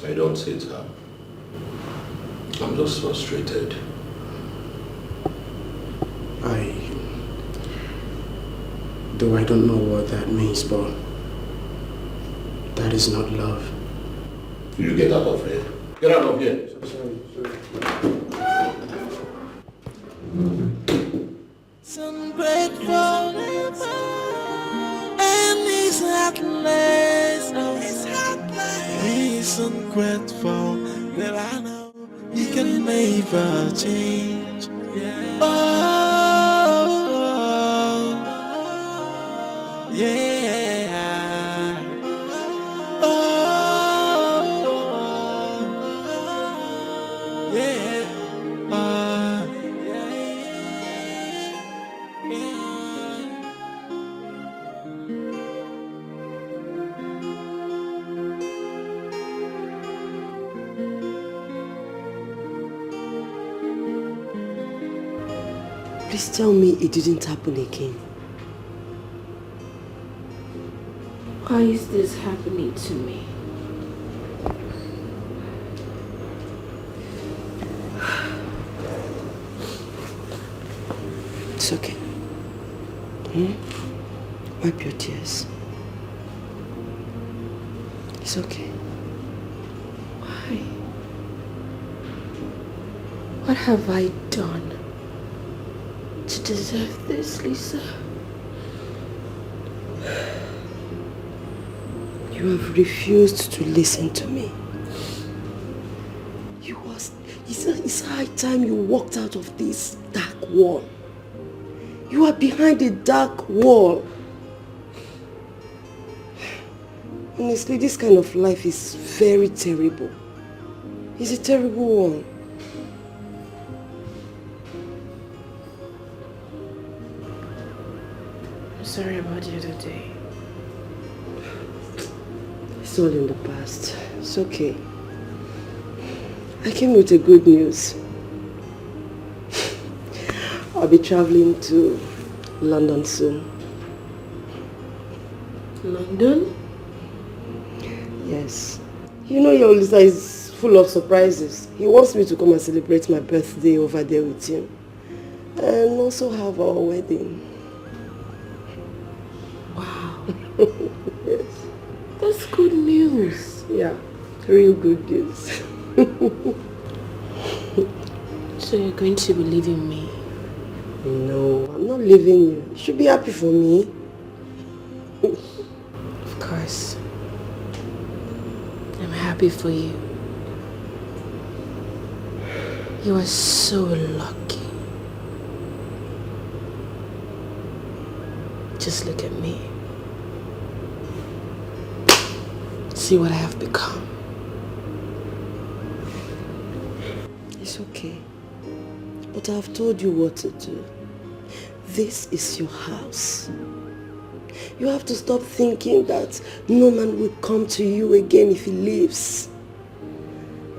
I don't hate her. I'm just frustrated. Though I don't know what that means, but that is not love. Will you get out of here? Get out of here. Sorry. He's ungrateful, and he's heartless. He's ungrateful, that I know he can never change. Oh, yeah. Oh, yeah. Please tell me it didn't happen again. Why is this happening to me? It's okay. Wipe your tears. It's okay. Why? What have I done to deserve this, Lisa? You have refused to listen to me. It's high time you walked out of this dark wall. You are behind a dark wall. Honestly, this kind of life is very terrible. It's a terrible one. I'm sorry about the other day. It's all in the past. It's okay. I came with the good news. I'll be traveling to London soon. London? Yes. You know your Lisa is full of surprises. He wants me to come and celebrate my birthday over there with him. And also have our wedding. Wow. Yes. That's good news. Yeah, real good news. So you're going to be leaving me? No, I'm not leaving you. You should be happy for me. Of course. I'm happy for you. You are so lucky. Just look at me. See what I have become. It's okay. But I've told you what to do. This is your house. You have to stop thinking that no man will come to you again if he leaves.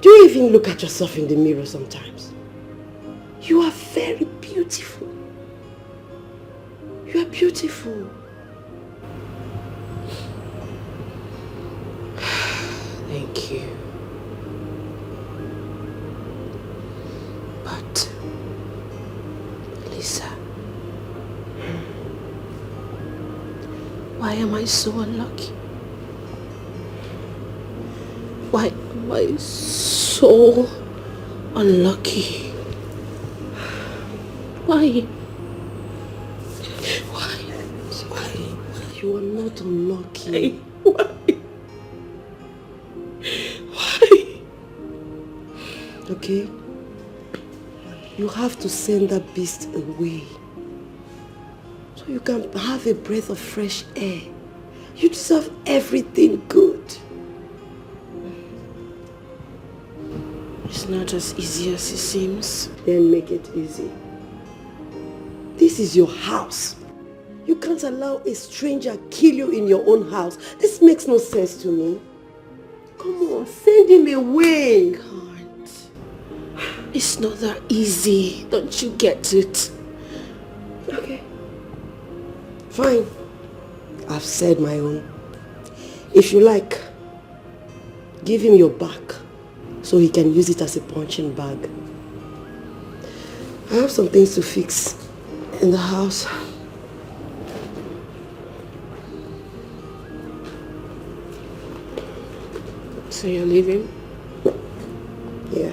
Do you even look at yourself in the mirror sometimes? You are very beautiful. You are beautiful. Thank you. But, Lisa, why am I so unlucky? Why am I so unlucky? Why? You are not unlucky. Why? Okay? You have to send that beast away. So you can have a breath of fresh air. You deserve everything good. It's not as easy as it seems. Then make it easy. This is your house. You can't allow a stranger kill you in your own house. This makes no sense to me. Come on, send him away. Can't. It's not that easy. Don't you get it? Okay. Fine. I've said my own. If you like, give him your back so he can use it as a punching bag. I have some things to fix in the house. So you're leaving? Yeah.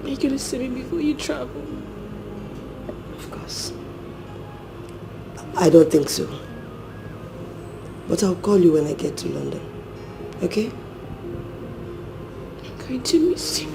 Are you gonna see me before you travel? Of course. I don't think so. But I'll call you when I get to London. Okay? I'm going to miss you.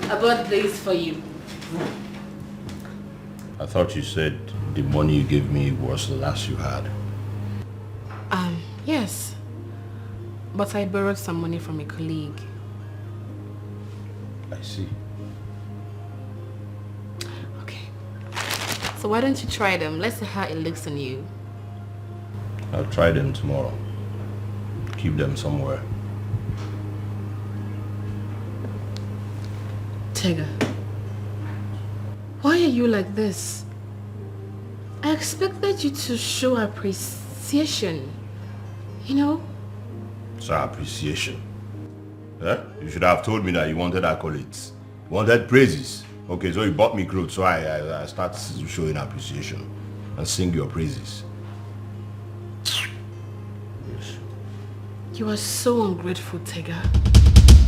I bought this for you. I thought you said the money you gave me was the last you had. Yes. But I borrowed some money from a colleague. I see. Okay. So why don't you try them? Let's see how it looks on you. I'll try them tomorrow. Keep them somewhere. Tega, why are you like this? I expected you to show appreciation, you know? So appreciation. Eh? You should have told me that you wanted accolades. You wanted praises. Okay, so you bought me clothes, so I started showing appreciation. and sing your praises. Yes. You are so ungrateful, Tega.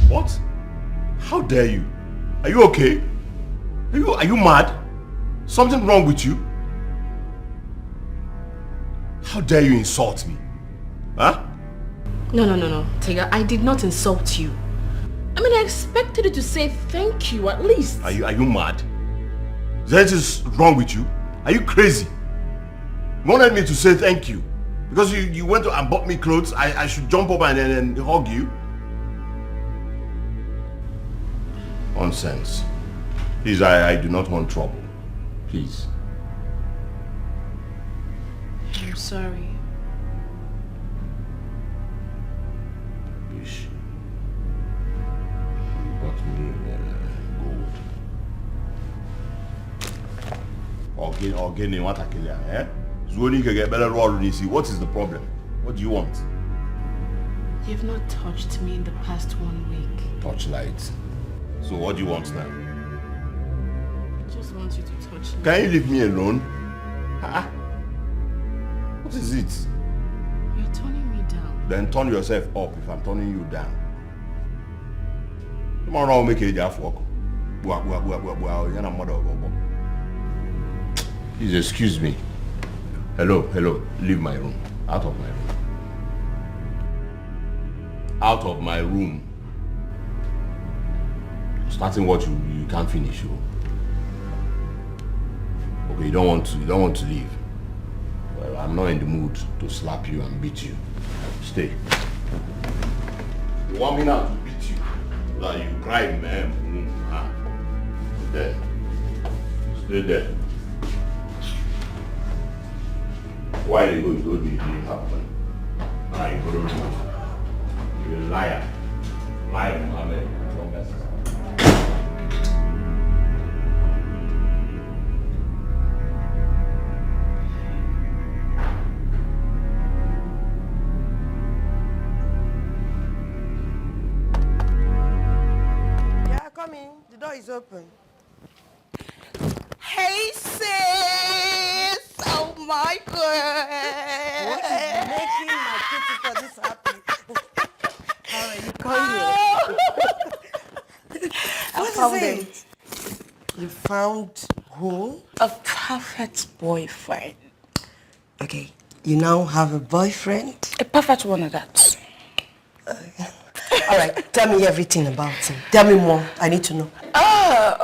What? How dare you? Are you okay? Are you mad? Something wrong with you? How dare you insult me? Huh? No, Tega, I did not insult you. I mean, I expected you to say thank you, at least. Are you mad? Is there anything wrong with you? Are you crazy? You wanted me to say thank you? Because you went to and bought me clothes, I should jump up and hug you? Nonsense. Please, I do not want trouble. Please. I'm sorry. Bish. You bought me gold. Again, what I kill you, eh? Zuoni can get better roll this. What is the problem? What do you want? You've not touched me in the past 1 week. Touchlight. So what do you want now? I just want you to touch me. Can you leave me alone? What is it? You're turning me down. Then turn yourself up if I'm turning you down. Tomorrow I'll make a day work. Please excuse me. Hello. Leave my room. Out of my room. Out of my room. Starting what you can't finish. Okay, you don't want to leave. Well, I'm not in the mood to slap you and beat you. Stay. You want me now to beat you? That you cry, man. There. Stay there. Why you go? You told me it didn't happen. Now you go to room. You're a liar. Liar, Mohammed. Don't mess up. Come in. The door is open. Hey, sis! Oh my God! What is making my kitty for this happy? How are you coming? What is it? You found who? A perfect boyfriend. Okay, you now have a boyfriend? A perfect one of that. All right, tell me everything about him. Tell me more. I need to know.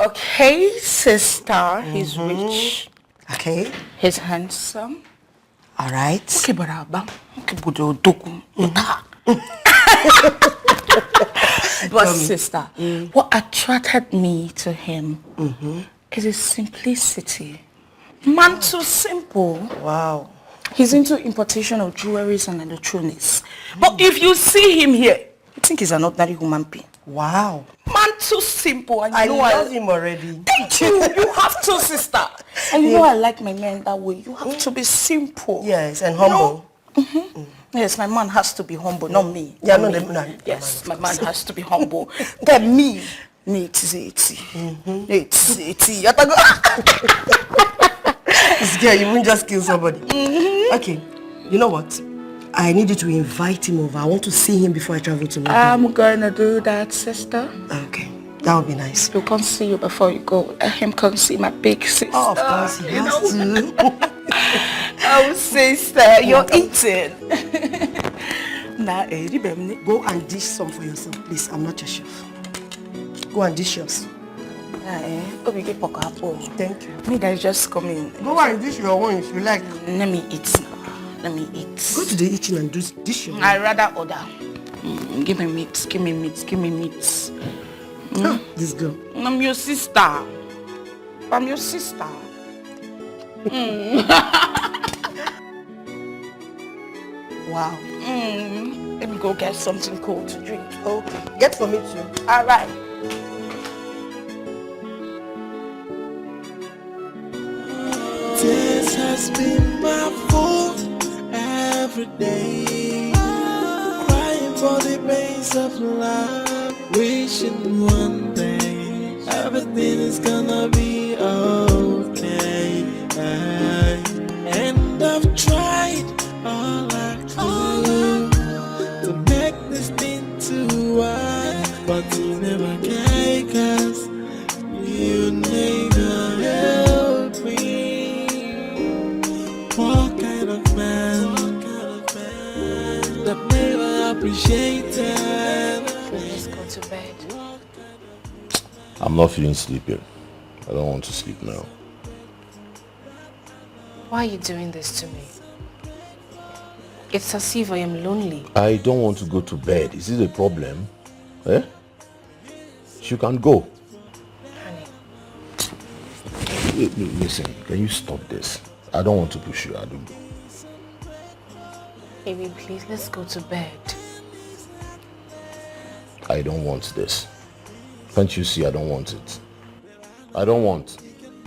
Okay, sister. He's rich. Okay. He's handsome. All right. Okay, but sister, what attracted me to him is his simplicity. Man, too simple. Wow. He's into importation of jewelries and electronics. But if you see him here, I think he's an ordinary human being. Wow. Man, too simple. And I love him already. Thank you. You have to, sister. And you know I like my men that way. You have to be simple. Yes, and humble. Yes, my man has to be humble, not me. Yeah, not no. Yes, my man has to be humble. Then me, it's This girl, you won't just kill somebody. Okay, you know what? I need you to invite him over. I want to see him before I travel to London. I'm gonna do that, sister. Okay, that would be nice. He'll come see you before you go. Let him come see my big sister. Oh, of course, he has to. Oh, sister, you're eating. Go and dish some for yourself, please. I'm not your chef. Go and dish yours. Thank you. Me, that just come in. Go and dish your own if you like. Let me eat now. Let me eat. Go to the kitchen and dish your own. I rather order. Give me meat. Give me meat. This girl. I'm your sister. I'm your sister. Wow. Let me go get something cold to drink. Okay. Get for me too. All right. This has been my fault every day. Crying for the pains of love. Wishing one day everything is gonna be okay. never care, 'cause you never help me. What kind of man that never appreciated? Let's go to bed. I'm not feeling sleepy. I don't want to sleep now. Why are you doing this to me? It's as if I am lonely. I don't want to go to bed. Is this a problem? Eh? You can go. Honey. Listen, can you stop this? I don't want to push you, Audu. Baby, please, let's go to bed. I don't want this. Can't you see I don't want it? I don't want.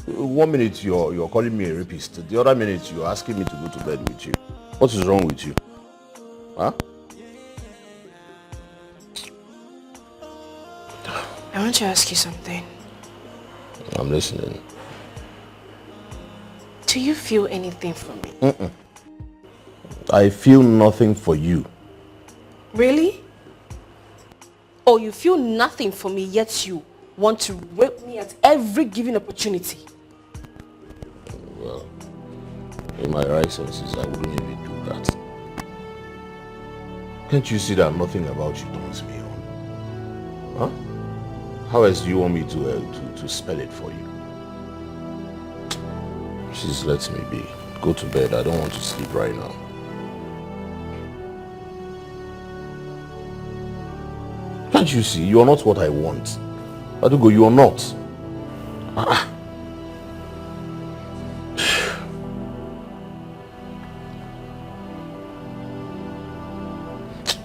1 minute you're calling me a rapist. The other minute you're asking me to go to bed with you. What is wrong with you? Huh? I want to ask you something. I'm listening. Do you feel anything for me? Mm-mm. I feel nothing for you. Really? Oh, you feel nothing for me, yet you want to rape me at every given opportunity. Well, in my right senses, I wouldn't even do that. Can't you see that nothing about you turns me on? Huh? How else do you want me to spell it for you? Please let me be. Go to bed. I don't want to sleep right now. Can't you see? You are not what I want. Adugo, you are not.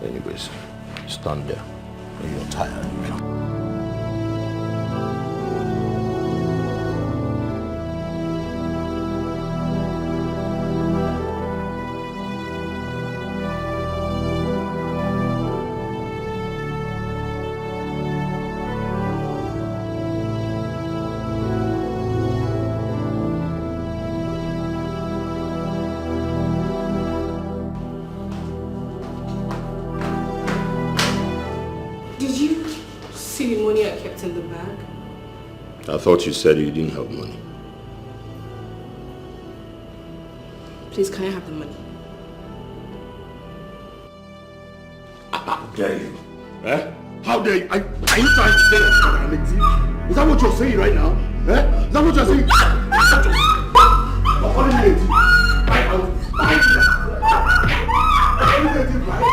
Anyways, stand there when you're tired. In the bag? I thought you said you didn't have money. Please, can I have the money? How dare you? Eh? How dare you? Are you trying to say that I'm a thief? Is that what you're saying right now? Eh? Is that what you're saying? You're calling me a thief. I will fight you. You're calling me a thief, right?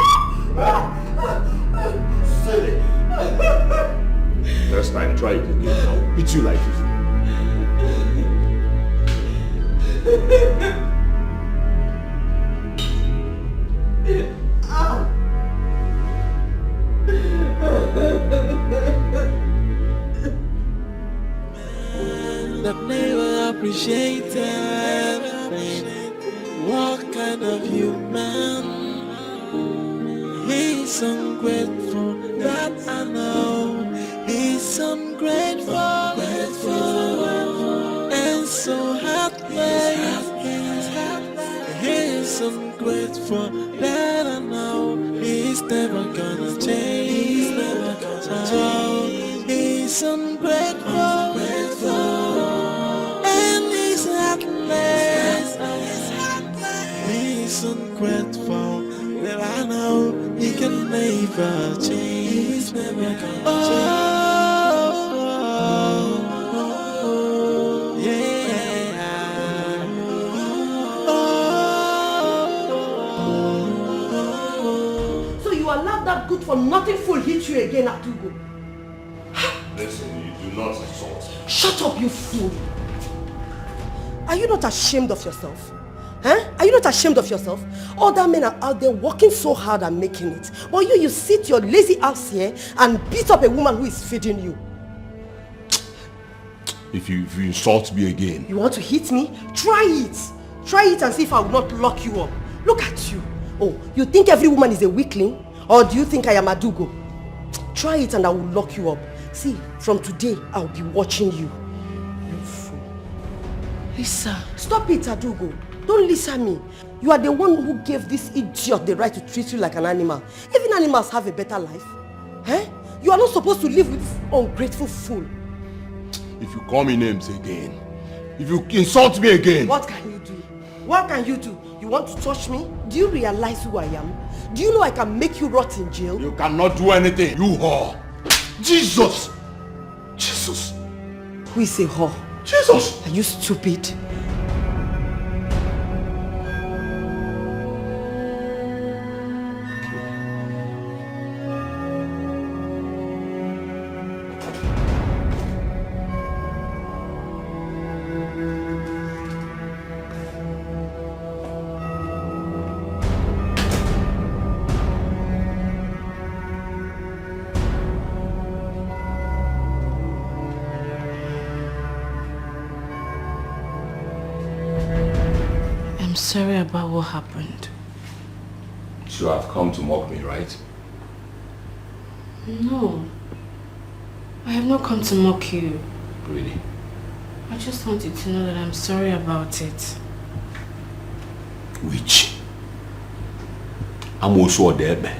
Silly. Next time, try it again. I'll beat you like this. That never appreciated. What kind of human? He's ungrateful, that I know. He's ungrateful, and so heartless. He's ungrateful, that I know. He's never gonna change. He's ungrateful, and he's heartless. He's ungrateful, that I know. He can never change. He's never gonna change. That good for nothing fool hit you again, Atugo. Listen, you do not insult. Shut up, you fool. Are you not ashamed of yourself? Huh? Are you not ashamed of yourself? Other men are out there working so hard and making it. But you sit your lazy ass here and beat up a woman who is feeding you. If you insult me again. You want to hit me? Try it. Try it and see if I will not lock you up. Look at you. Oh, you think every woman is a weakling? Or do you think I am Adugo? Try it and I will lock you up. See, from today, I'll be watching you. You fool. Lisa. Stop it, Adugo. Don't listen to me. You are the one who gave this idiot the right to treat you like an animal. Even animals have a better life. Eh? You are not supposed to live with this ungrateful fool. If you call me names again, if you insult me again... What can you do? What can you do? You want to touch me? Do you realize who I am? Do you know I can make you rot in jail? You cannot do anything, you whore. Jesus! Jesus! Who is a whore? Jesus! Are you stupid? Sorry about what happened. You have come to mock me, right? No. I have not come to mock you. Really? I just want you to know that I'm sorry about it. Witch. I'm also Odebe.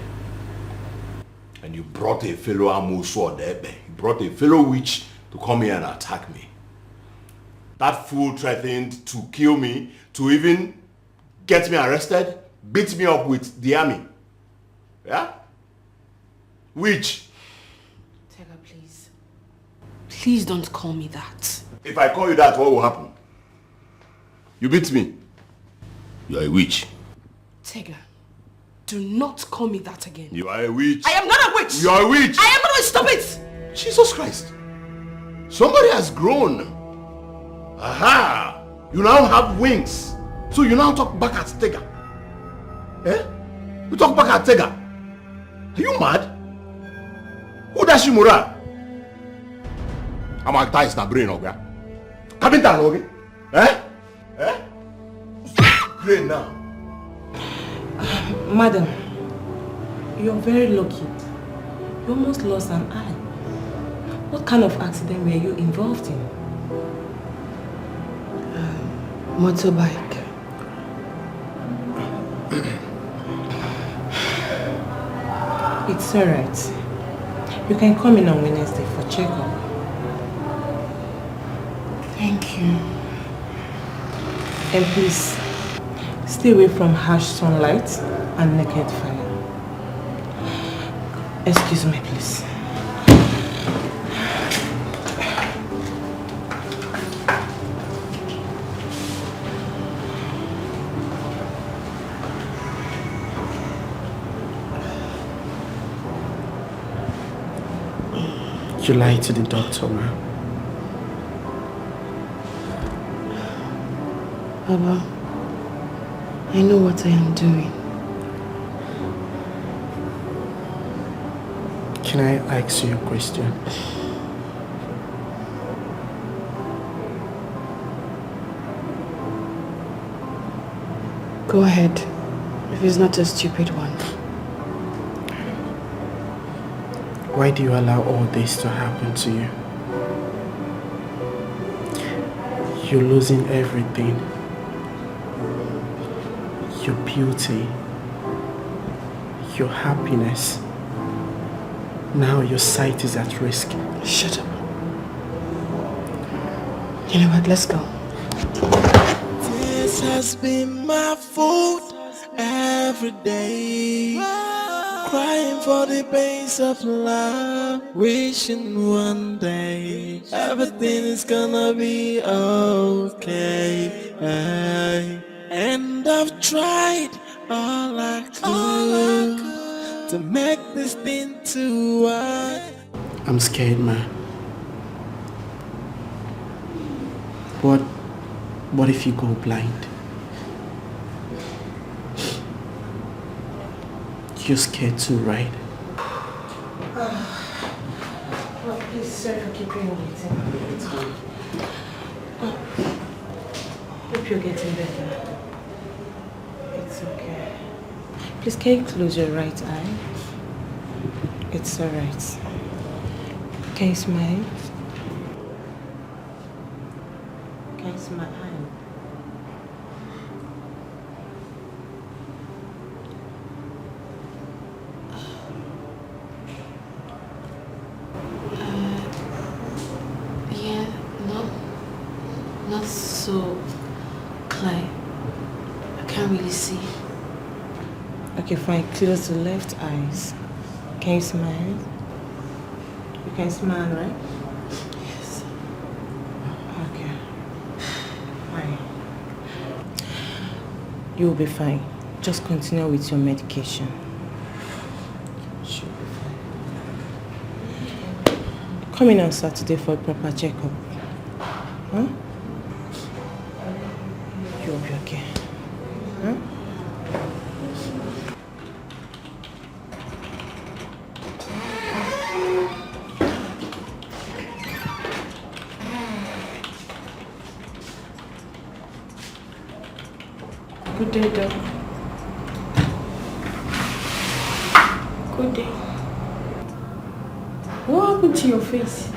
And you brought a fellow Amuso Odebe. You brought a fellow witch to come here and attack me. That fool threatened to kill me, to even get me arrested, beat me up with the army. Yeah? Witch. Tega, please. Please don't call me that. If I call you that, what will happen? You beat me. You are a witch. Tega, do not call me that again. You are a witch. I am not a witch. You are a witch. I am not a witch. Stop it. Jesus Christ. Somebody has grown. Aha! You now have wings. So you now talk back at Tega. Eh? You talk back at Tega. Are you mad? Who does you mura? I'm a guy na brain, okay? Kabinta, okay? Eh? Eh? Brain now. Madam, you're very lucky. You almost lost an eye. What kind of accident were you involved in? Motorbike. It's alright. You can come in on Wednesday for checkup. Thank you. And please, stay away from harsh sunlight and naked fire. Excuse me, please. You lied to the doctor, man. Baba, I know what I am doing. Can I ask you a question? Go ahead, if it's not a stupid one. Why do you allow all this to happen to you? You're losing everything. Your beauty, your happiness. Now your sight is at risk. Shut up. You know what, let's go. This has been my fault every day. Crying for the pains of love, wishing one day everything is gonna be okay. And I've tried all I could to make this thing to work. I'm scared, man. What if you go blind? You're scared too, right? Oh, please, sorry for keeping you waiting. Hope you're getting better. It's okay. Please, can you close your right eye? It's alright. Can you smile? Can you smile? so clear. I can't really see. Okay, fine. Close the left eyes. Can you smile? You can smile, right? Yes. Okay. Fine. You will be fine. Just continue with your medication. She'll be fine. Come in on Saturday for a proper checkup. Huh? You'll be okay. Huh? Good day, Doc. Good day. What happened to your face?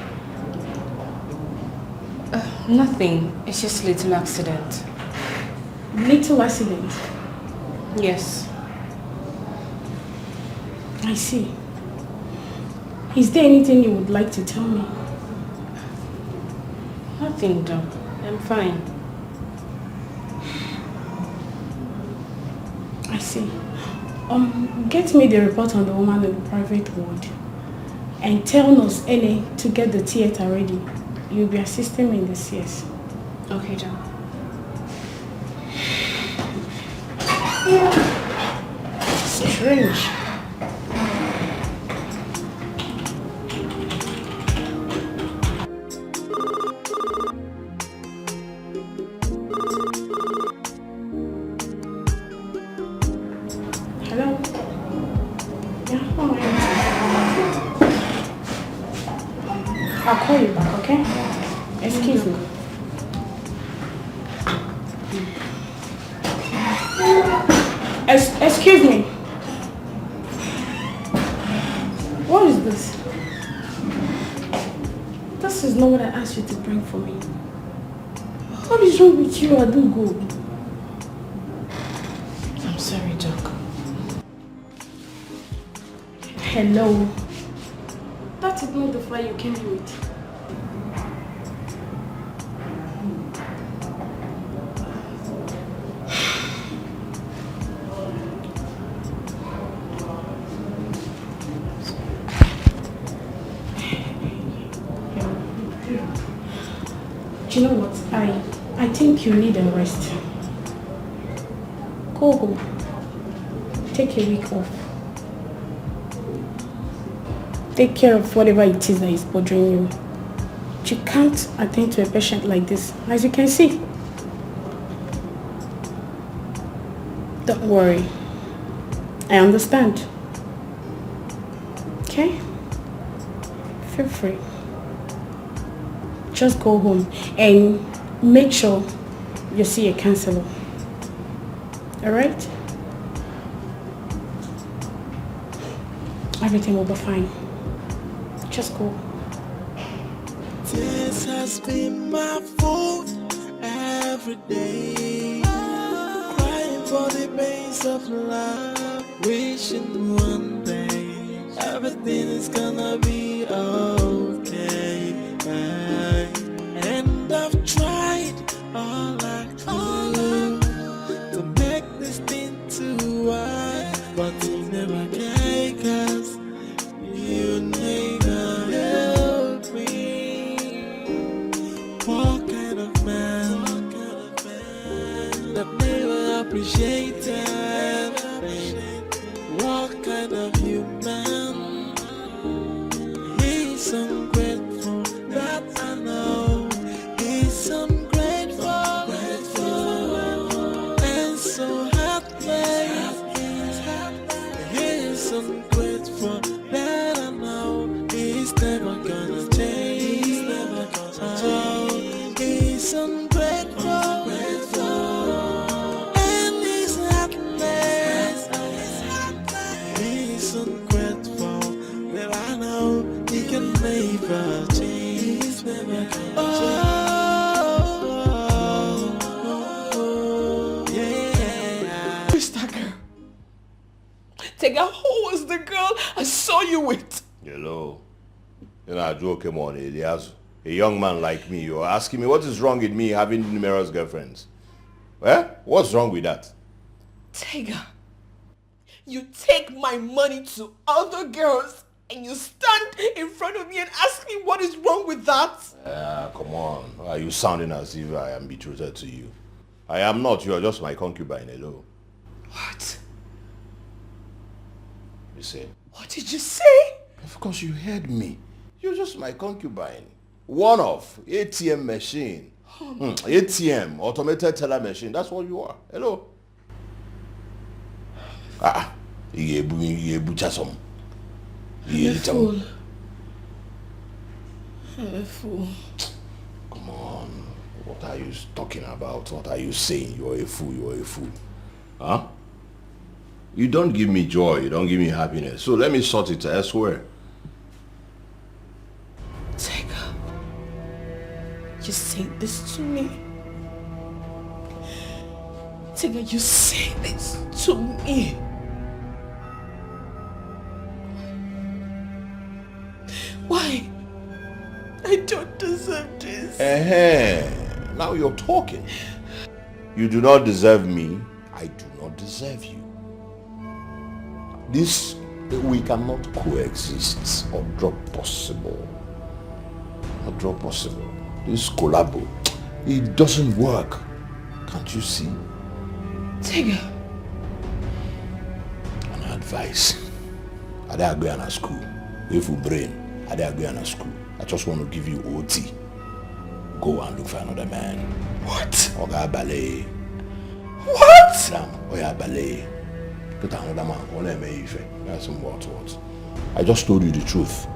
Nothing. It's just a little accident. Little accident? Yes. I see. Is there anything you would like to tell me? Nothing, Doc. I'm fine. I see. Get me the report on the woman in the private ward and tell Nurse Ene to get the theater ready. You'll be assisting me in the CS. Okay, John. Strange. Hello? Yeah, oh, I'll call you back, okay? Excuse me. Excuse me. What is this? This is not what I asked you to bring for me. What is wrong with you, Audu? Go. I'm sorry, Doc. Hello. That is not the fire you came here with. Do you know what? I think you need a rest. Go home. Take a week off. Take care of whatever it is that is bothering you. You can't attend to a patient like this, as you can see. Don't worry. I understand. Okay? Feel free. Just go home and make sure you see a counselor. Alright? Everything will be fine. Just go. This has been my fault every day. Crying for the pains of love. Wishing one day everything is gonna be okay. And I've tried all I could to make this thing to work, but it never can, 'cause you never help me. What kind of man that never appreciated? What kind of human? He's ungrateful, that I know. He's ungrateful, and so heartless. He's ungrateful, that I know. He's never gonna change. He's ungrateful, and he's heartless. He's ungrateful, that I know. He can never change. He's never gonna change. Yeah. Who's that girl? Tega, who was the girl I saw you with? Hello. You're not joking on Elias. A young man like me, you're asking me what is wrong with me having numerous girlfriends? Eh? What's wrong with that? Tega, you take my money to other girls and you stand in front of me and ask me what is wrong with that? Come on. Why are you sounding as if I am betrothed to you? I am not. You are just my concubine, hello. What? You say? What did you say? Of course you heard me. You're just my concubine. One of ATM machine. ATM, automated teller machine. That's what you are. Hello. You fool. I'm a fool. Come on. What are you talking about? What are you saying? You're a fool. You're a fool. Huh? You don't give me joy. You don't give me happiness. So let me sort it elsewhere. Tega, you say this to me? Tega, you say this to me? Why? I don't deserve this. Now you're talking. You do not deserve me. I do not deserve you. This, we cannot coexist or drop possible. Or drop possible. This collabo, it doesn't work. Can't you see? Tega. An advice. I didn't go to school. If you brain, I didn't go to school. I just want to give you OT. Go and look for another man. What? Oga ballet. What? Oga ballet. Get another man. That's some what. I just told you the truth.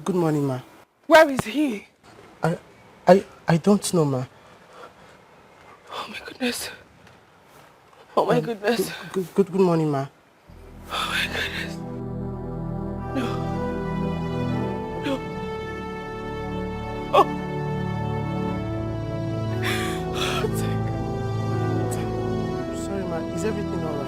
Good morning, ma. Where is he? I don't know, ma. Oh my goodness. Oh my goodness. Good morning, ma. Oh my goodness. No. Oh. Sorry, ma. Is everything all right?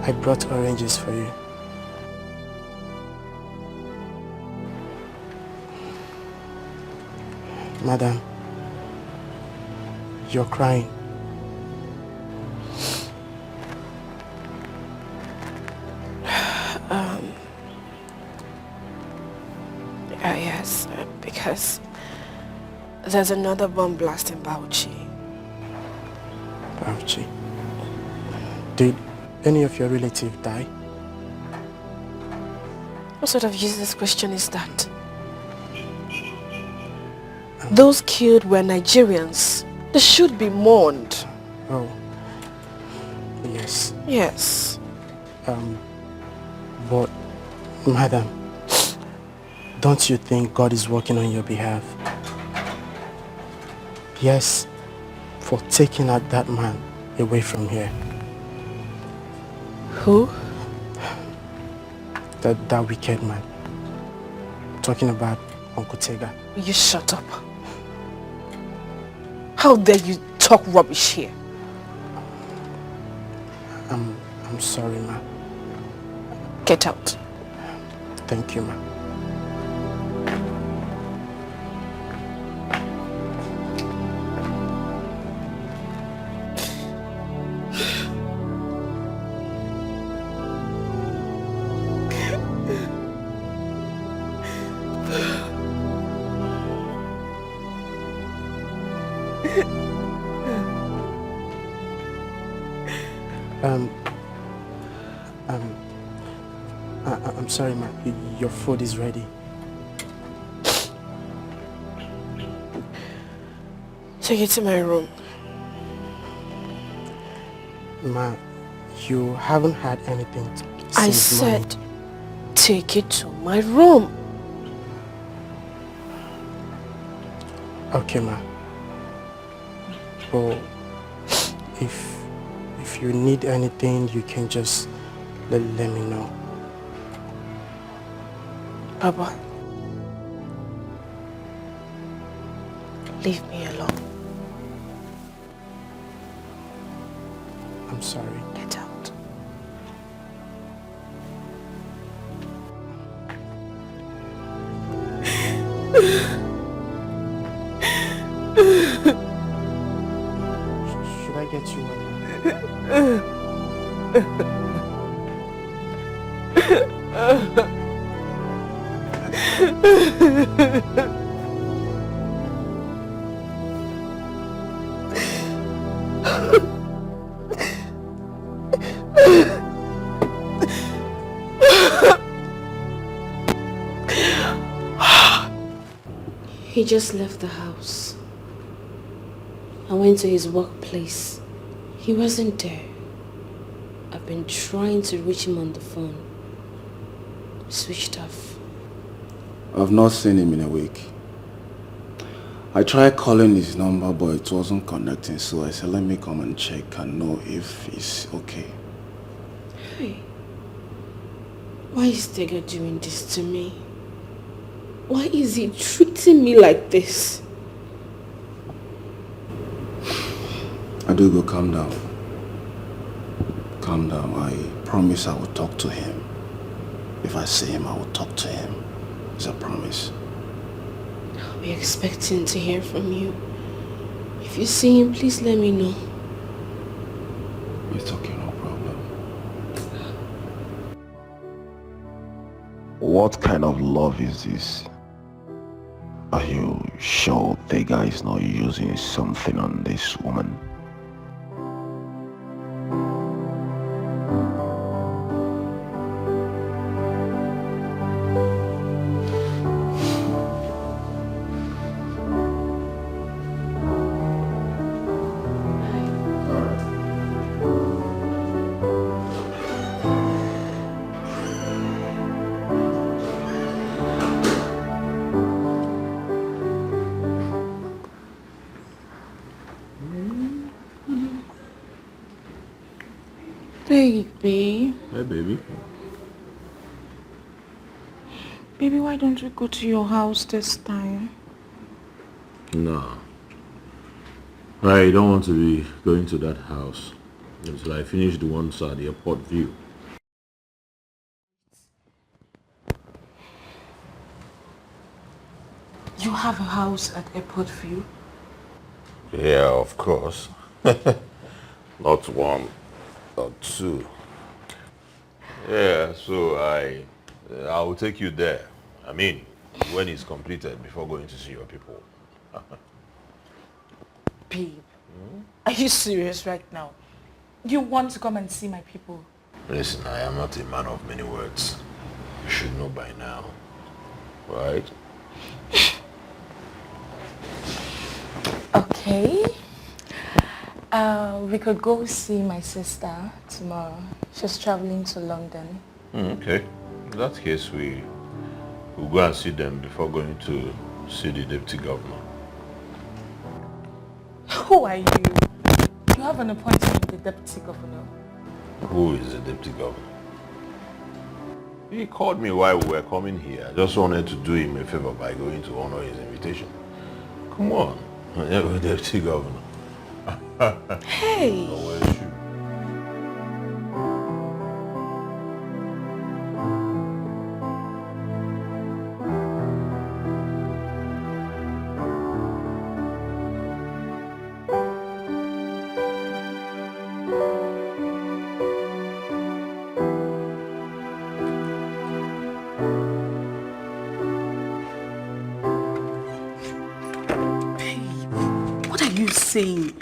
I brought oranges for you. Madam, you're crying. because there's another bomb blast in Bauchi. Bauchi? Did any of your relatives die? What sort of useless question is that? Those killed were Nigerians. They should be mourned. Oh, yes. Yes. But, madam, don't you think God is working on your behalf? Yes, for taking out that man away from here. Who? That wicked man. I'm talking about Uncle Tega. Will you shut up? How dare you talk rubbish here? I'm sorry, ma. Get out. Thank you, ma. I'm sorry, ma. Your food is ready. Take it to my room. Ma, you haven't had anything I since said, morning. take it to my room. Okay, ma. Well, if you need anything, you can just let me know. Papa, leave me alone. I'm sorry. Get out. Should I get you one? He just left the house. I went to his workplace. He wasn't there. I've been trying to reach him on the phone. Switched off. I've not seen him in a week. I tried calling his number, but it wasn't connecting, so I said, let me come and check and know if he's okay. Hey, why is Tega doing this to me? Why is he treating me like this? Audu, calm down. Calm down. I promise I will talk to him. If I see him, I will talk to him. It's a promise. I'll be expecting to hear from you. If you see him, please let me know. It's okay, no problem. What kind of love is this? Are you sure the guy is not using something on this woman? Baby. Hey, baby. Baby, why don't we go to your house this time? No. I don't want to be going to that house until I finish the ones at the airport view. You have a house at Airport View? Yeah, of course. Not one or two. Yeah, so I will take you there. I mean, when it's completed before going to see your people. Babe, are you serious right now? You want to come and see my people? Listen, I am not a man of many words. You should know by now. Right? Okay. We could go see my sister tomorrow. She's traveling to London. Okay. In that case, we'll go and see them before going to see the deputy governor. Who are you? You have an appointment with the deputy governor. Who is the deputy governor? He called me while we were coming here. I just wanted to do him a favor by going to honor his invitation. Come on. The deputy governor. Hey! Oh, where's you? Saying.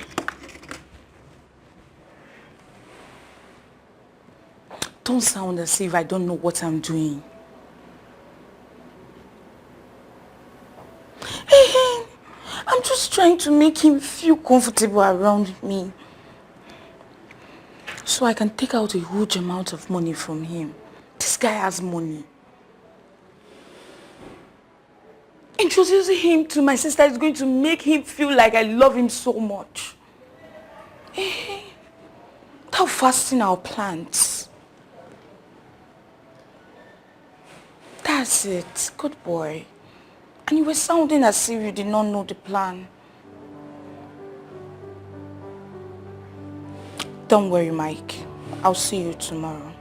Don't sound as if I don't know what I'm doing. I'm just trying to make him feel comfortable around me, so I can take out a huge amount of money from him. This guy has money. Introducing him to my sister is going to make him feel like I love him so much. Without fasting our plans. That's it. Good boy. And you were sounding as if you did not know the plan. Don't worry, Mike. I'll see you tomorrow.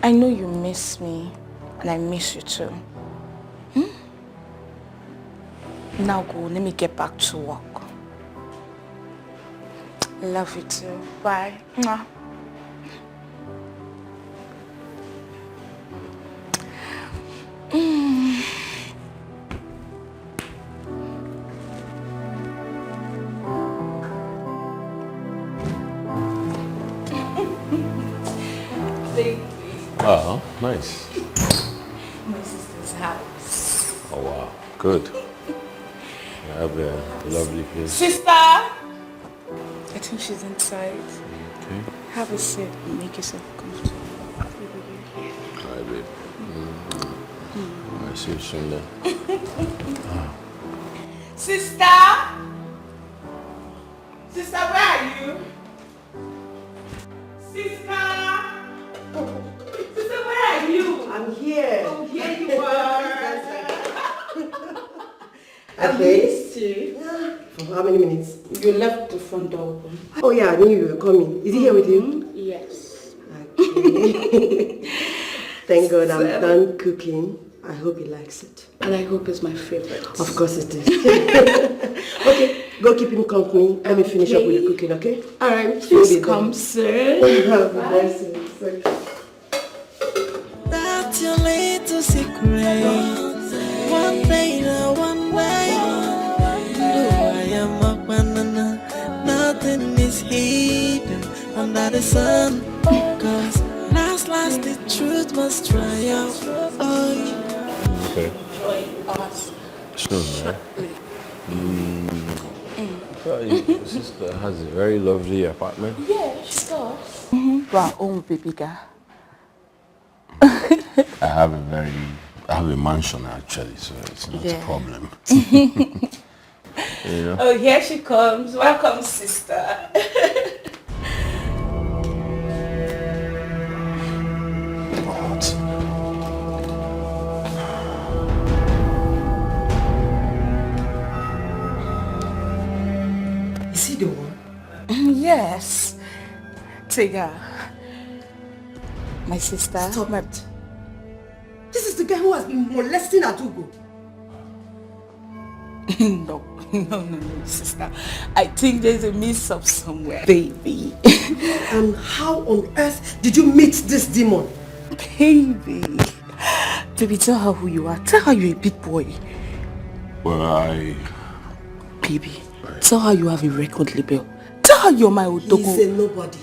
I know you miss me, and I miss you too. Now go, let me get back to work. Love you too. Bye. Mwah. Oh, nice. My sister's house. Oh, wow. Good. I have a lovely place. Sister! I think she's inside. Okay. Have a seat and make yourself comfortable. Alright, babe. I'll see you soon then. Sister! Sister, where are you? Sister! Sister, where are you? I'm here. Oh, here you are. I Okay. missed you. For how many minutes? You left the front door open. Oh yeah, I knew you were coming. Is he here with you? Yes. Okay. Thank God I'm done cooking. I hope he likes it. And I hope it's my favorite. Of course it is. Okay, go keep him company. Let me finish up with the cooking, okay? Alright, please come, sir. Have a nice day. That's your little secret. One day, one way. Though I am a banana, nothing is hidden under the sun. Cause last the truth must triumph. Oh, Okay. Soon, right? So your sister has a very lovely apartment. Yeah, she does. Our own baby girl. I have a mansion actually, so it's not a problem. You know? Oh, here she comes. Welcome, sister. Is he the one? Yes. Tiga. My sister. Stop it. This is the guy who has been molesting Audu. No, sister. I think there's a mix-up somewhere. Baby. And how on earth did you meet this demon? Baby. Baby, tell her who you are. Tell her you're a big boy. Well, Baby, tell her you have a record label. Tell her you're my Odogo. He's a nobody.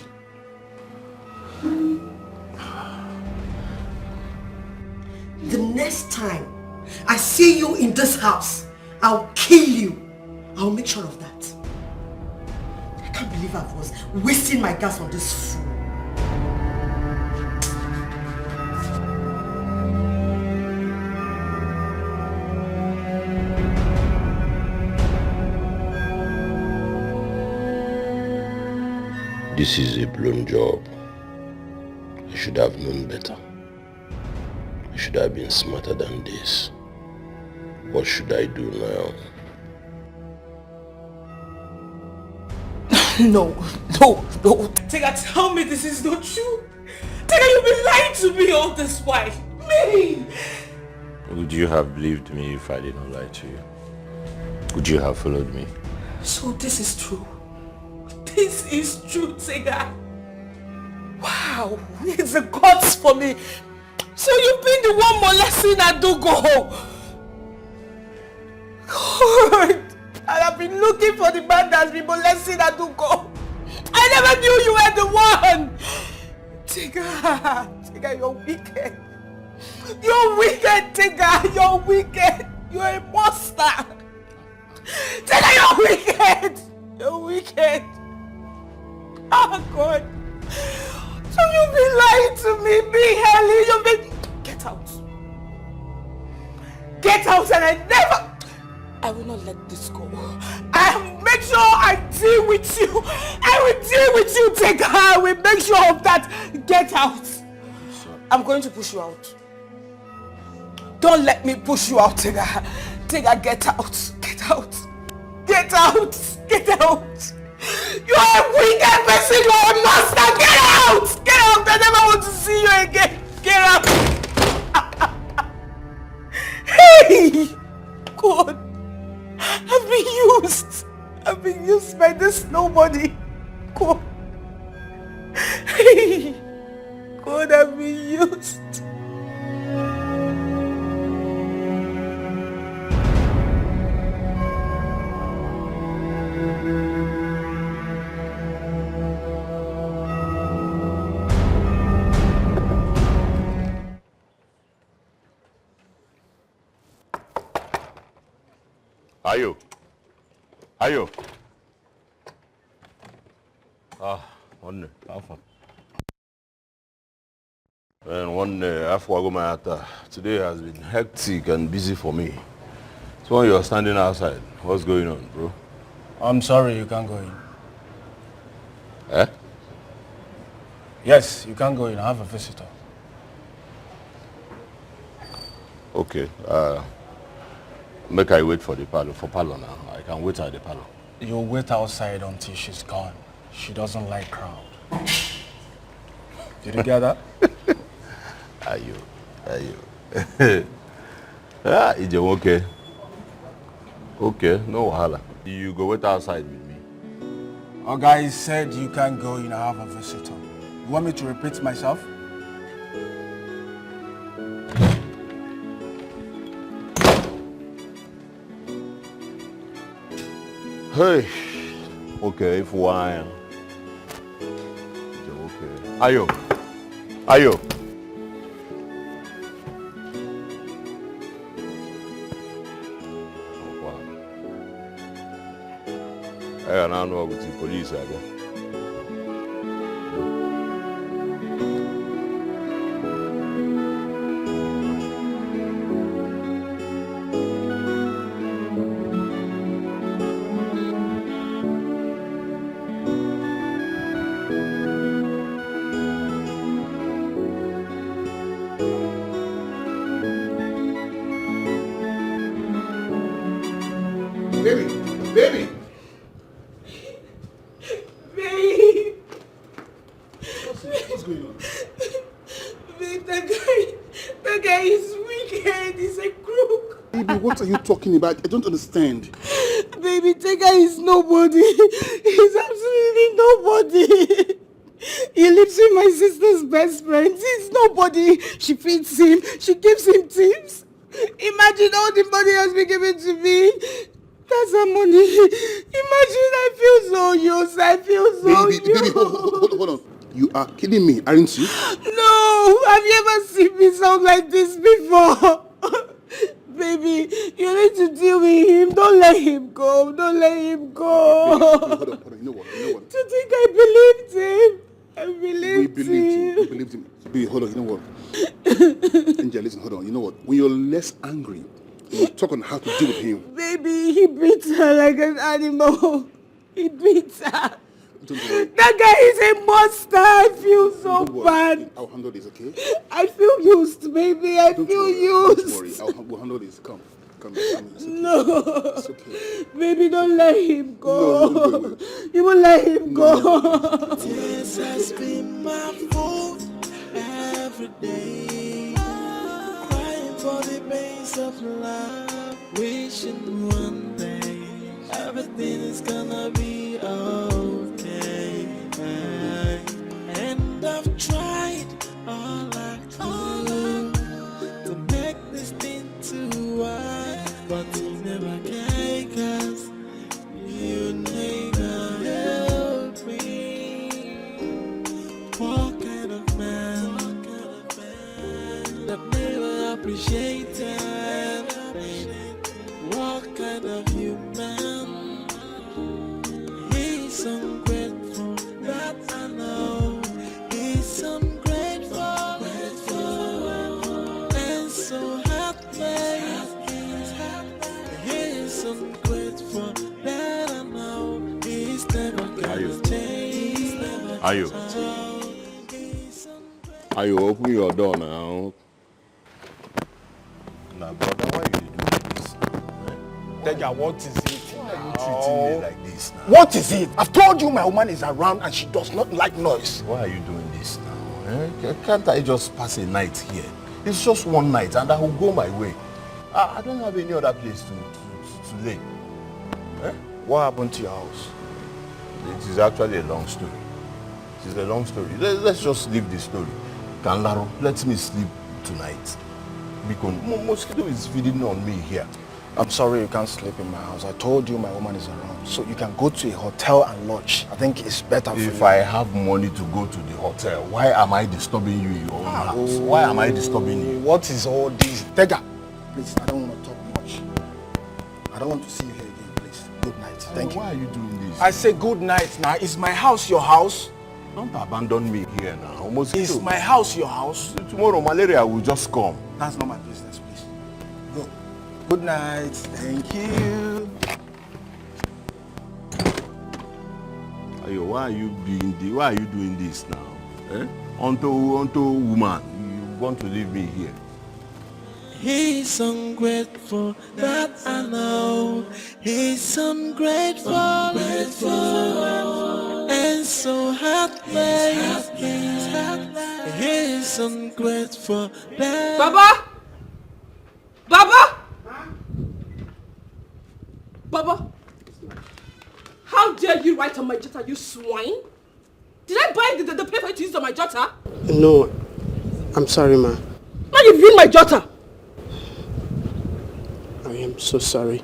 The next time I see you in this house, I'll kill you. I'll make sure of that. I can't believe I was wasting my gas on this fool. this is a blown job. I should have known better. I should have been smarter than this. What should I do now? No. Tega, tell me this is not true. Tega, you've been lying to me all this while. Me! Would you have believed me if I did not lie to you? Would you have followed me? So this is true. This is true, Tega. Wow, it's the gods for me. So you've been the one molesting Adugo. God, and I've been looking for the man that's been molesting Adugo. I never knew you were the one. Tega, you're wicked. You're wicked, Tega. You're wicked. You're a monster. Tega, you're wicked. You're wicked. Oh, God. So you've been lying to me, Big Helly. You've been... Get out. Get out and I will not let this go. I'll make sure I deal with you. I will deal with you, Tega. I will make sure of that. Get out. I'm going to push you out. Don't let me push you out, Tega. Tega, get out. Get out. Get out. Get out. You're a wicked person. You're a monster. Get out. Get out. I never want to see you again. Get out. Hey. God. I've been used. I've been used by this nobody. God. Hey. God, I've been used. Ayo. One alpha. And one after today has been hectic and busy for me. So when you're standing outside, what's going on, bro? I'm sorry, you can't go in. Eh? Yes, you can't go in. I have a visitor. Okay. Make I wait for parlor now. I can wait at the parlor. You'll wait outside until she's gone. She doesn't like crowd. Did you get that? Are you? It's okay. Okay, no wahala. You go wait outside with me. Our guy said you can't go in. I have a visitor. You want me to repeat myself? Hey, okay, if why? Okay. Ayo. I don't know with the police, I go. Baby! What's going on? Babe, that guy is wicked. He's a crook. Baby, what are you talking about? I don't understand. Baby, Tega is nobody. He's absolutely nobody. He lives in my sister's best friend. He's nobody. She feeds him. She gives him tips. Imagine all the money has been given to me. That's her money. Imagine, I feel so used. I feel so used. Baby, hold on. You are kidding me, aren't you? No, have you ever seen me sound like this before? Baby, you need to deal with him. Don't let him go. Don't let him go. Hold on. You know what? To think I believed him. I believed him. We believed him. Baby, hold on. You know what? Angel, listen, hold on. You know what? When you're less angry, you talk on how to deal with him. Baby, he beats her like an animal. He beats her. That guy is a monster. I feel so bad. I'll handle this, okay? I feel used, baby. I feel used. Don't worry. We'll handle this. Come. No. It's okay. Baby, don't let him go. No. You won't let him go. Tears has been my fault every day. Crying for the pains of love. Wishing one day everything is gonna be okay. And I've tried all I could to make this thing to work, but it never can, 'cause you never help me. What kind of man that never appreciated? What kind of human? He's ungrateful, that I know. He's ungrateful, and so heartless. He's ungrateful, that I know. He's never gonna change. Are you open your door now? Now, brother, why you doing this? Deja, what is it? Why are you treating me like this now? What is it? I've told you my woman is around and she does not like noise. Why are you doing this now? Can't I just pass a night here? It's just one night and I will go my way. I don't have any other place to lay. What happened to your house? It is actually a long story. It is a long story. Let's just leave the story. Kanlaro, let me sleep tonight. Because mosquito is feeding on me here. I'm sorry you can't sleep in my house. I told you my woman is around. So you can go to a hotel and lodge. I think it's better for you. If I have money to go to the hotel, why am I disturbing you in your own house? Why am I disturbing you? What is all this? Tega, please, I don't want to talk much. I don't want to see you here again, please. Good night. Thank you. Why are you doing this? I say good night now. Is my house your house? Don't abandon me here now. Mosquito. Is my house your house? Tomorrow malaria will just come. That's not my business, please. Go. Good night. Thank you. Ayo, why are you doing this now? Onto woman, you want to leave me here? He's ungrateful, that I know. He's ungrateful, and so heartless. He's ungrateful. Baba! Baba! How dare you write on my jotter, you swine? Did I buy the paper to use on my jotter? No, I'm sorry, ma. Now you've ruined my jotter. I am so sorry.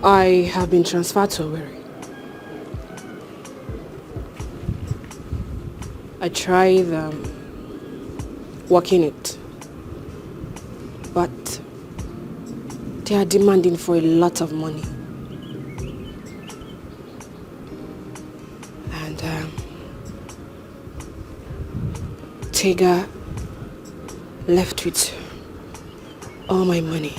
I have been transferred to Owerri. I tried working it, but they are demanding for a lot of money. And Tega left with all my money.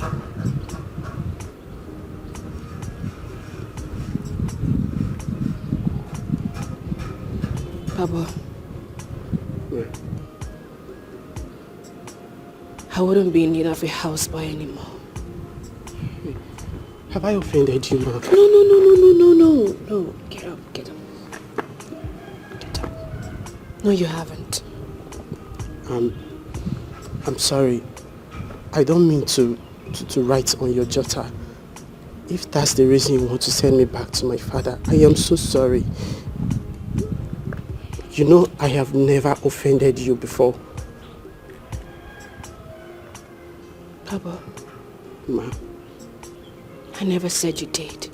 Baba, I wouldn't be in need of a house boy anymore. Have I offended you, ma? No. Get up. No, you haven't. I'm sorry. I don't mean to write on your jotter. If that's the reason you want to send me back to my father, I am so sorry. You know I have never offended you before. Papa. Ma. I never said you did.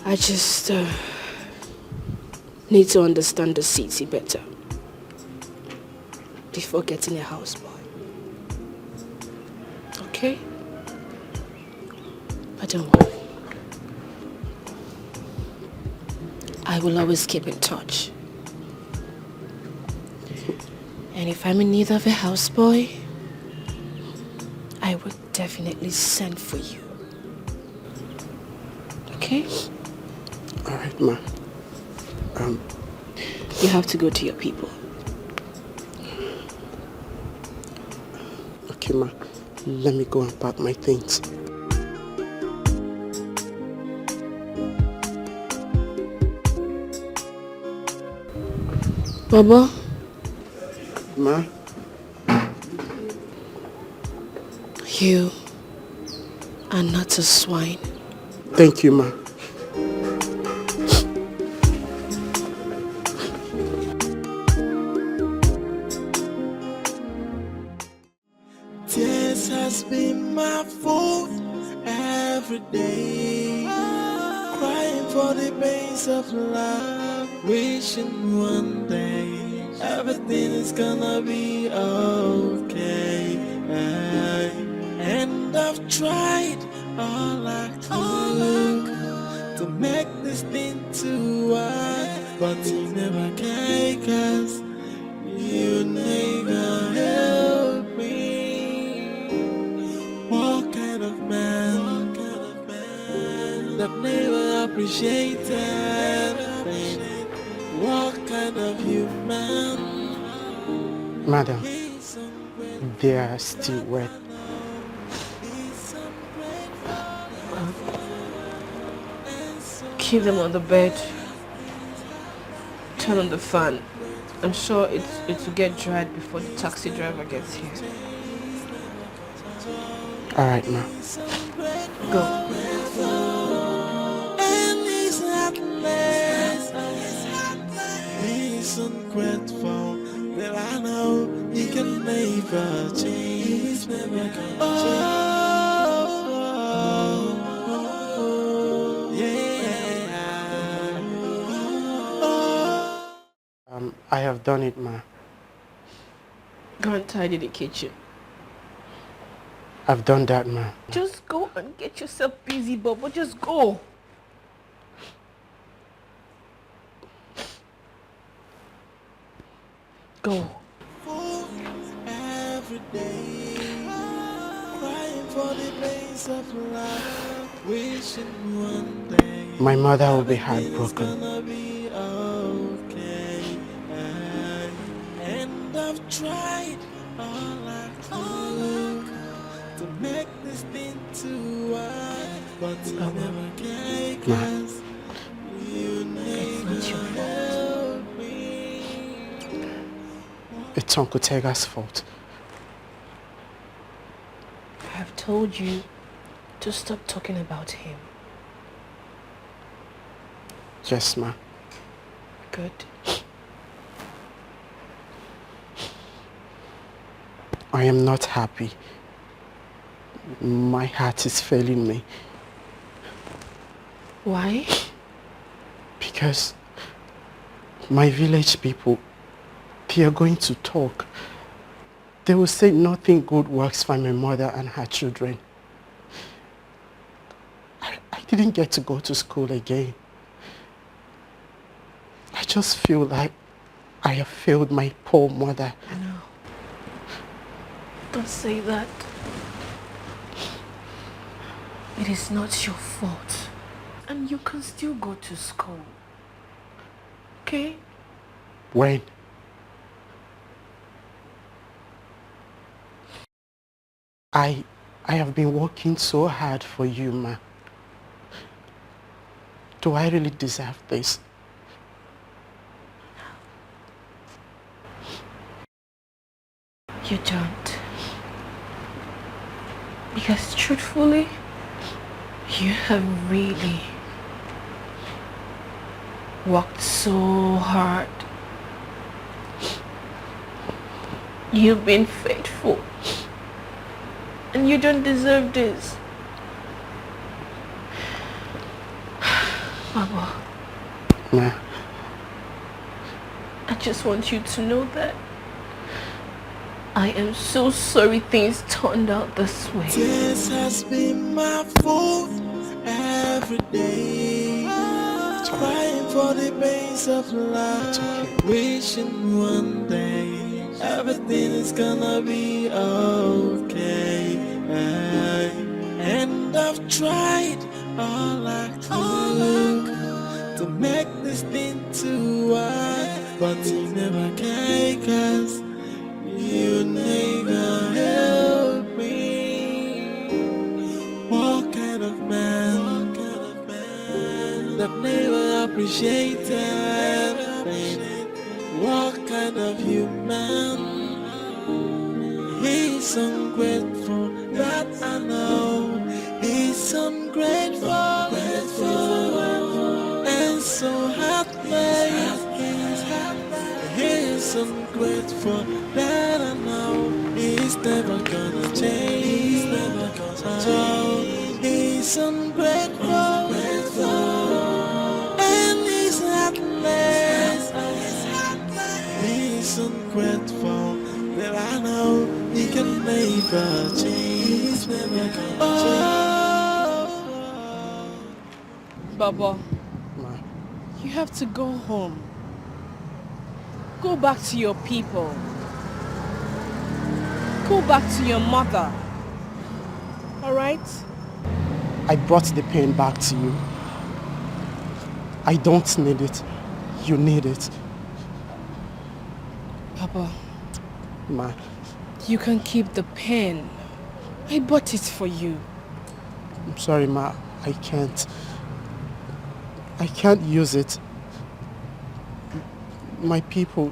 I just need to understand the city better before getting a houseboy. Okay? But don't worry. I will always keep in touch. And if I'm in need of a houseboy, I will definitely send for you. Okay? Alright, ma. You have to go to your people. Okay, ma. Let me go and pack my things. Baba? Ma? You are not a swine. Thank you, ma. Tears has been my fault every day. Crying for the pains of love, wishing one day everything is gonna be okay. And I've tried all I could to make this thing to work, but you never can, 'cause you never help me. What kind of man that never appreciated? What kind of human? Madam, they are still wet. Keep them on the bed. Turn on the fan. I'm sure it will get dried before the taxi driver gets here. Alright, ma. Go. He's ungrateful, but I know he can never change. I have done it, ma. Go and tidy the kitchen. I've done that, ma. Just go and get yourself busy, Bobo. Just go. Go. Every day, crying for the pains of love, wishing one day My mother will be heartbroken. gonna be okay. And I've tried all I could to make this thing to work, but you never can, 'cause you never help me. It's Uncle Tega's fault. I have told you to stop talking about him. Yes, ma. Good. I am not happy. My heart is failing me. Why? Because my village people, they are going to talk. They will say nothing good works for my mother and her children. I didn't get to go to school again. I just feel like I have failed my poor mother. No. Don't say that. It is not your fault. And you can still go to school. Okay? When? I have been working so hard for you, ma. Do I really deserve this? you don't. Because truthfully, you have really worked so hard. You've been faithful. And you don't deserve this. Baba. Ma. I just want you to know that I am so sorry things turned out this way. This has been my fault every day. Crying for the pains of life. Wishing one day everything is gonna be okay. And I've tried all I could to make this thing to work, but you never can, 'cause you never help me. What kind of man that never appreciated? What kind of human? He's ungrateful, that I know. He's ungrateful, and so heartless. He's ungrateful, that I know. He's never gonna change. He's never gonna change. He's ungrateful, and he's heartless. He's ungrateful, that I know. He can never change. He's never gonna change. Baba, you have to go home. Go back to your people. Go back to your mother. Alright? I brought the pain back to you. I don't need it. You need it. Papa. Ma. You can keep the pen. I bought it for you. I'm sorry, Ma. I can't. I can't use it. My people,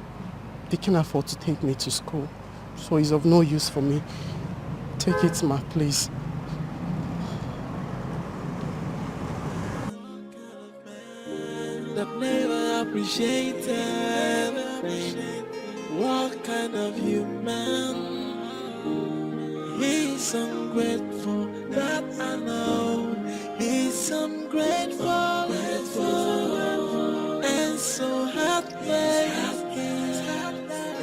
they can afford to take me to school. So it's of no use for me. Take it, Ma, please. That never appreciated. What kind of human? He's ungrateful, that I know. He's ungrateful, and so heartless.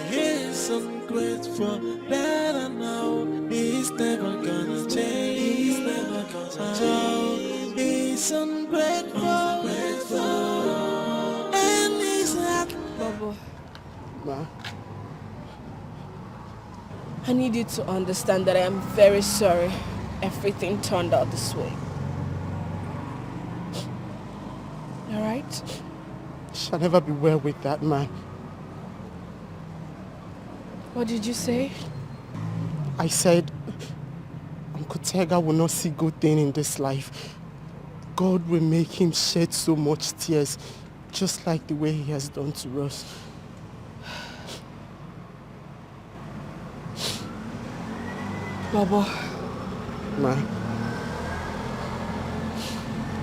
He's ungrateful, that I know. He's never gonna change. He's never gonna change. He's ungrateful, and he's heartless. Ma. I need you to understand that I am very sorry everything turned out this way. Alright? Shall never be well with that man. What did you say? I said Uncle Tega will not see good thing in this life. God will make him shed so much tears, just like the way he has done to us. Baba. Ma.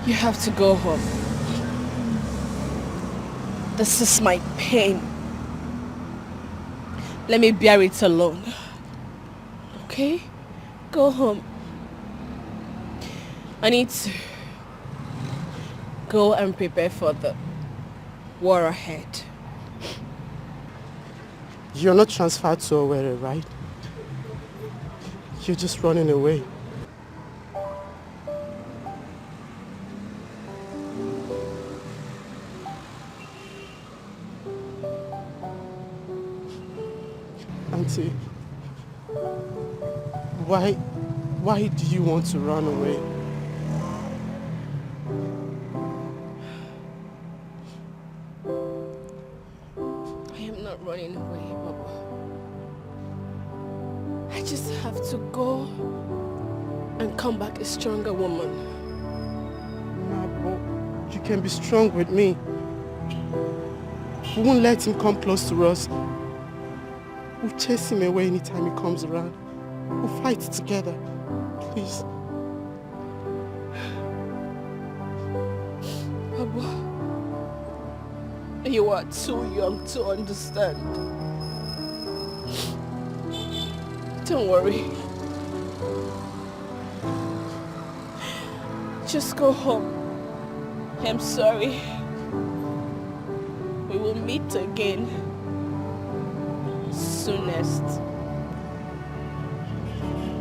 You have to go home. This is my pain. Let me bear it alone. Okay? Go home. I need to go and prepare for the war ahead. You're not transferred to Owerri, right? You're just running away. Auntie, why do you want to run away? I am not running away, Baba. I just have to go and come back a stronger woman. Nah, but you can be strong with me. We won't let him come close to us. We'll chase him away anytime he comes around. We'll fight together. Please. Papa, you are too young to understand. Don't worry. Just go home. I'm sorry. We will meet again soonest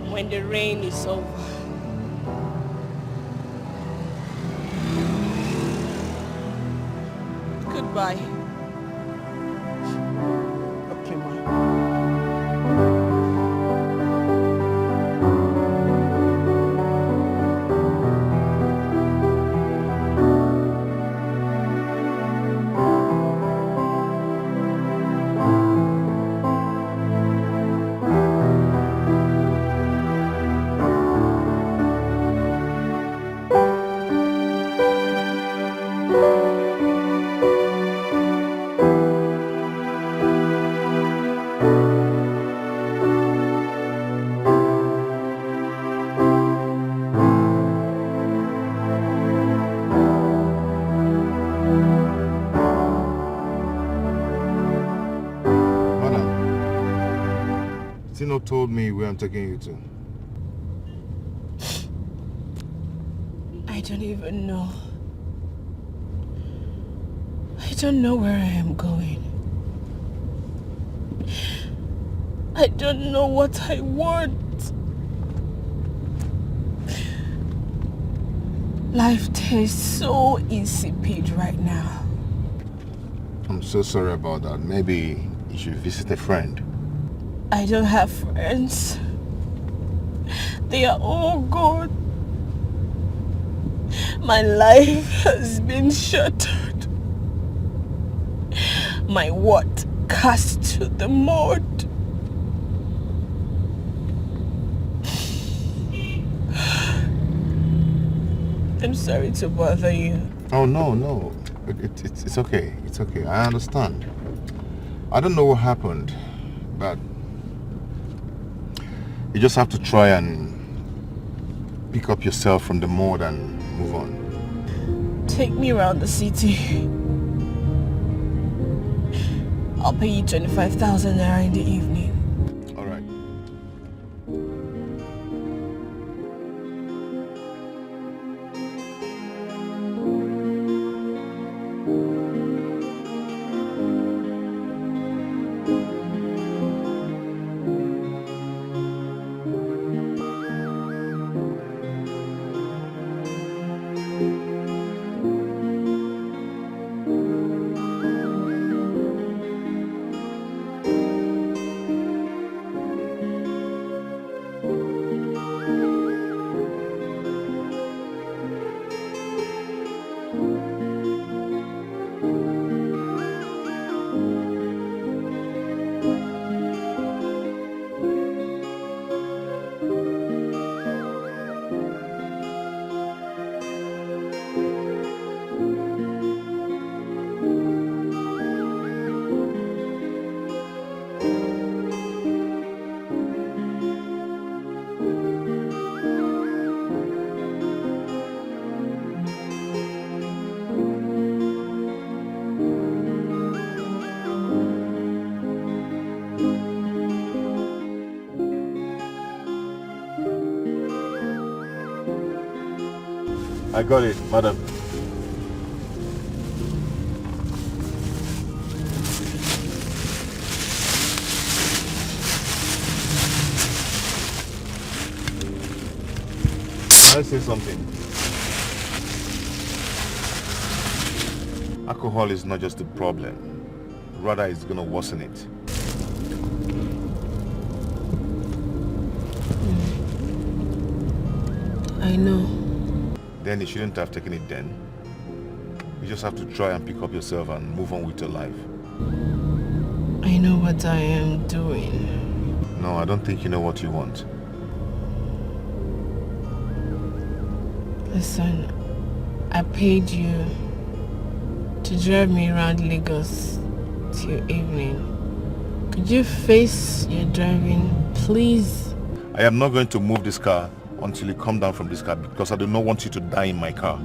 when the rain is over. Goodbye. Okay, Ma. Tino told me where I'm taking you to. I don't even know. I don't know where I am going. I don't know what I want. Life tastes so insipid right now. I'm so sorry about that. Maybe you should visit a friend. I don't have friends. They are all gone. My life has been shattered. My worth cast to the mud. I'm sorry to bother you. Oh, no. It's okay. It's okay. I understand. I don't know what happened, but you just have to try and pick up yourself from the mud and move on. Take me around the city. I'll pay you 25,000 naira in the evening. All right. I got it, madam. Can I say something? Alcohol is not just a problem. Rather, it's going to worsen it. I know. Then you shouldn't have taken it then. You just have to try and pick up yourself and move on with your life. I know what I am doing. No, I don't think you know what you want. Listen, I paid you to drive me around Lagos till evening. Could you face your driving, please? I am not going to move this car until you come down from this car because I do not want you to die in my car.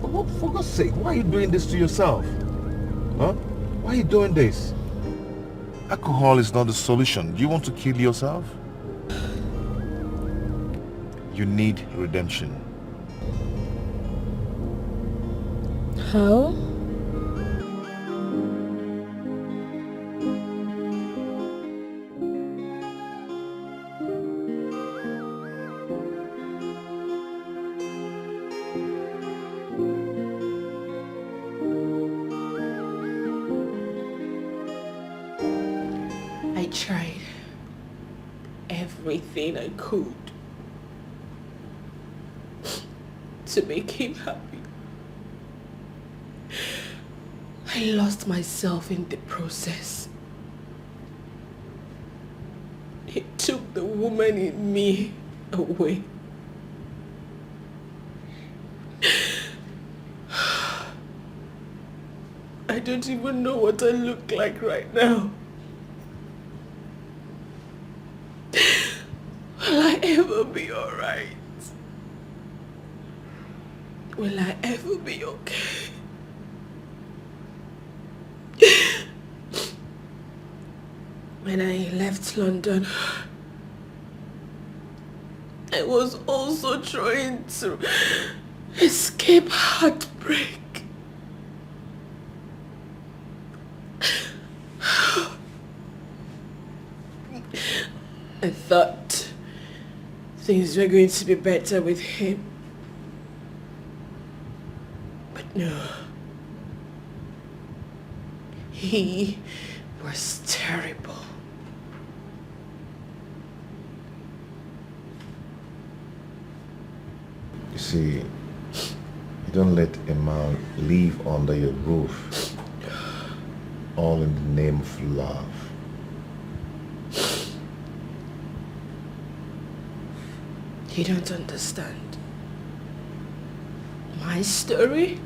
Oh, for God's sake, why are you doing this to yourself? Huh? Why are you doing this? Alcohol is not the solution. Do you want to kill yourself? You need redemption. How? I tried everything I could to make him happy. I lost myself in the process. He took the woman in me away. I don't even know what I look like right now. Will I ever be alright? Will I ever be okay? When I left London, I was also trying to escape heartbreak. I thought things were going to be better with him. But no. He was terrible. You see, you don't let a man live under your roof, all in the name of love. You don't understand. My story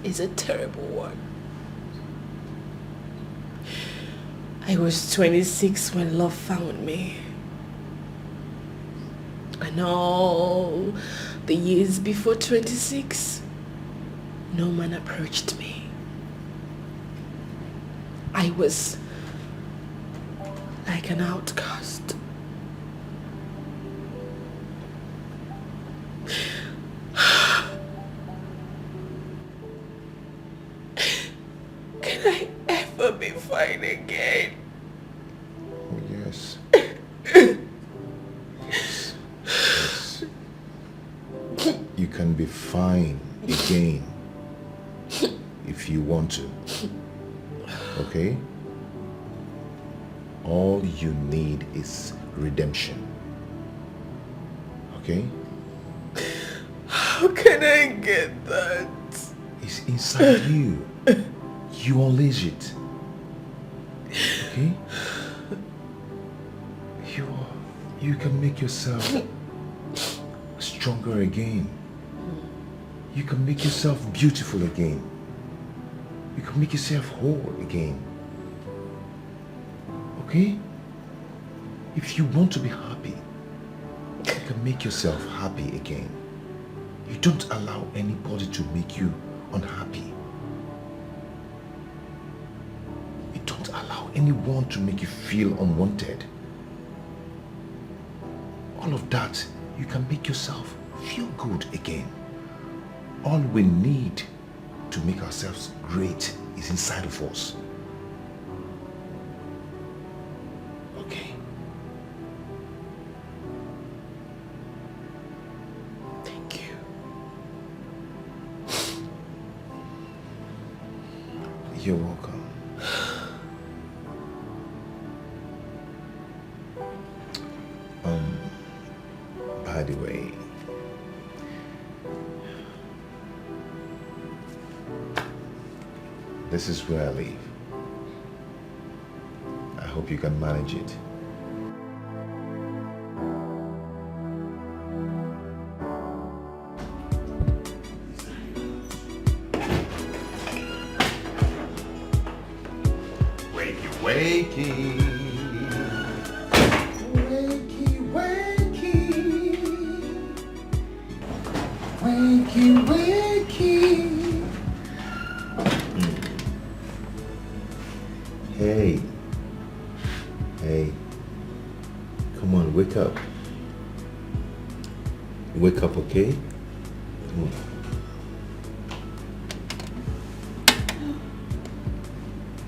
is a terrible one. I was 26 when love found me. And all the years before 26, no man approached me. I was like an outcast. Can I ever be fine again? Oh, yes. Yes. You can be fine again if you want to. Okay? All you need is redemption. Okay? How can I get that? It's inside you. You unleash it. Okay? You can make yourself stronger again. You can make yourself beautiful again. You can make yourself whole again. Okay? If you want to be happy, you can make yourself happy again. You don't allow anybody to make you unhappy. You don't allow anyone to make you feel unwanted. All of that, you can make yourself feel good again. All we need to make ourselves great is inside of us. Okay? Thank you. You're welcome. By the way, this is where I live. I hope you can manage it. Wakey. Wakey, wakey. Hey. Hey. Come on, wake up. Wake up, okay? Come on.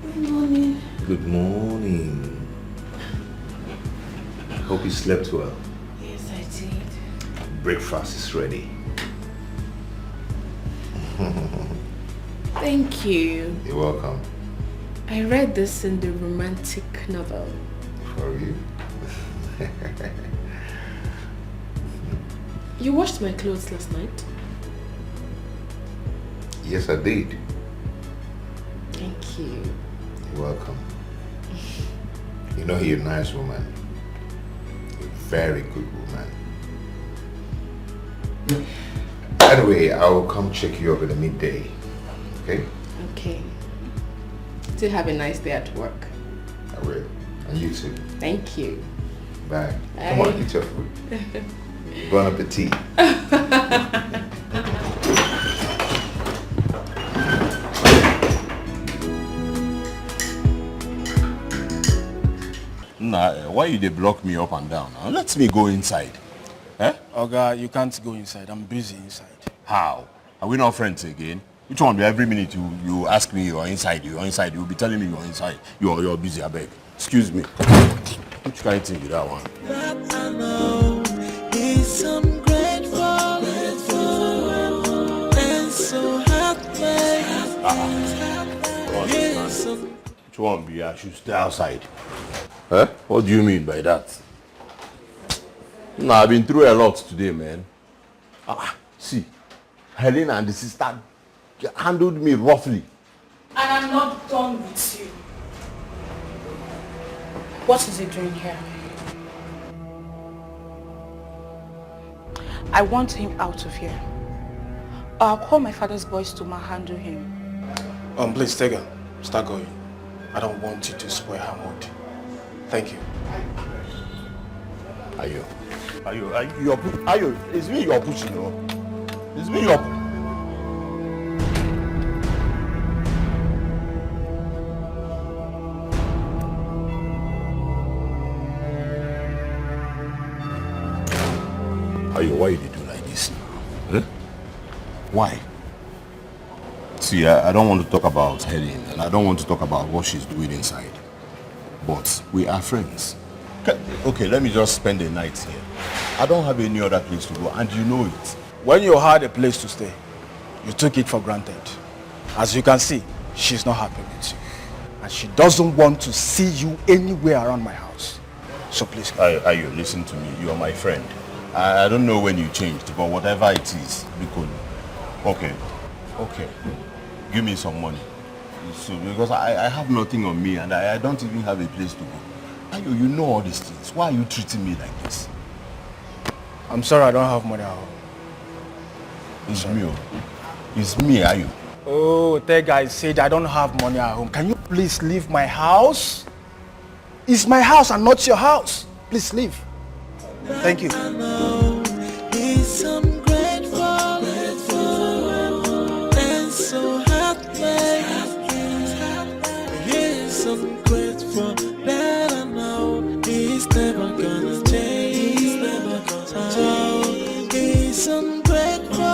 Good morning. Good morning. Hope you slept well. Yes, I did. Breakfast is ready. Thank you. You're welcome. I read this in the romantic novel. For you? You washed my clothes last night? Yes, I did. Thank you. You're welcome. You know you're a nice woman. You're a very good woman. Anyway, I'll come check you up in the midday. Okay? Okay. Still have a nice day at work. I will. And you too. Thank you. Bye. Bye. Come on, eat your food. Bon appetit. Nah, why you they block me up and down? Now, let me go inside. Eh? Oga, you can't go inside. I'm busy inside. How? Are we not friends again? Which one? Every minute you ask me you're inside, you'll be telling me you're inside. You're busy, I beg. Excuse me. Which kind of thing is that one? That I know is ungrateful and so heartbreaking. Which one be I should stay outside? Huh? What do you mean by that? Nah, I've been through a lot today, man. See, Helen and the sister handled me roughly. And I'm not done with you. What is he doing here? I want him out of here. I'll call my father's boys to manhandle him. Please, take her. Start going. I don't want you to spoil her mood. Thank you. Ayo, it's me you're pushing, you know. It's me you're pushing. Ayo, why you do like this now? Eh? Why? See, I don't want to talk about Helen, and I don't want to talk about what she's doing inside. But we are friends. Okay, let me just spend the night here. I don't have any other place to go, and you know it. When you had a place to stay, you took it for granted. As you can see, she's not happy with you. And she doesn't want to see you anywhere around my house. So please come. Ayo, listen to me. You are my friend. I don't know when you changed, but whatever it is, be cool. Okay. Give me some money. So, because I have nothing on me and I don't even have a place to go. Ayo, you know all these things. Why are you treating me like this? I'm sorry I don't have money at home. It's me. It's me, Ayo. Oh, that guy said I don't have money at home. Can you please leave my house? It's my house and not your house. Please leave. Thank you. He's ungrateful and so heartbreaking. He's ungrateful that I know he's never gonna change. He's ungrateful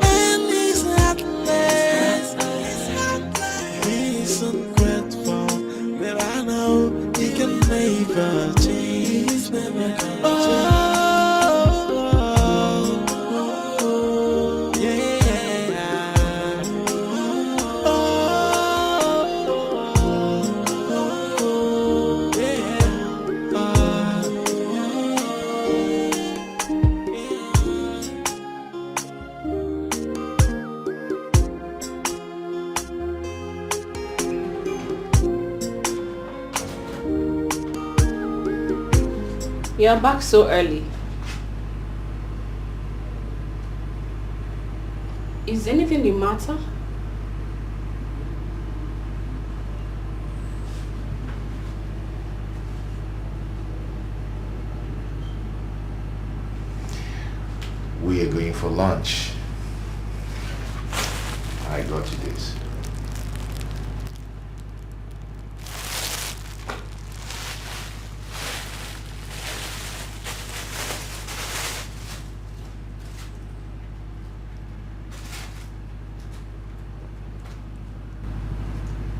and he's heartless. He's ungrateful that I know he can never change. You're back so early. Is anything the matter? for lunch. I got you this.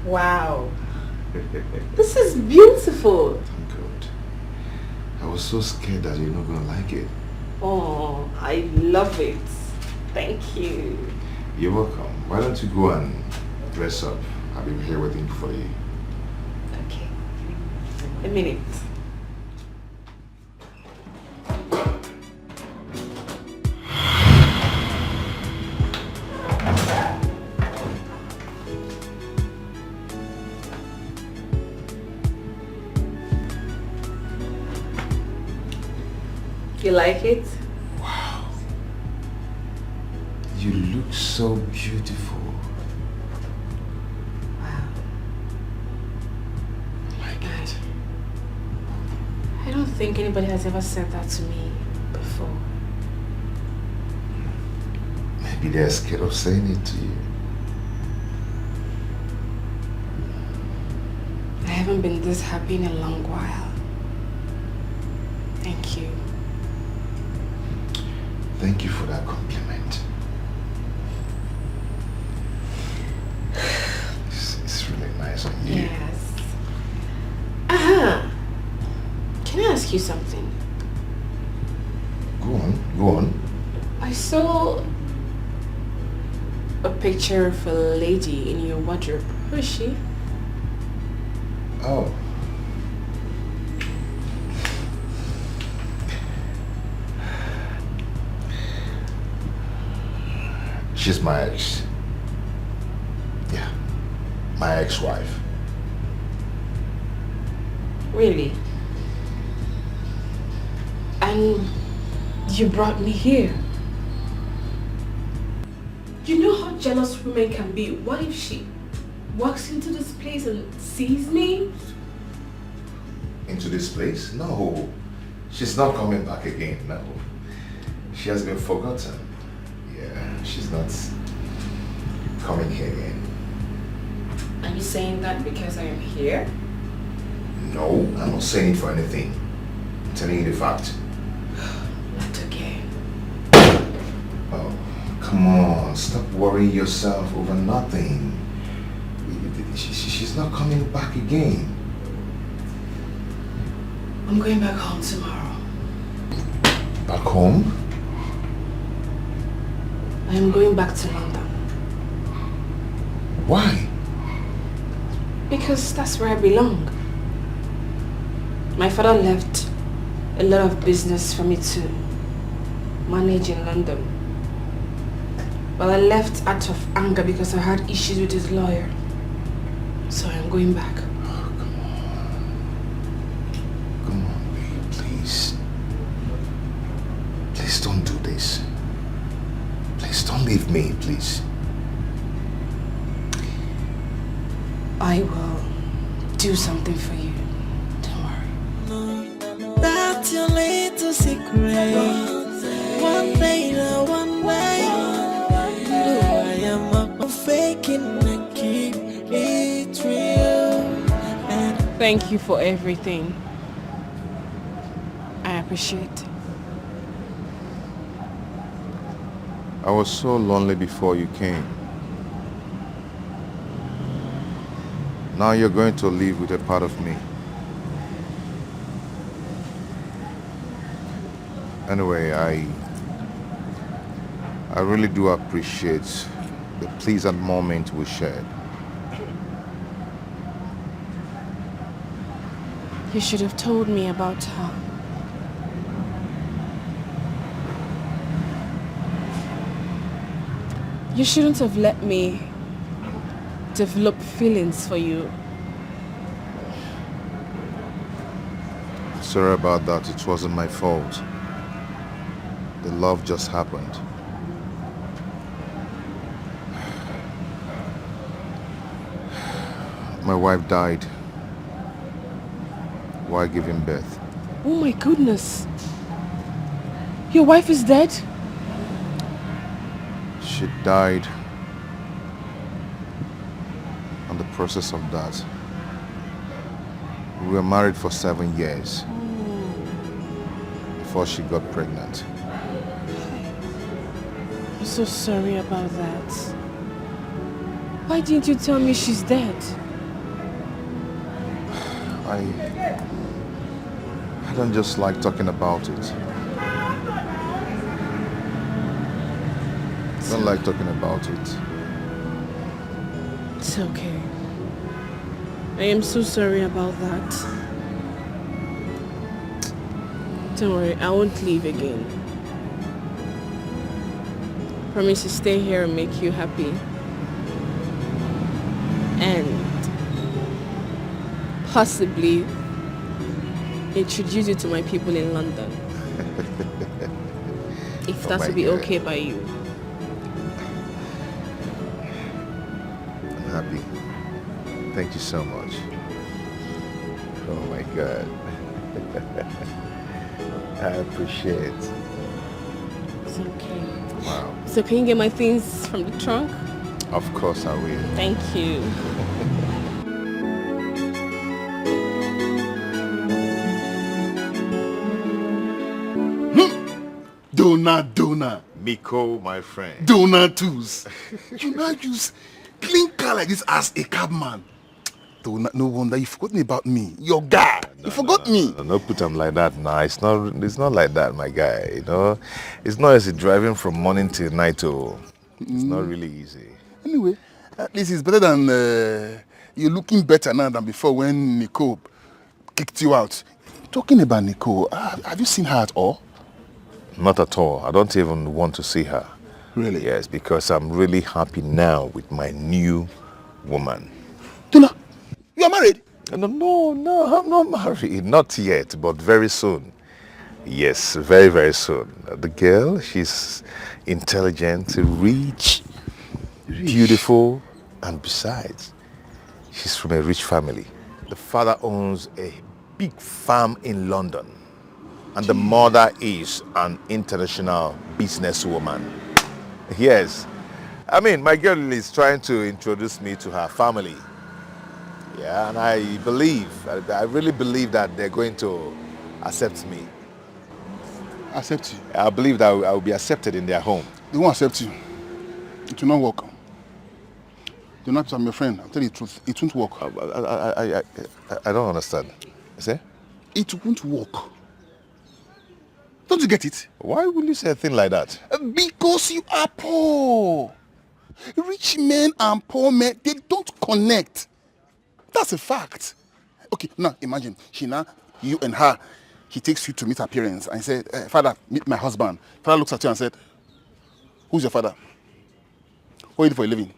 Wow. This is beautiful. Good. I was so scared that you're not gonna like it. Oh, I love it. Thank you. You're welcome. Why don't you go and dress up? I'll be here waiting for you. Okay. A minute. You like it? Wow. You look so beautiful. Wow. I like it. I don't think anybody has ever said that to me before. Maybe they're scared of saying it to you. I haven't been this happy in a long while. Thank you. Thank you for that compliment. It's really nice on you. Yes. Can I ask you something? Go on, go on. I saw a picture of a lady in your wardrobe. Who is she? Oh. She's my ex. Yeah, my ex-wife. Really? And you brought me here. You know how jealous women can be. What if she walks into this place and sees me? Into this place? No. She's not coming back again, no. She has been forgotten. Yeah, she's not coming here again. Are you saying that because I am here? No, I'm not saying it for anything. I'm telling you the fact. Not again. Oh, come on. Stop worrying yourself over nothing. She's not coming back again. I'm going back home tomorrow. Back home? I am going back to London. Why? Because that's where I belong. My father left a lot of business for me to manage in London. But I left out of anger because I had issues with his lawyer. So I'm going back. Oh, come on. Come on, babe, please. Please don't do this. Please don't leave me, please. I will do something for you. Don't worry. That's your little secret. One day to one way. Do I am a faking and keep it real. And Thank you for everything. I appreciate it. I was so lonely before you came. Now you're going to live with a part of me. Anyway, I really do appreciate the pleasant moment we shared. You should have told me about her. You shouldn't have let me develop feelings for you. Sorry about that. It wasn't my fault. The love just happened. My wife died while giving birth. Oh my goodness. Your wife is dead? she died. And the process of that. We were married for 7 years before she got pregnant. I'm so sorry about that. Why didn't you tell me she's dead? I don't just like talking about it. I don't like talking about it. It's okay. I am so sorry about that. Don't worry, I won't leave again. Promise to stay here and make you happy. And possibly introduce you to my people in London. If that would be God. okay by you. I'm happy. Thank you so much. Oh my God. I appreciate it. It's okay. Wow. So can you get my things from the trunk? Of course I will. Thank you. Donut. Miko, my friend. Donatus. You now use clean car like this as a cabman. Donut, no wonder you forgot me about me. Your guy. You forgot me. No, put him like that now. It's not like that, my guy. You know, it's not easy driving from morning till night. Oh, it's not really easy. Anyway, at least it's better than you're looking better now than before when Nicole kicked you out. Talking about Nicole, have you seen her at all? Not at all. I don't even want to see her. Really? Yes, because I'm really happy now with my new woman. Tuna, you are married? No, I'm not married. Not yet, but very soon. Yes, very, very soon. The girl, she's intelligent, rich, beautiful, and besides, she's from a rich family. The father owns a big farm in London, and the mother is an international businesswoman. Yes. I mean, my girl is trying to introduce me to her family. Yeah, and I really believe that they're going to accept me. Accept you? I believe that I will be accepted in their home. They won't accept you. It will not work. Do not, I'm your friend. I'll tell you the truth. It won't work. I don't understand. Say? It won't work. Don't you get it? Why will you say a thing like that? Because you are poor. Rich men and poor men, they don't connect. That's a fact. Okay, now imagine, you and her, he takes you to meet her parents and he said, Father, meet my husband. Father looks at you and said, who's your father? What do you do for a living?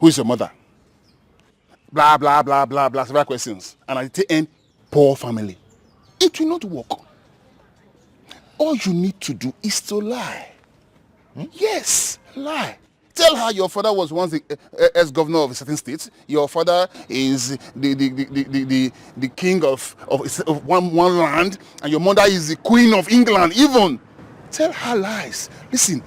Who is your mother? Blah, blah, blah, blah, blah, several questions. And at the end, poor family. It will not work. All you need to do is to lie. Yes, lie. Tell her your father was once the ex-governor of a certain state. Your father is the king of one land, and your mother is the queen of England even. Tell her lies. Listen,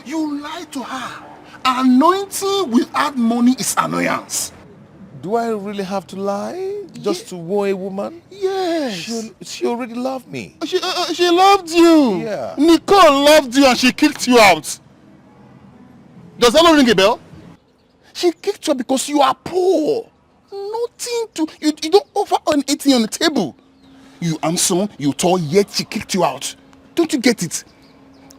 you lie to her. Anointing without money is annoyance. Do I really have to lie just to woo a woman? Yes. She already loved me. She loved you. Yeah. Nicole loved you and she kicked you out. Does that not ring a bell? She kicked you out because you are poor. Nothing to... You don't offer anything on the table. You handsome, you tall, yet she kicked you out. Don't you get it?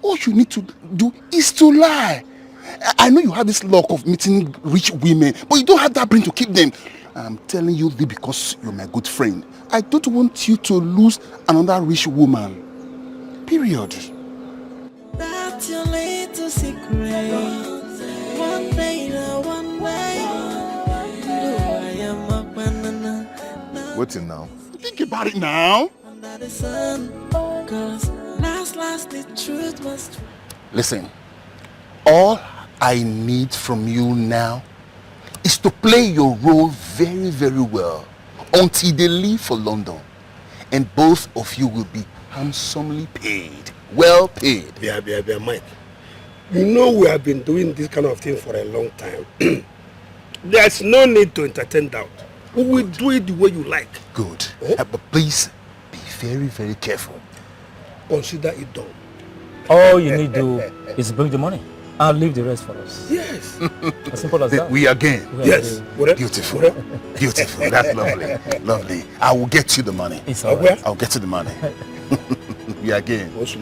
All you need to do is to lie. I know you have this luck of meeting rich women, but you don't have that brain to keep them. I'm telling you this because you're my good friend. I don't want you to lose another rich woman. Period. That's your little secret. One day, one way. I am a banana. Waiting now. Think about it now. Under the sun. Cause last, the truth was true. Listen, all I need from you now is to play your role very, very well until they leave for London. And both of you will be handsomely paid. Well paid. Yeah, Mike. You know we have been doing this kind of thing for a long time. There's no need to entertain doubt. We will do it the way you like. Good. But please be very, very careful. Consider it done. All you need to do is bring the money. I'll leave the rest for us. Yes. As simple as that. We again. Yes. Beautiful. Beautiful. That's lovely. Lovely. I will get you the money. It's all right. I'll get you the money. We again. What's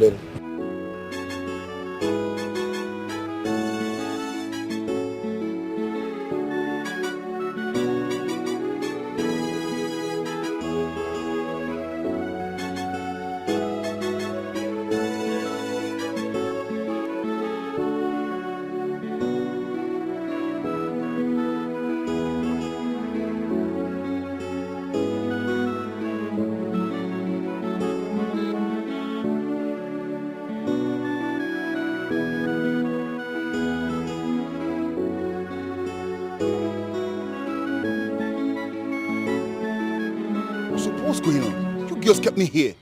going on? You girls kept me here.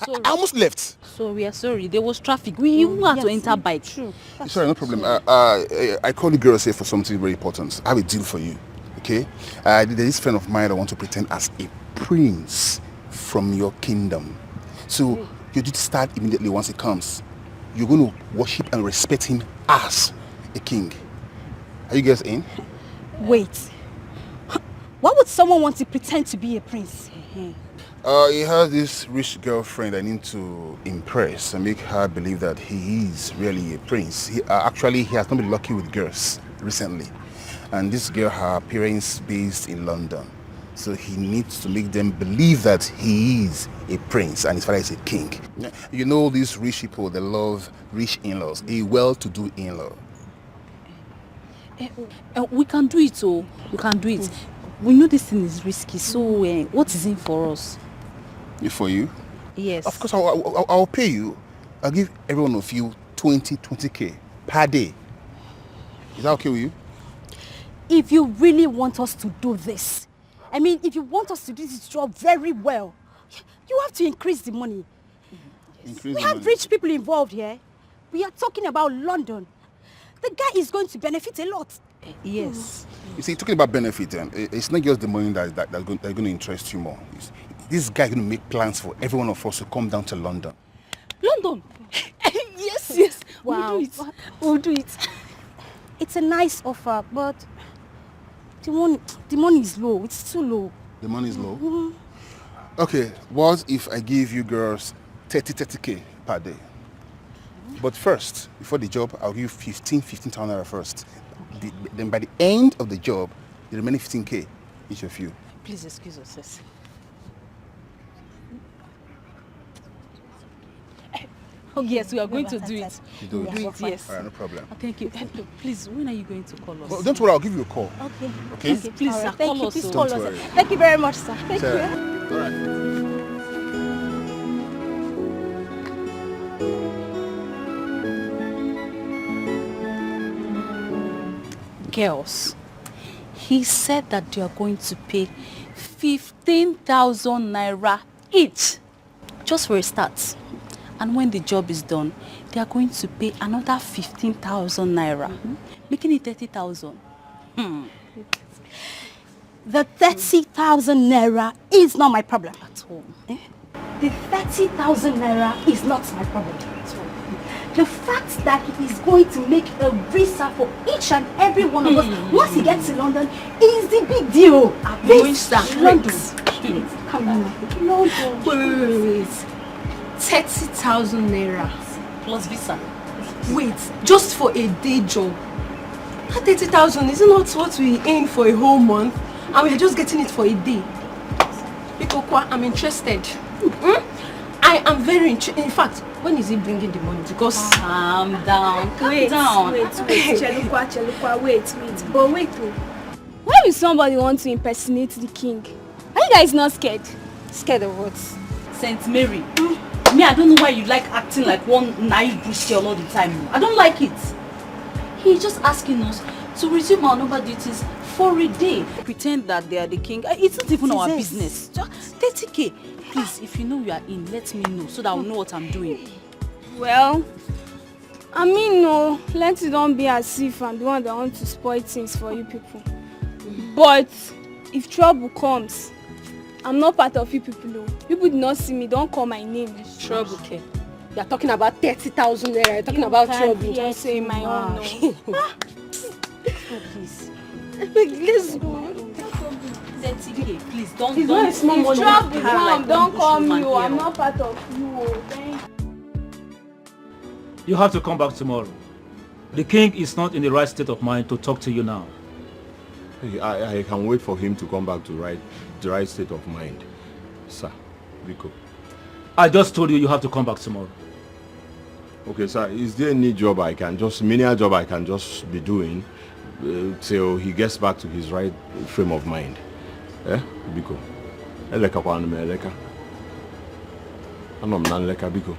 I almost left. So we are sorry. There was traffic. We even had to enter by. True. Sorry, no problem. I called you girls here for something very important. I have a deal for you. Okay? There's this friend of mine that wants to pretend as a prince from your kingdom. So you need to start immediately once he comes. You're going to worship and respect him as a king. Are you guys in? Wait. Why would someone want to pretend to be a prince? He has this rich girlfriend I need to impress and make her believe that he is really a prince. Actually, he has not been lucky with girls recently. And this girl, her parents based in London. So he needs to make them believe that he is a prince and his father is a king. You know these rich people, they love rich in-laws, a well-to-do in-law. We can do it, oh. We can do it. We know this thing is risky, so what is in for us? For you? Yes. Of course, I'll pay you. I'll give every one of you 20K per day. Is that okay with you? If you really want us to do this, I mean, if you want us to do this job very well, you have to increase the money. We have rich people involved here. We are talking about London. The guy is going to benefit a lot. Yes. You see, talking about benefit, it's not just the money that's going to interest you more. This guy is going to make plans for every one of us to come down to London. London? Yes. Wow. We'll do it. It's a nice offer, but the money is low. It's too low. The money is low? Okay, what if I give you girls 30K per day? But first, before the job, I'll give you 15,000 naira first. Then by the end of the job, the remaining 15K, each of you. Please excuse us, sis. Oh yes, we are going to do it. You do it? Do it, yes. All right, no problem. Thank you. Please, when are you going to call us? Well, don't worry, I'll give you a call. Okay. Okay? Please, sir, call us. Please so. call Don't us. worry. Thank you very much, sir. Thank Sir. you. All right. Girls, he said that they are going to pay 15,000 naira each, just for a start. And when the job is done, they are going to pay another 15,000 naira, making it 30,000. The 30,000 naira is not my problem. At all. The 30,000 naira is not my problem. The fact that he is going to make a visa for each and every one of us once he gets to London is the big deal. London. Come on. London. Wait. 30,000 naira plus visa. Wait, just for a day job. That 30,000 is not what we earn for a whole month, and we're just getting it for a day. Ikokwa, I'm interested. I am very interested. In fact, when is he bringing the money? Because calm down. Wait. Chelukwa, wait. But wait, why would somebody want to impersonate the king? Are you guys not scared? Scared of what? Saint Mary. Me, I don't know why you like acting like one naive Christian all the time. I don't like it. He's just asking us to resume our normal duties for a day. Pretend that they are the king. It's not even our business. Just 30K. Please, if you know you are in, let me know so that I'll know what I'm doing. Well, I mean, no, let it don't be as if I'm the one that wants to spoil things for you people. But if trouble comes, I'm not part of you people. Though. People do not see me, don't call my name. Trouble, okay. You're talking about 30,000 naira. You're talking about trouble. Just say my own. No. Please. Let's go. Please don't. It's not a small money. Trouble come, don't call me. I'm not part of you. Thank you. You have to come back tomorrow. The king is not in the right state of mind to talk to you now. I can wait for him to come back to the right state of mind. Sir, Biko. I just told you have to come back tomorrow. Okay, sir, is there any job menial job I can just be doing till he gets back to his right frame of mind? Eh, Biko? Eleka kwa anume eleka. Anom nan leka Biko.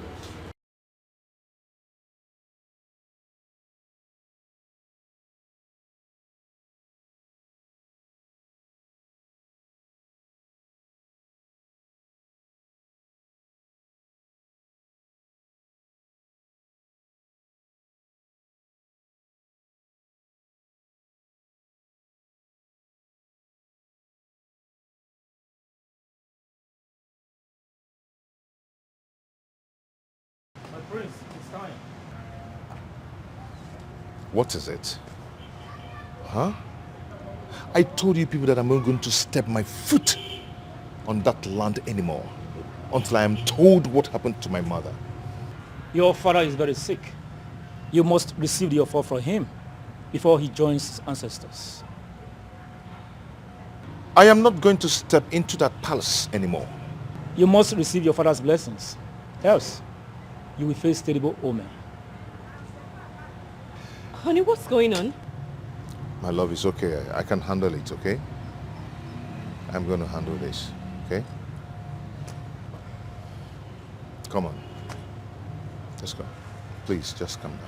Prince, it's time. What is it? Huh? I told you people that I'm not going to step my foot on that land anymore until I am told what happened to my mother. Your father is very sick. You must receive the offer from him before he joins his ancestors. I am not going to step into that palace anymore. You must receive your father's blessings. Else, you will face terrible omen. Honey, what's going on? My love, is okay. I can handle it, okay? I'm going to handle this, okay? Come on. Let's go. Please, just come down.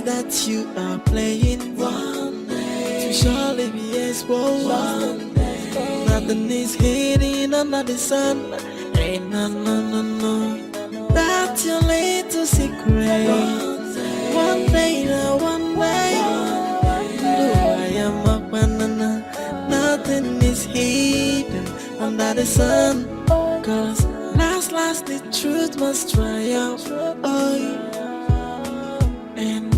That you are playing one day to surely be exposed. One day nothing is hidden under the sun. Ain't no that's your little secret. One day now, one day I am a banana. Nothing is hidden under the sun. Cause last the truth must triumph. Oh, and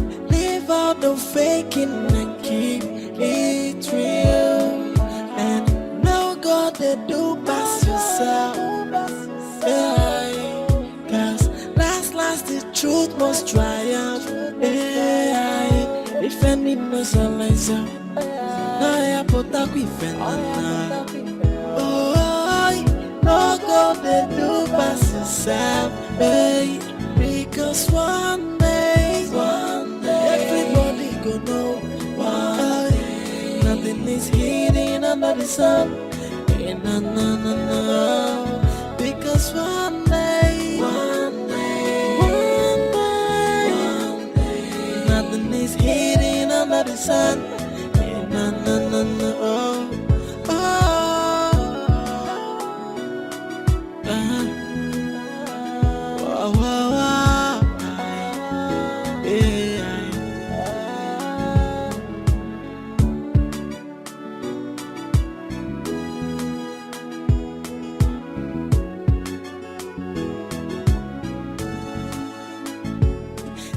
all the faking and keep it real. And no God they do pass yourself. Yeah. Cause last the truth must triumph. Yeah. If any knows a liar, I put up with an oh, no God they do pass yourself. Hey. Because one day everybody go know why nothing is hidden under the sun. No. Because one day nothing is hidden under the sun. No.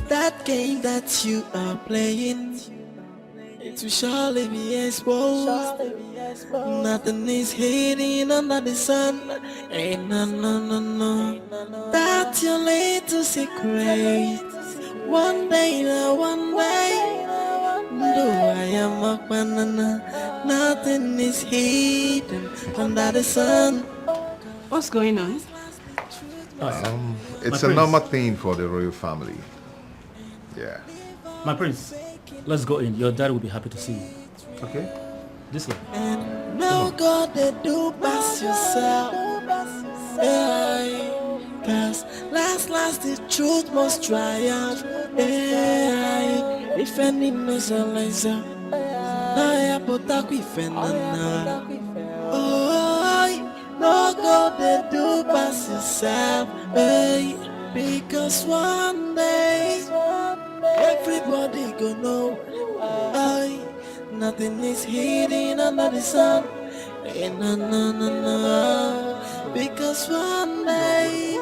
That game that you are playing, it will surely be exposed. Nothing is hidden under the sun. Ain't no. That's your little secret. One day now, one day, though I am a banana, nothing is hidden under the sun. What's going on? It's a normal thing for the royal family. Yeah. My prince, let's go in. Your dad will be happy to see you. Okay. This way. And no God they do pass yourself. Yeah. Cause last the truth must triumph. Yeah, if any knows a laser, I put up with another. Oh, no go they do pass yourself. Hey, because one day everybody gonna know. Hey, nothing is hidden under the sun. Hey, no. Because one day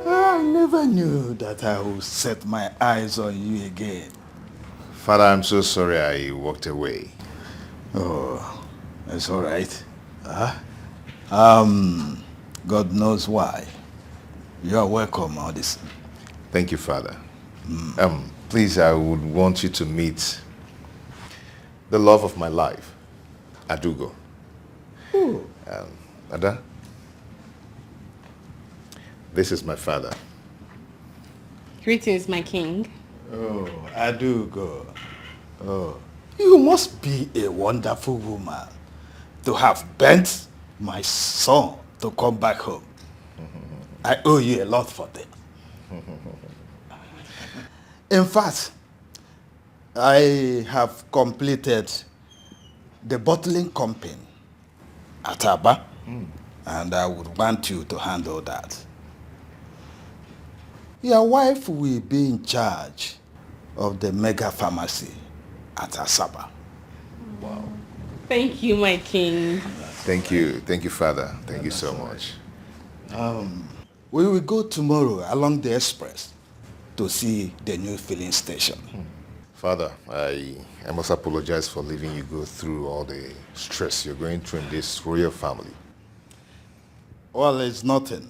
I never knew that I would set my eyes on you again. Father, I'm so sorry I walked away. Oh, that's all right. God knows why. You are welcome, Addison. Thank you, Father. Please, I would want you to meet the love of my life, Adugo. Ada, this is my father. Greetings, my king. Oh, Adugo. Oh, you must be a wonderful woman to have bent my son to come back home. I owe you a lot for that. In fact, I have completed the bottling company at Aba, and I would want you to handle that. Your wife will be in charge of the mega pharmacy at Asaba. Wow. Thank you, my king. Thank you, Father. Thank you so much. We will go tomorrow along the express to see the new filling station. Father, I must apologize for leaving you go through all the stress you're going through in this royal family. Well, it's nothing.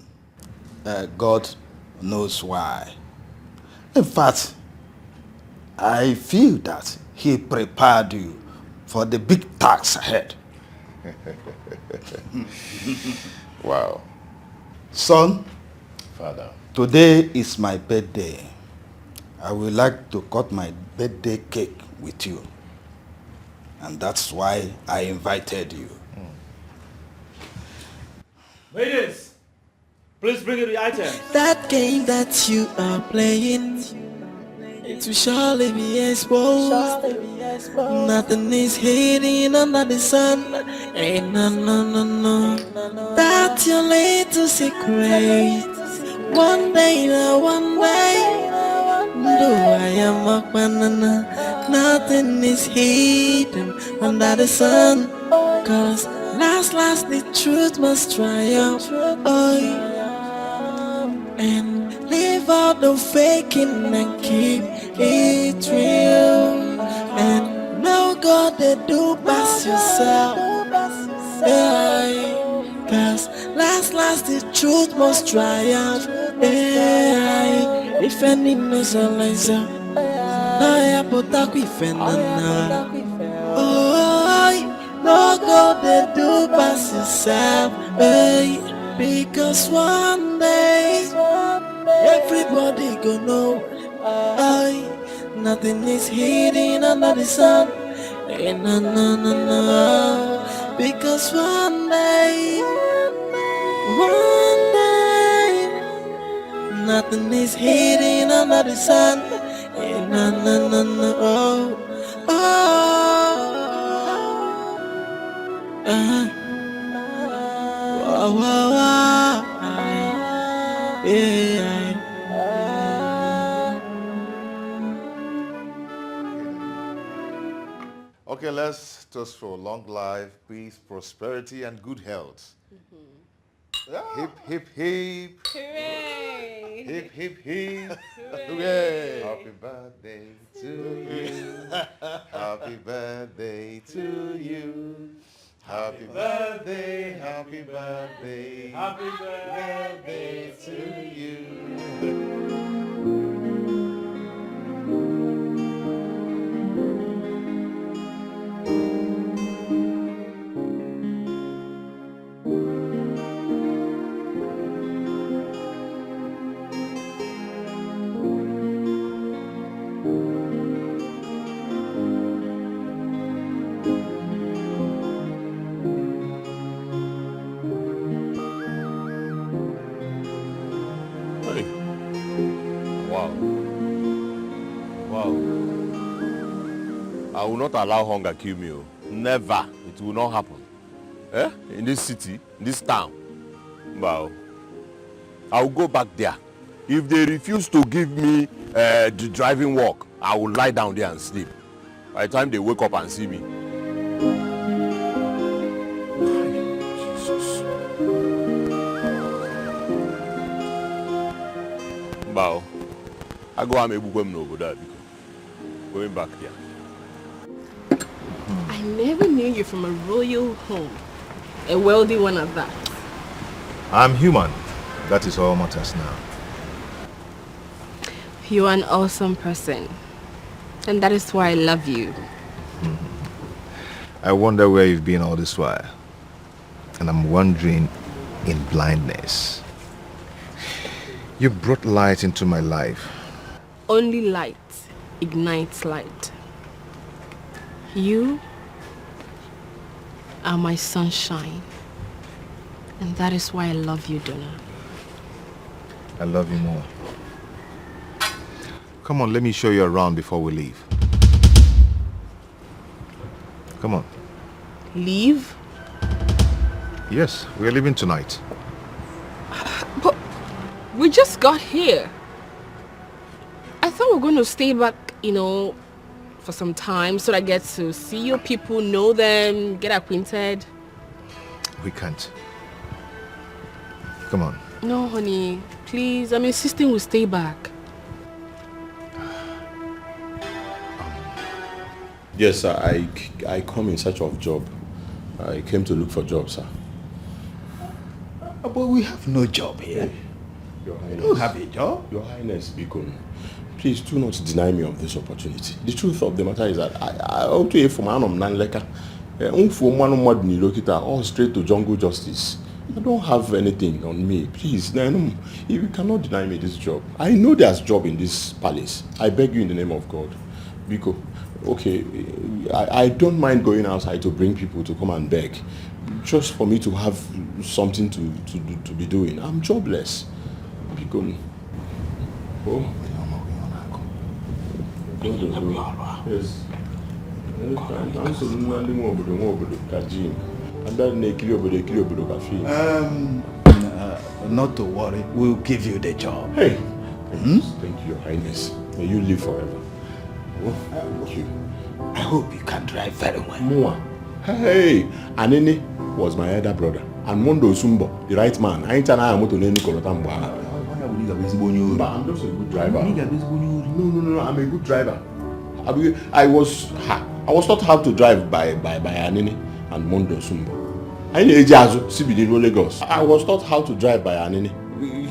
God knows why. In fact, I feel that he prepared you for the big task ahead. Wow. Son, Father, today is my birthday. I would like to cut my birthday cake with you. And that's why I invited you. Ladies, please bring in the items. that game that you are playing, it will surely be exposed. Nothing is hidden under the sun. Ain't no. That's your little secret. One day, though I am a banana, nothing is hidden under the sun. Cause last the truth must triumph. Oh, and leave out the faking and keep it real. And no God they do pass yourself. Yeah. Cause last the truth must triumph. Yeah. If any knows a laser, I put up with another. Oh, no God they do pass yourself. Hey, because one day everybody gonna know. Hey, nothing is hidden under the sun. Hey, no. Because one day, nothing is hidden under the sun. Hey, no. Wow. Yeah. Okay, let's toast for long life, peace, prosperity, and good health. Hip, hip, hip. Hooray! Hip, hip, hip. Hooray! Happy birthday to you. Happy birthday to you. Happy birthday, happy birthday. Happy birthday to you. will not allow hunger kill me. Never. It will not happen. In this city, in this town. Wow. I will go back there. If they refuse to give me the driving work, I will lie down there and sleep. By the time they wake up and see me. Jesus. Wow. I go and make over there. Going back there. I never knew you from a royal home. A wealthy one at that. I'm human. That is all matters now. You're an awesome person. And that is why I love you. I wonder where you've been all this while. And I'm wandering in blindness. You brought light into my life. Only light ignites light. You are my sunshine. And that is why I love you, Donna. I love you more. Come on, let me show you around before we leave. Come on. Leave? Yes, we're leaving tonight. But we just got here. I thought we were going to stay back, for some time so that I get to see your people, know them, get acquainted. We can't. Come on. No, honey. Please, I'm insisting we stay back. Yes, sir. I come in search of job. I came to look for job, sir. But we have no job here. Your Highness. We don't have a job. Your Highness, Bikon, please do not deny me of this opportunity. The truth of the matter is that I ought to from Anam Nanleka. All straight to jungle justice. I don't have anything on me. Please, you cannot deny me this job. I know there's job in this palace. I beg you in the name of God. Biko, okay, I don't mind going outside to bring people to come and beg. Just for me to have something to be doing. I'm jobless. Biko. Oh. Yes. Not to worry, we'll give you the job. Hey, thank you, Your Highness. May you live forever. Thank you. I hope you can drive very well. Mua. Hey, Anene was my elder brother. And Mondo Sumbo, the right man. I ain't an eye to Neni Kolotamba. I'm just a good driver. No, I'm a good driver. I was taught how to drive by Anene and Mondo Sumbo. I was taught how to drive by Anene.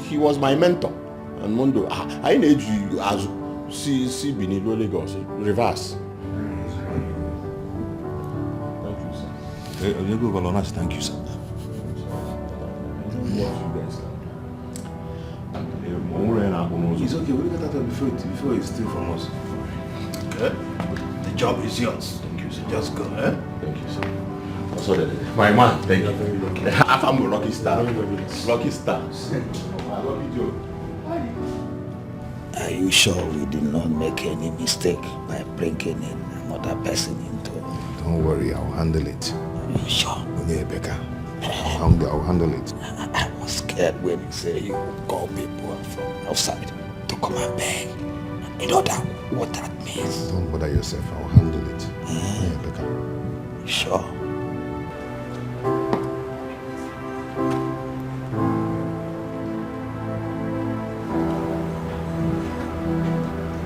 He was my mentor. And Mondo, I need you as see Binilo Lagos. Reverse. Thank you, sir. It's okay, we'll get that before you steal from us. Okay? The job is yours. Thank you, sir. Just go, eh? Thank you, sir. My man, thank you. I'm a lucky star. Lucky star. I love you, Joe. Are you sure we did not make any mistake by bringing in another person into? Don't worry, I'll handle it. Are you sure? Yeah, Becca. I'll handle it. I was scared when you say you call people from outside to come and beg. You know what that means. Don't bother yourself, I'll handle it. Yeah, Becca. Sure.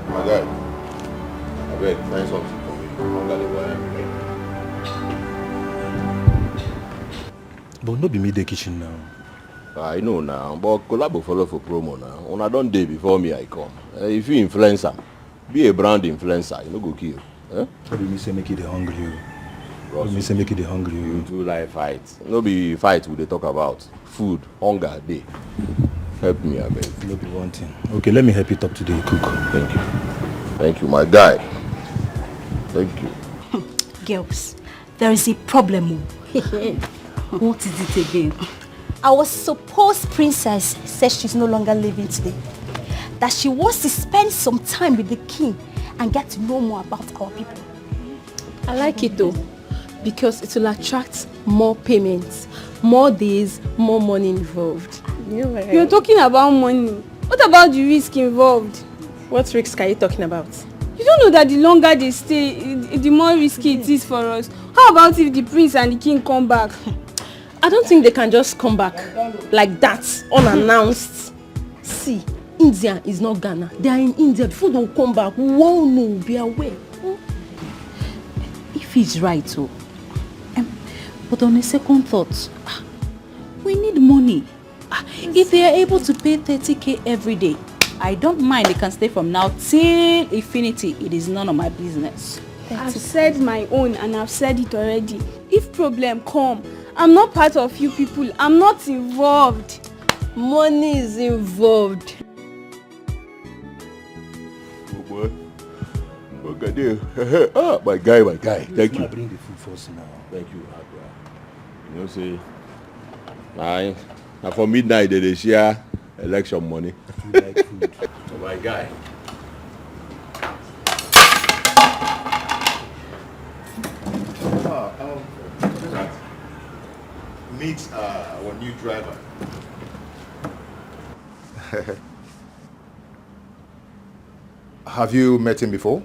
My guy, I beg, find something for me. But no be me the kitchen now. I know now, but collab follow for promo now. On a done day before me, I come. If you influencer, be a brand influencer, you no go kill. What do you say make it hungry you? What do you say make it hungry you? You do like fight. No be fight we dey talk about. Food, hunger, day. Help me, I beg. No be one thing. Okay, let me help you talk to the cook. Thank you. Thank you, my guy. Thank you. Girls, there is a problem. What is it again? Our supposed princess says she's no longer living today. That she wants to spend some time with the king and get to know more about our people. I like it though, because it will attract more payments, more days, more money involved. You're talking about money. What about the risk involved? What risk are you talking about? You don't know that the longer they stay, the more risky it is for us. How about if the prince and the king come back? I don't think they can just come back like that, unannounced. See, India is not Ghana. They are in India. Before they come back, we won't know, be aware. If he's right, so. But on a second thought, we need money. If they are able to pay 30k every day, I don't mind. They can stay from now till infinity. It is none of my business. I've said my own and I've said it already. If problem come, I'm not part of you people. I'm not involved. Money is involved. Oh boy. Okay, ah, my guy. Thank you. Bring the food first now. Thank you. You know, say, now for midnight they share election money. Like food. Oh, my guy. Meet our new driver. Have you met him before?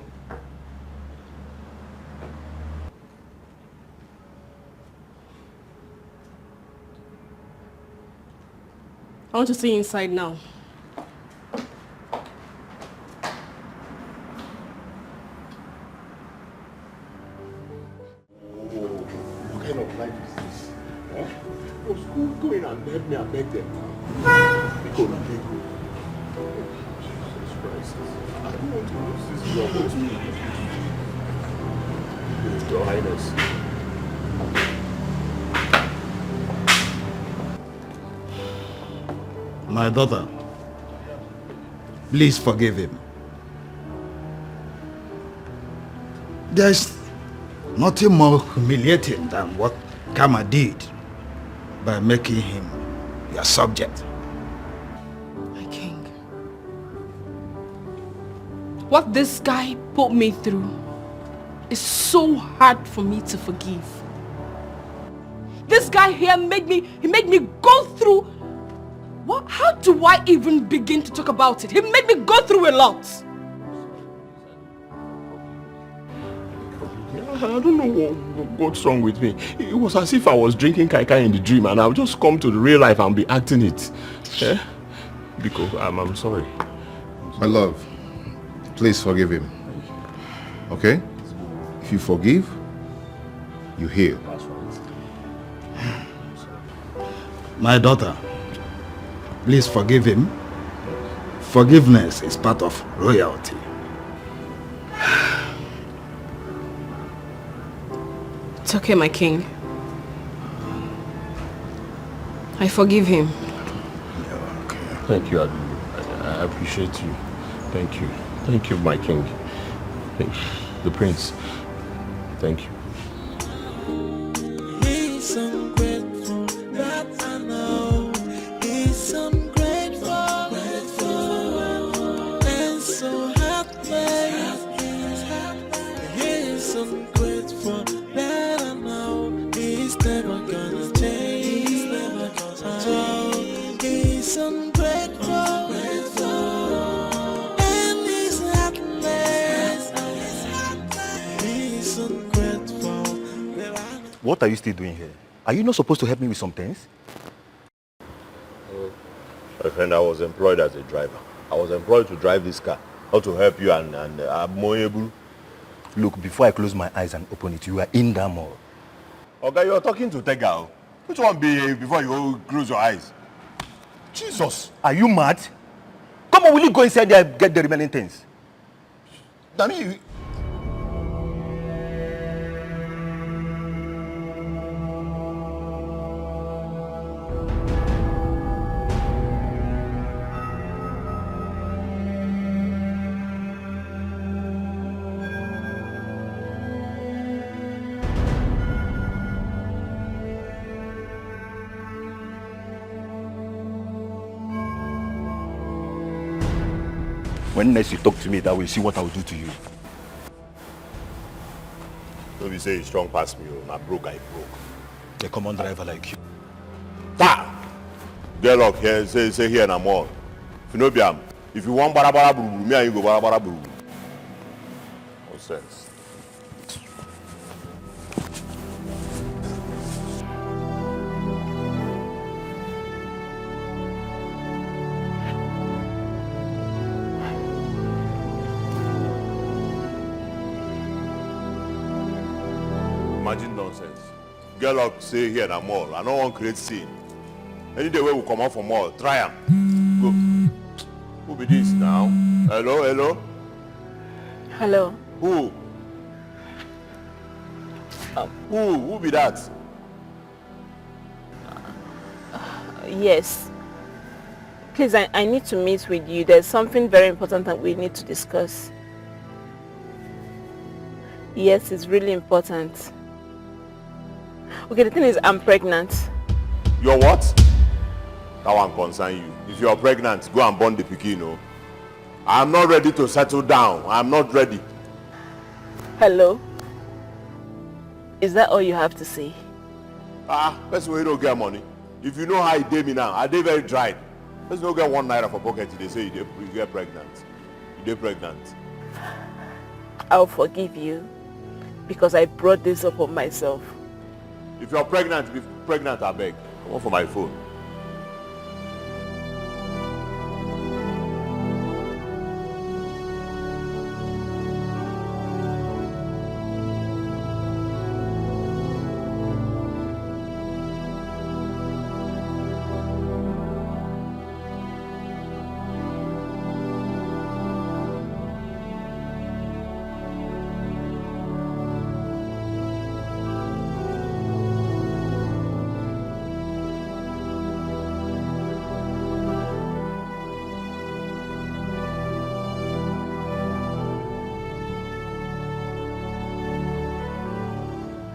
I want to see inside now. What kind of life is this? Huh? Go in and help me and beg them now. Because I beg you. Jesus Christ. I don't want to lose this job. Your Highness. My daughter, please forgive him. There's nothing more humiliating than what Kama did by making him your subject. My king. What this guy put me through is so hard for me to forgive. This guy here made me go through. What? How do I even begin to talk about it? He made me go through a lot. I don't know what's wrong with me. It was as if I was drinking kaikai in the dream and I'll just come to the real life and be acting it. Yeah? Because I'm sorry. My love, please forgive him. Okay? If you forgive, you heal. My daughter, please forgive him. Forgiveness is part of royalty. It's okay, my king. I forgive him. Thank you, Audu. I appreciate you. Thank you. Thank you, my king. Thank you. The prince. Thank you. He's ungrateful, that I know. He's ungrateful, and so heartless. He's ungrateful, that I know. He's never gonna change. He's never gonna change. He's ungrateful, and he's heartless. He's ungrateful. What are you still doing here? Are you not supposed to help me with some things? My friend, I was employed as a driver. I was employed to drive this car. How to help you and I'm more able. Look, before I close my eyes and open it, you are in that mall. Okay, you're talking to Tega. Which one be before you close your eyes? Jesus! Are you mad? Come on, will you go inside there and get the remaining things? I mean, when next you talk to me that way, see what I will do to you. Don't be say you strong past me, oh. Now broke, I broke. A common driver like you. Get luck here, say here na more. If you know Biam, if you want barabara buru, me and you go barabara buru. No sense. Imagine nonsense. Get luck say here na more. I don't want to create scene. Any day we will come out for more, try am. Go. Who be this now? Hello? Hello. Who? Who be that? Yes. Please, I need to meet with you. There's something very important that we need to discuss. Yes, it's really important. Okay, the thing is, I'm pregnant. You're what? That one concern you. If you're pregnant, go and born the pikin, no? I'm not ready to settle down. I'm not ready. Hello? Is that all you have to say? Person wey don't get money. If you know how it did me now, I did very dry. Person don't get 1 naira for pocket. They say you get pregnant. You get pregnant. I'll forgive you because I brought this up on myself. If you're pregnant, be pregnant, I beg. Come on for my phone.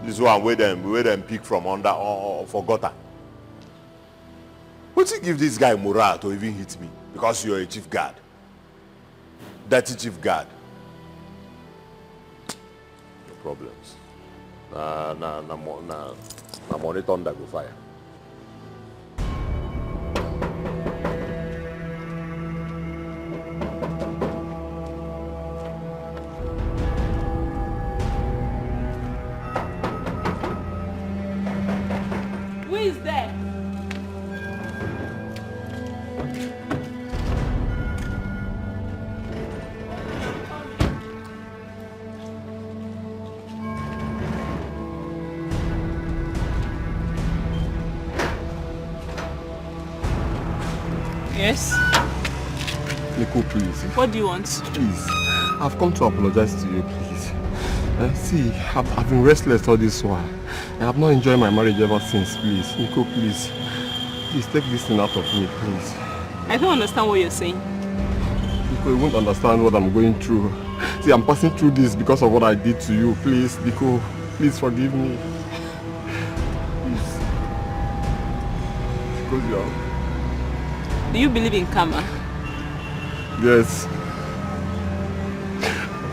This one where them pick from under or for gutter. What you give this guy morale to even hit me? Because you're a chief guard. Dirty chief guard. No problems. Na money thunder go fire. Who is there? Yes? Nico, please. What do you want? Please. I've come to apologize to you, please. See, I've been restless all this while. I have not enjoyed my marriage ever since, please. Nico, please. Please take this thing out of me, please. I don't understand what you're saying. Nico, you won't understand what I'm going through. See, I'm passing through this because of what I did to you. Please, Nico, please forgive me. Please. Because you are... Do you believe in karma? Yes.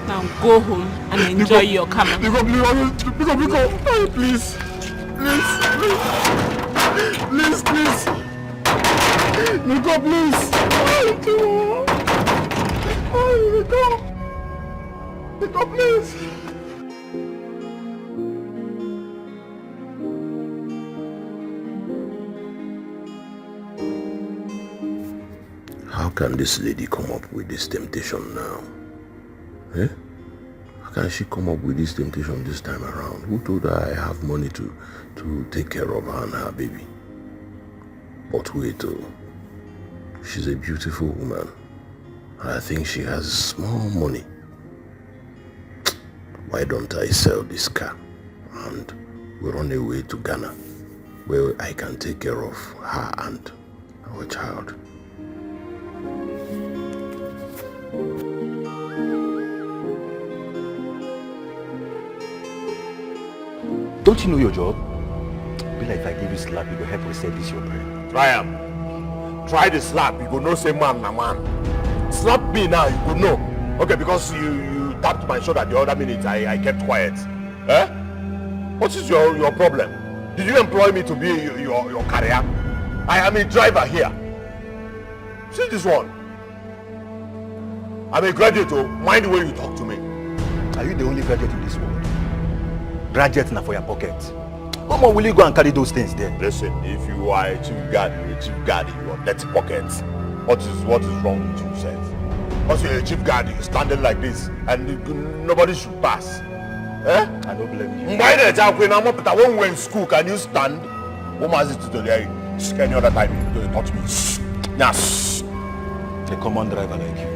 Now go home and enjoy your karma. Nico, please. Please. Nico, please. Nico, please. How can this lady come up with this temptation now? Eh? How can she come up with this temptation this time around? Who told her I have money to take care of her and her baby? But wait, she's a beautiful woman. I think she has small money. Why don't I sell this car and we run away to Ghana where I can take care of her and our child? Don't you know your job? Be like if I give you slap, you go help reset this your brain. Try him. Try the slap. You go know say man na man. Slap me now, you go know. Okay, because you tapped my shoulder the other minute, I kept quiet. Eh? What is your problem? Did you employ me to be your carrier? I am a driver here. See this one. I'm a graduate, oh. Mind the way you talk to me. Are you the only graduate in this world? Graduate now for your pocket. How much will you go and carry those things there? Listen, if you are a chief guard, you're a chief guard in your dirty pockets. What is wrong with you, sir? Once you're a chief guard, you're standing like this, and nobody should pass. Eh? I don't blame you. Why the child when I'm in school, can you stand? What was it today? Any other time you touch me? Yes. A common driver like you.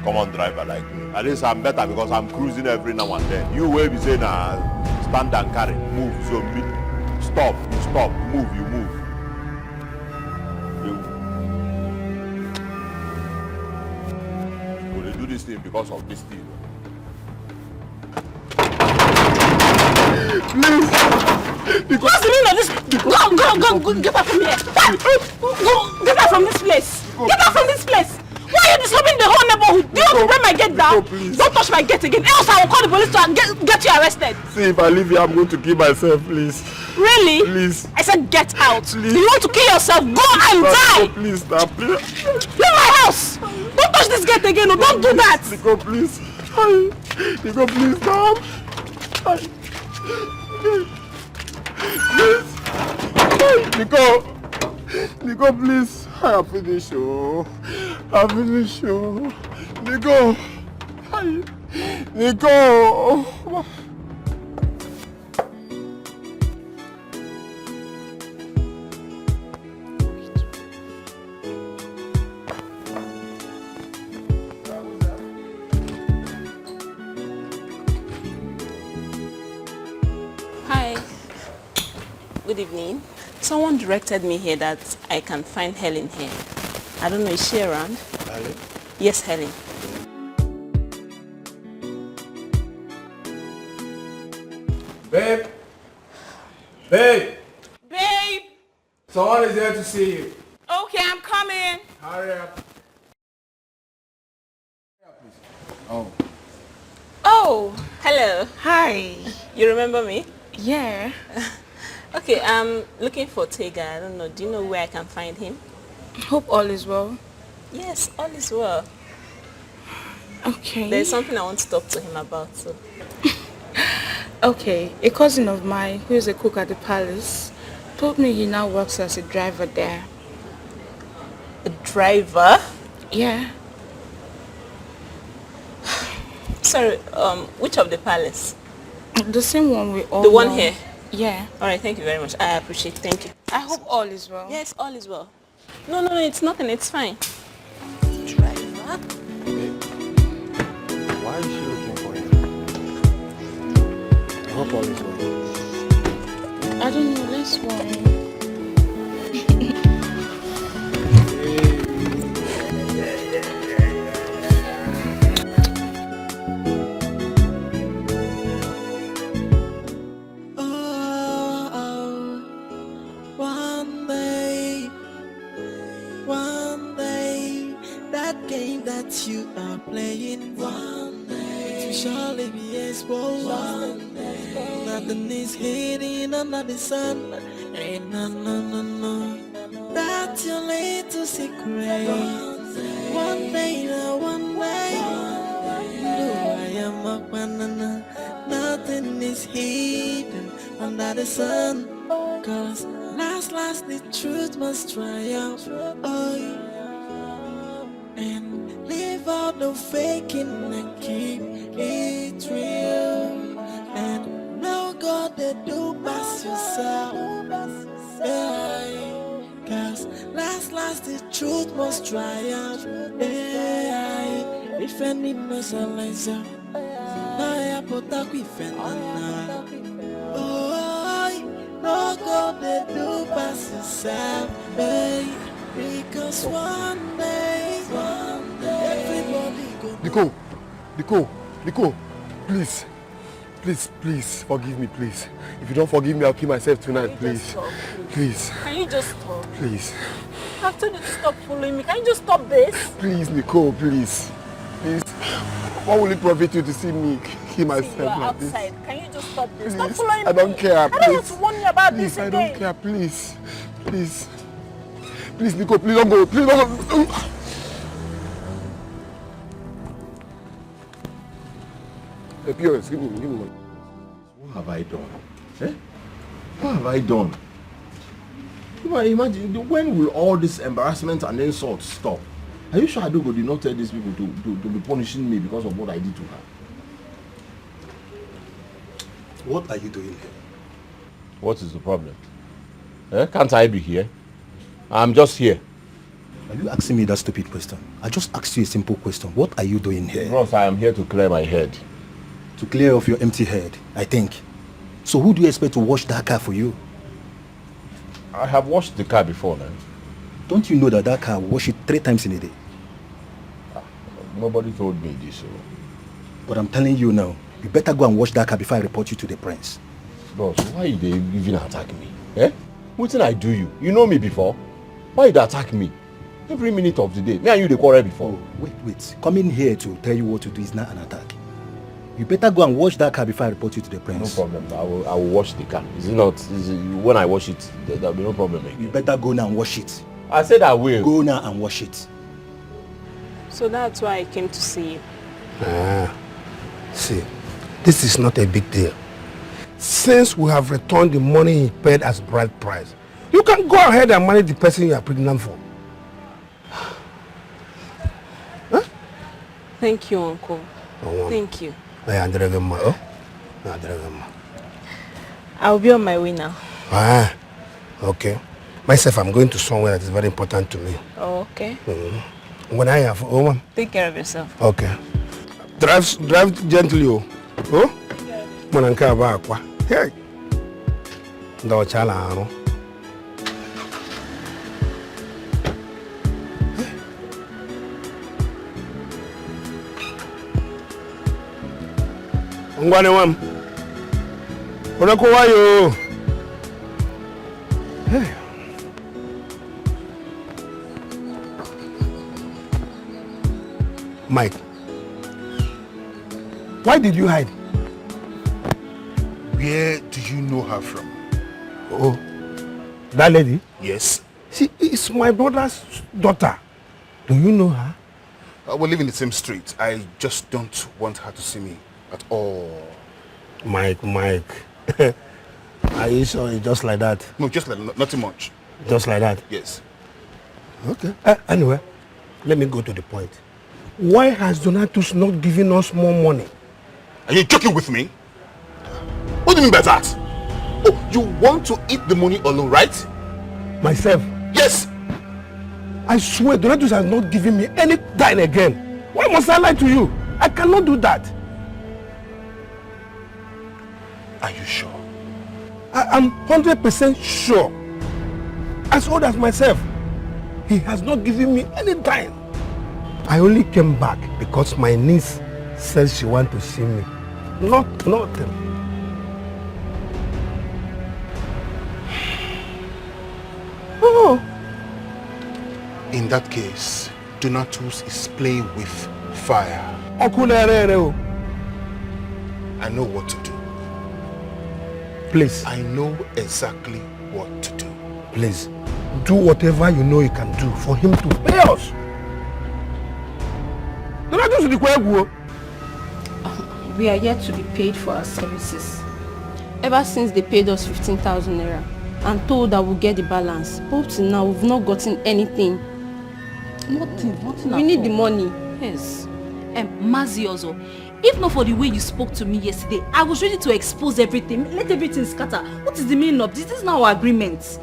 Common driver like me. At least I'm better because I'm cruising every now and then. You will be saying, stand and carry, move, so stop, you stop, move, you move. Will they do this thing because of this thing? Please! What's the meaning of this? Go, get out from here! Go, get out from this place! Get out from this place! Why are you disturbing the whole neighborhood? Do you want to break my gate down? Don't touch my gate again, else I will call the police to get you arrested. See, if I leave here, I'm going to kill myself, please. Really? Please. I said get out. Please. You want to kill yourself? Go and die! Please, stop, please. Leave my house! Don't touch this gate again, no, don't do that! Nico, please. Nico, please, stop. Please. Nico, please. I have finished, oh. I'm finished, oh. Nico. Nico. Hi. Good evening. Someone directed me here that I can find Helen here. I don't know, is she around? Helen? Yes, Helen. Babe! Babe! Babe! Someone is there to see you. Okay, I'm coming. Hurry up. Oh, hello. Hi. You remember me? Yeah. Okay, I'm looking for Tega. I don't know. Do you know where I can find him? Hope all is well. Yes, all is well. Okay. There's something I want to talk to him about. So. Okay, a cousin of mine who is a cook at the palace told me he now works as a driver there. A driver? Yeah. Sorry, which of the palace? The same one we all The one know. here? Yeah. All right, thank you very much. I appreciate it. Thank you. I hope all is well. Yes, all is well. No, it's nothing. It's fine. Driver? Why is she looking for him? I hope all is well. I don't know, let's worry. You are playing one day, it surely be exposed. One day, nothing is hidden under the sun. Ain't no. That's your little secret. One day, one way. No, I am a banana. Nothing is hidden under the sun. Cause last the truth must triumph. Oh, and leave out the faking and keep it real. And no God they do pass yourself. Yeah. Cause last the truth must triumph. Yeah. Defending myself. I put up with oh, no God they do pass yourself. Hey. Because one day everybody go. Nico, please, forgive me, please. If you don't forgive me, I'll kill myself tonight, please. Please. Can you just stop? Please. I've told you to stop following me. Can you just stop this? Please, Nico, please. What will it profit you to see me kill myself You are like this? outside. Can you just stop this? Please, Stop following me. I don't care, I don't want please. to warn you about Please, this I again. don't care, please. Please. Please, Nico, please don't go. Please don't go. Hey, POS, give me money. What have I done? Eh? What have I done? Imagine, when will all this embarrassment and insults stop? Are you sure Audu did not tell these people to be punishing me because of what I did to her? What are you doing here? What is the problem? Can't I be here? I'm just here. Are you asking me that stupid question? I just asked you a simple question. What are you doing here? Bros, I am here to clear my head. To clear off your empty head, I think. So who do you expect to wash that car for you? I have washed the car before now. Don't you know that that car wash it 3 times in a day? Nobody told me this. So. But I'm telling you now, you better go and wash that car before I report you to the prince. Bros, why they even attack me? What did I do you? You know me before. Why you attack me? Every minute of the day. Me and you they quarrel before. Oh, wait. Coming here to tell you what to do is not an attack. You better go and wash that car before I report you to the prince. No problem. I will wash the car. Is it not? When I wash it, there'll be no problem again. You better go now and wash it. I said I will. Go now and wash it. So that's why I came to see you. See, this is not a big deal. Since we have returned the money he paid as bride price, you can go ahead and marry the person you are pregnant for. Huh? Thank you, Uncle. Oh, Thank you. I'll be on my way now. Okay. Myself, I'm going to somewhere that is very important to me. Oh, okay. When I have Take care of yourself. Okay. Drive gently, oh. Mananka abakwa. Hey. Ndo chala aro. Ngwane wam. Onako wayo. Hey. Mike, why did you hide? Where do you know her from? Oh, that lady? Yes. She is my brother's daughter. Do you know her? We live in the same street. I just don't want her to see me at all. Mike. Are you sure it's just like that? No, just like nothing much. Just like that? Yes. Okay. Anyway, let me go to the point. Why has Donatus not given us more money? Are you joking with me? What do you mean by that? Oh, you want to eat the money alone, right? Myself? Yes. I swear Donatus has not given me any dime again. Why must I lie to you? I cannot do that. Are you sure? I am 100% sure. As old as myself. He has not given me any dime. I only came back because my niece says she wants to see me. Nothing. Oh. In that case, Donatus is playing with fire. I know what to do. Please. I know exactly what to do. Please, do whatever you know you can do for him to pay us. We are yet to be paid for our services. Ever since they paid us 15,000 naira and told that we'll get the balance, but till now we've not gotten anything. Nothing. We need the money. Yes. Mazi also, if not for the way you spoke to me yesterday, I was ready to expose everything, let everything scatter. What is the meaning of this? This is not our agreement.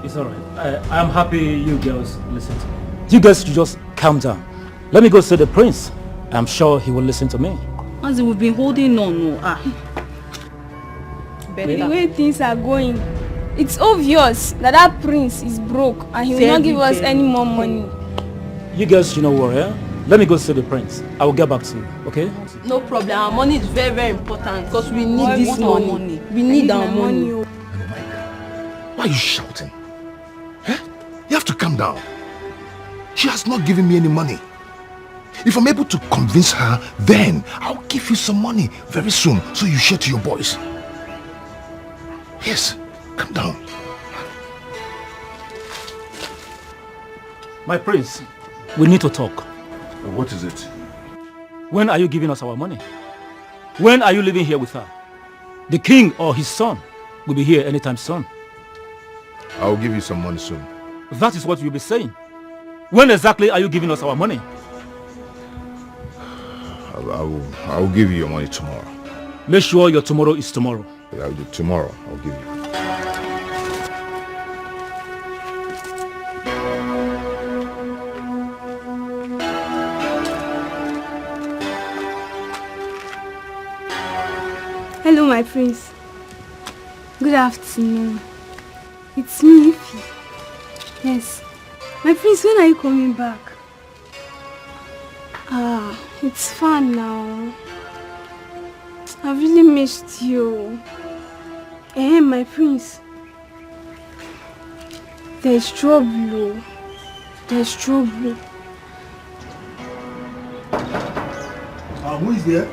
It's alright. I'm happy you girls listen to me. You guys should just calm down. Let me go see the prince. I'm sure he will listen to me. Mazi, we've been holding on. The way things are going, it's obvious that prince is broke and he will not give us any more money. You guys, you know what, yeah? Let me go see the prince. I will get back to you, okay? No problem. Our money is very, very important because we need this money. We need our money. Why are you shouting? You have to calm down. She has not given me any money. If I'm able to convince her, then I'll give you some money very soon so you share to your boys. Yes, calm down. My prince, we need to talk. What is it? When are you giving us our money? When are you living here with her? The king or his son will be here anytime soon. I'll give you some money soon. That is what you'll be saying. When exactly are you giving us our money? I will give you your money tomorrow. Make sure your tomorrow is tomorrow. I'll do tomorrow. I'll give you. Hello, my prince. Good afternoon. It's me, Ify. Yes. My prince, when are you coming back? It's fun now. I really missed you. My prince. There's trouble. There's trouble. Who is there?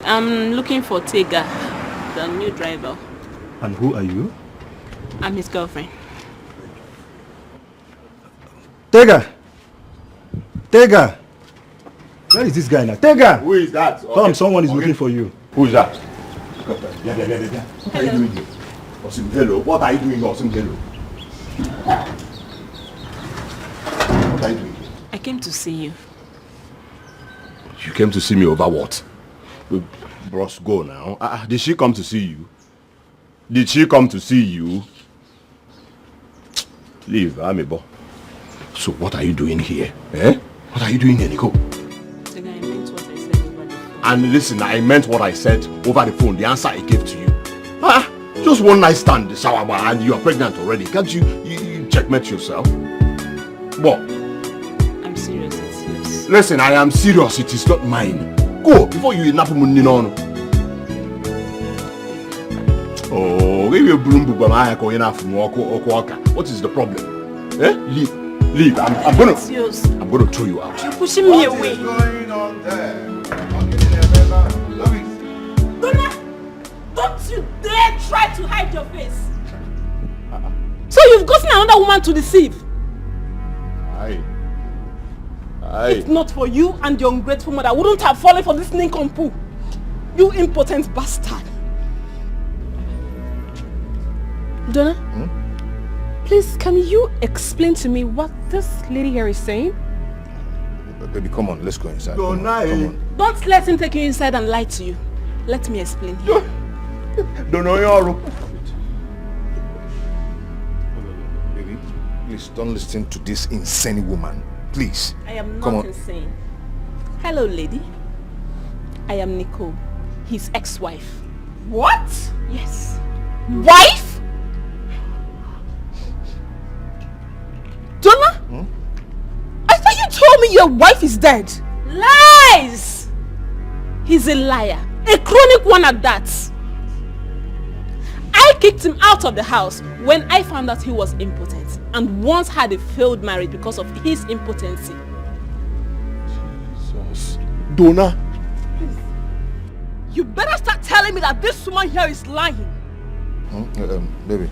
I'm looking for Tega, the new driver. And who are you? I'm his girlfriend. Tega! Tega! Where is this guy now? Tega! Who is that? Come, someone is looking for you. Who is that? Yeah. What are you doing here? Osim, hello. What are you doing, Osim? Hello. What are you doing here? I came to see you. You came to see me over what? Bros, go now. Did she come to see you? Did she come to see you? Leave, Amibo. So what are you doing here? Eh? What are you doing here, Nico? And listen, I meant what I said over the phone. The answer I gave to you. Just one night stand, Sawaba, and you are pregnant already. Can't you checkmate yourself? What? I'm serious, it's yours. Listen, I am serious. It is not mine. Go before you napumunni no. Oh, give you broom book what is the problem? Eh? Leave. I'm gonna throw you out. You're pushing me away. What is going on there? Don't you dare try to hide your face. So you've gotten another woman to deceive. Aye. If not for you and your ungrateful mother, I wouldn't have fallen for this nincompoop. You impotent bastard. Donna, please, can you explain to me what this lady here is saying? Baby, come on, let's go inside. Come on. Don't let him take you inside and lie to you. Let me explain. Baby, please don't listen to this insane woman. Please. I am come not on. insane. Hello, lady. I am Nicole, his ex-wife. What? Yes. Wife? Donna? I thought you told me your wife is dead. Lies! He's a liar. A chronic one at that. I kicked him out of the house when I found out he was impotent and once had a failed marriage because of his impotency. Jesus. Donna. You better start telling me that this woman here is lying. Baby.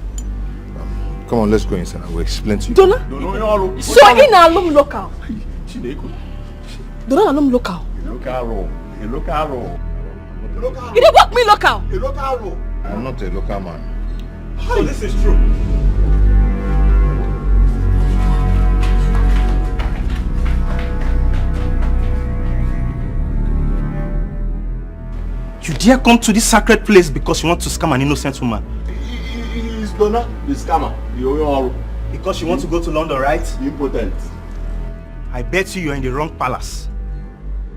Come on, let's go inside. I will explain to you. Donna? So in alum local. Donna alum local. A local role. You didn't work me local. A local role. I'm not a local man. So this is true. You dare come to this sacred place because you want to scam an innocent woman? He's Donna, the scammer. Because you want to go to London, right? Impotent. I bet you are in the wrong palace.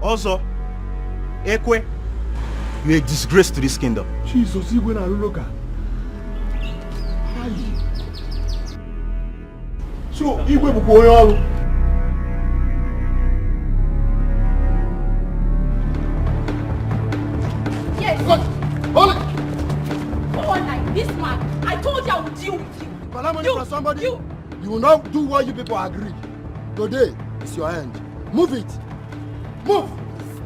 Also, Ekwe, you're a disgrace to this kingdom. Jesus, you went and look at. So, you will go on. Yes. Hold it. Go on like this. are somebody. You will not do what you people agreed. Today is your end. Move it. Move.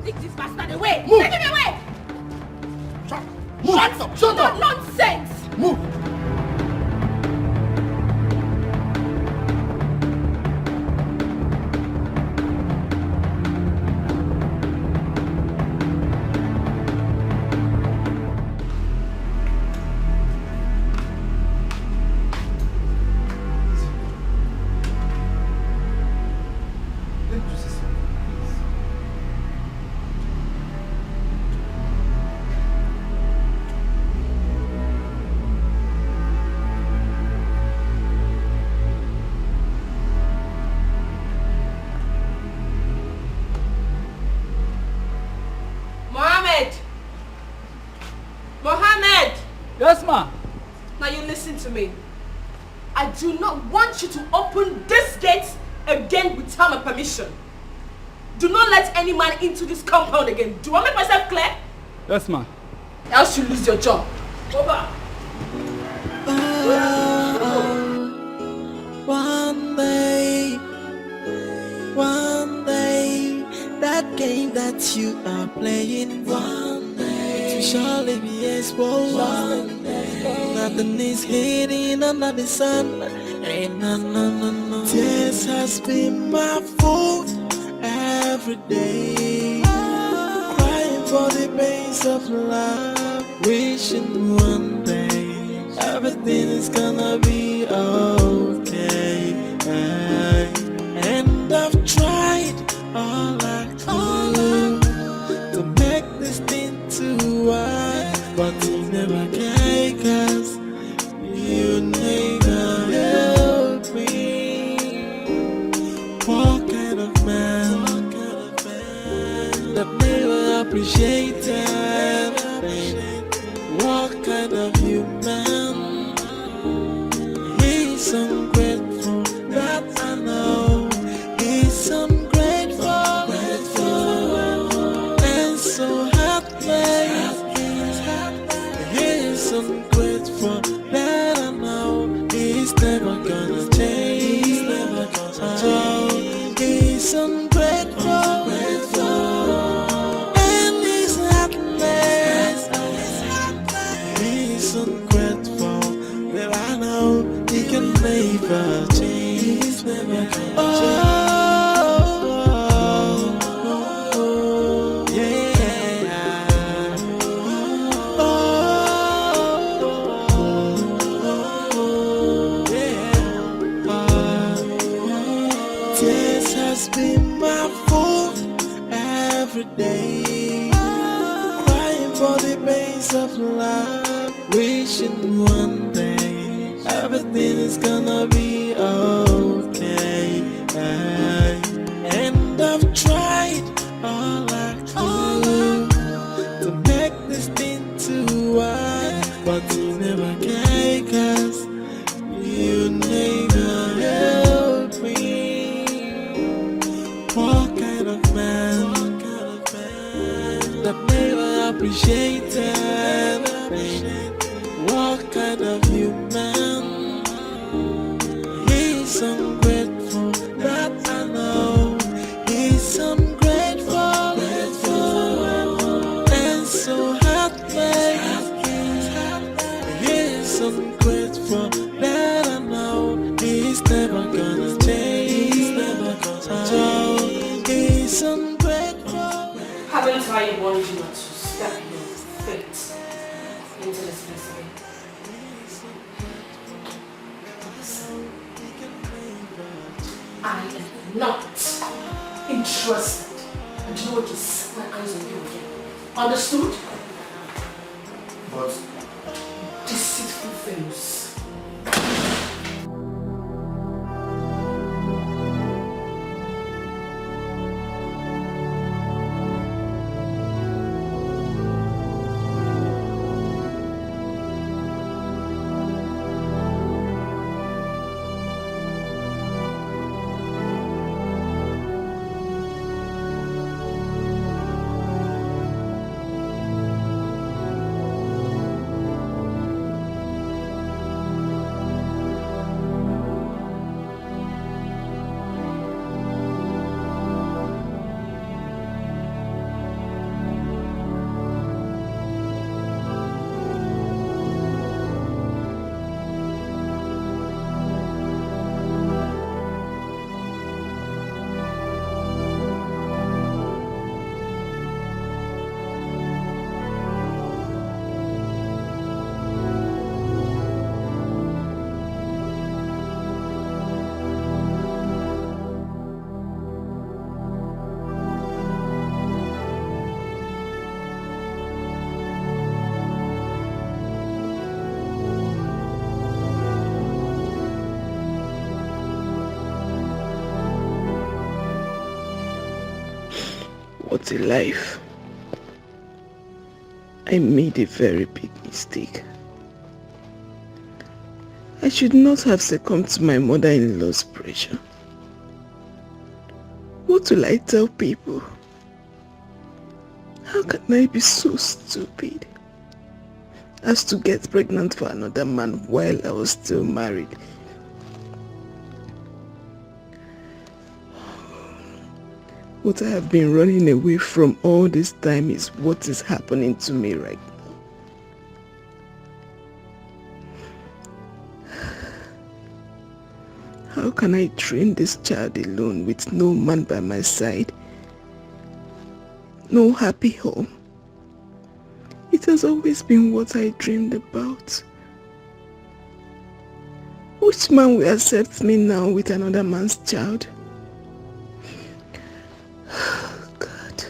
Stick this bastard away. Move. Take him away. Shut up. Nonsense. Move. Yes, ma. Now you listen to me. I do not want you to open this gate again without my permission. Do not let any man into this compound again. Do I make myself clear? Yes, ma. Else you lose your job. Over. One day, that game that you are playing, one day, will surely be exposed. One day, nothing is hidden under the sun. Ain't no. Tears has been my fault every day, crying for the pains of love, wishing one day everything is gonna be okay. And I've tried all I could to make this thing to work, but you never can, 'cause you never help me. What kind of man that never appreciated? What kind of human? He's ungrateful, that I know. He's ungrateful, and so heartless. He's ungrateful, that I know. He's never gonna change. He's ungrateful, and he's heartless. He's ungrateful, that I know he can never change. Tears has been my fault every day, crying for the pains of love, wishing one day everything is gonna be okay. And I've tried all I could to make this thing to work, but you never can, 'cause you never help me. What kind of man that never appreciated? What kind of human? He's ungrateful, that I know. He's ungrateful, and so heartless. He's ungrateful, that I know. He's never gonna change. He's ungrateful. Haven't I warned you not to step your foot into this place again? I am not interested. And you know what? Just set my eyes on you again. Understood? But Deceitful things. What a life. I made a very big mistake. I should not have succumbed to my mother-in-law's pressure. What will I tell people? How can I be so stupid as to get pregnant for another man while I was still married? What I have been running away from all this time is what is happening to me right now. How can I train this child alone with no man by my side? No happy home. It has always been what I dreamed about. Which man will accept me now with another man's child? God,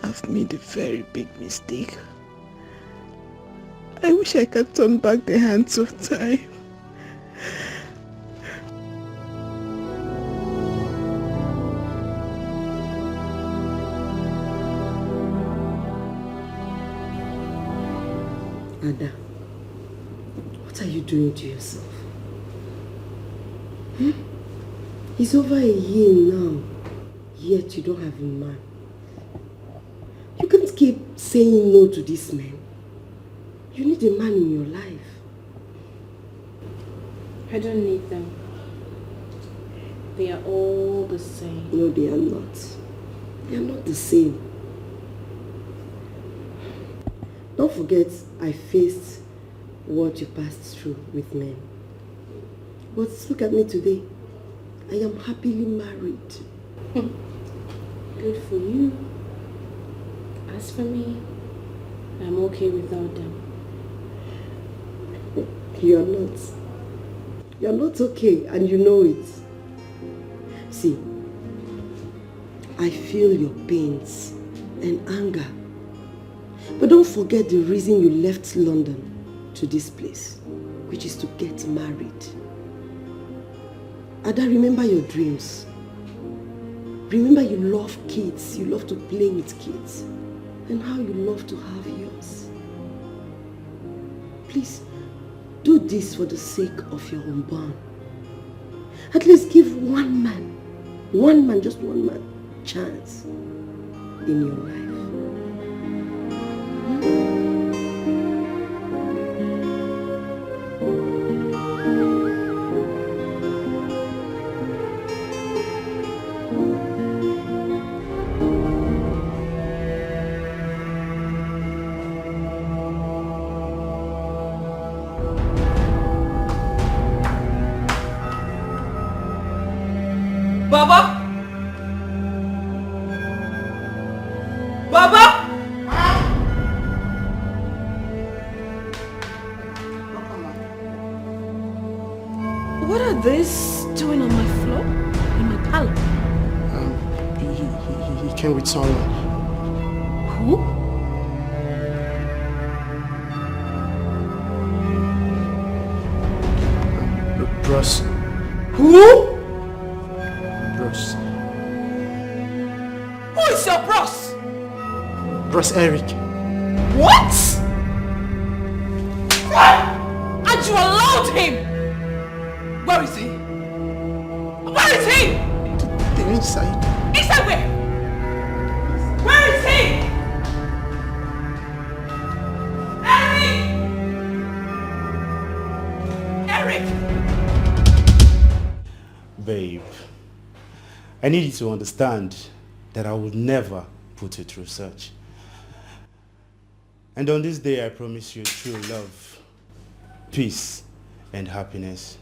I've made a very big mistake. I wish I could turn back the hands of time. Ada, what are you doing to yourself? It's over a year now, yet you don't have a man. You can't keep saying no to this man. You need a man in your life. I don't need them. They are all the same. No, they are not. They are not the same. Don't forget, I faced what you passed through with men. But look at me today. I am happily married. Good for you. As for me, I'm okay without them. You're not. You're not okay, and you know it. See, I feel your pains and anger. But don't forget the reason you left London to this place, which is to get married. Ada, remember your dreams. Remember you love kids, you love to play with kids, and how you love to have yours. Please, do this for the sake of your unborn. At least give one man, just one man, chance in your life. Baba? Baba? What are these doing on my floor? In my parlor? He came with someone. Who? Bruce. Who? Bruce. Who is your boss? Bruce Eric. What? And you allowed him? Where is he? Where is he? The inside. Inside where? Where is he? Eric! Eric! Babe, I need you to understand that I would never put you through such. And on this day, I promise you true love, peace, and happiness.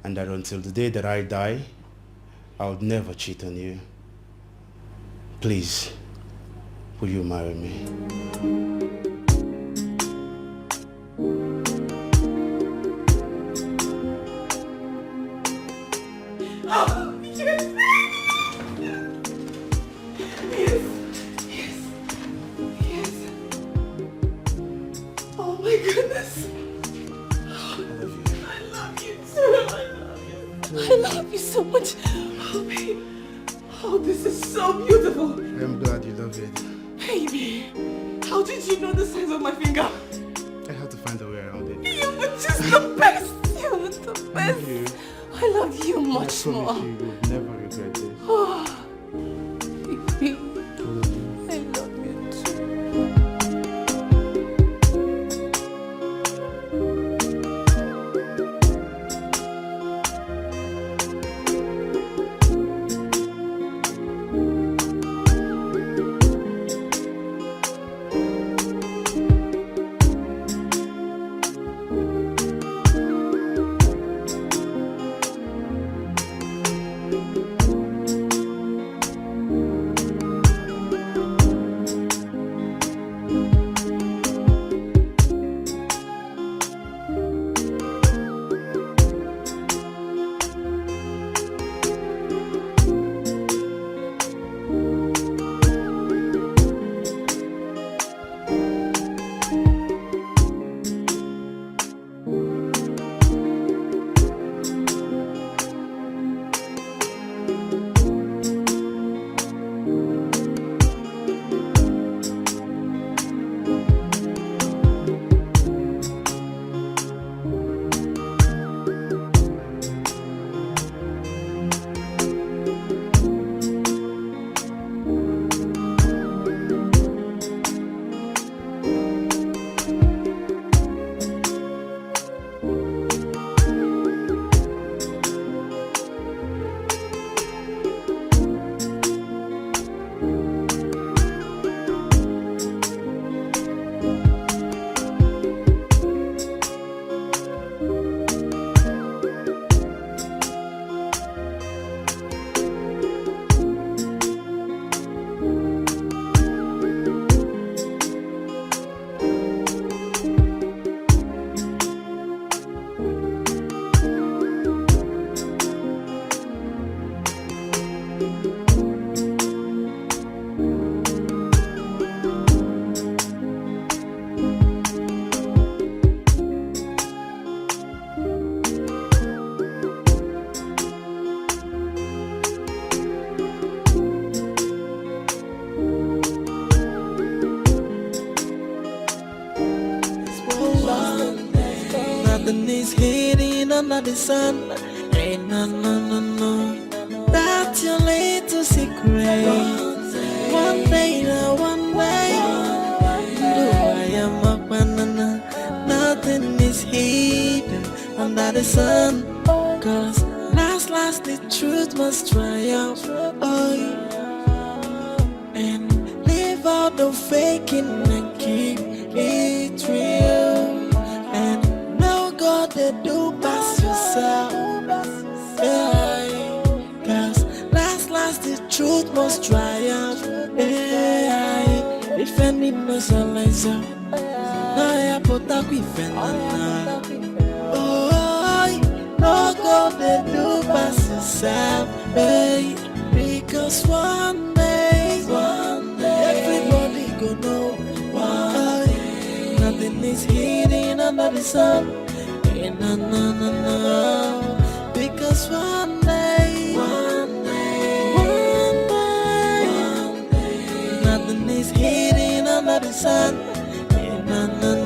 And that until the day that I die, I would never cheat on you. Please, will you marry me? Oh, yes! Yes! Yes! Yes! Oh my goodness! I love you too! I love you so much! Oh babe! Oh Oh, this is so beautiful. I'm glad you love it. Baby, how did you know the size of my finger? I have to find a way around it. You were just the best. You were the best. You. I love you much I more. promise you will never regret this. Oh, baby, I love you too. Nothing is hidden under the sun. Ain't no. That's your little secret. One day, I am a banana. Nothing is hidden under the sun. Cause last the truth must triumph. Oh, and leave out the faking and keep it real. And no God they do pass yourself. Yeah. Cause last the truth must triumph. Yeah. Defending myself myself. Now I put up with Fernanda. Oh, no God they do pass yourself. Hey. Because one day everybody go know why. Nothing is hidden under the sun. No. Because one day, nothing is hidden under the sun. No.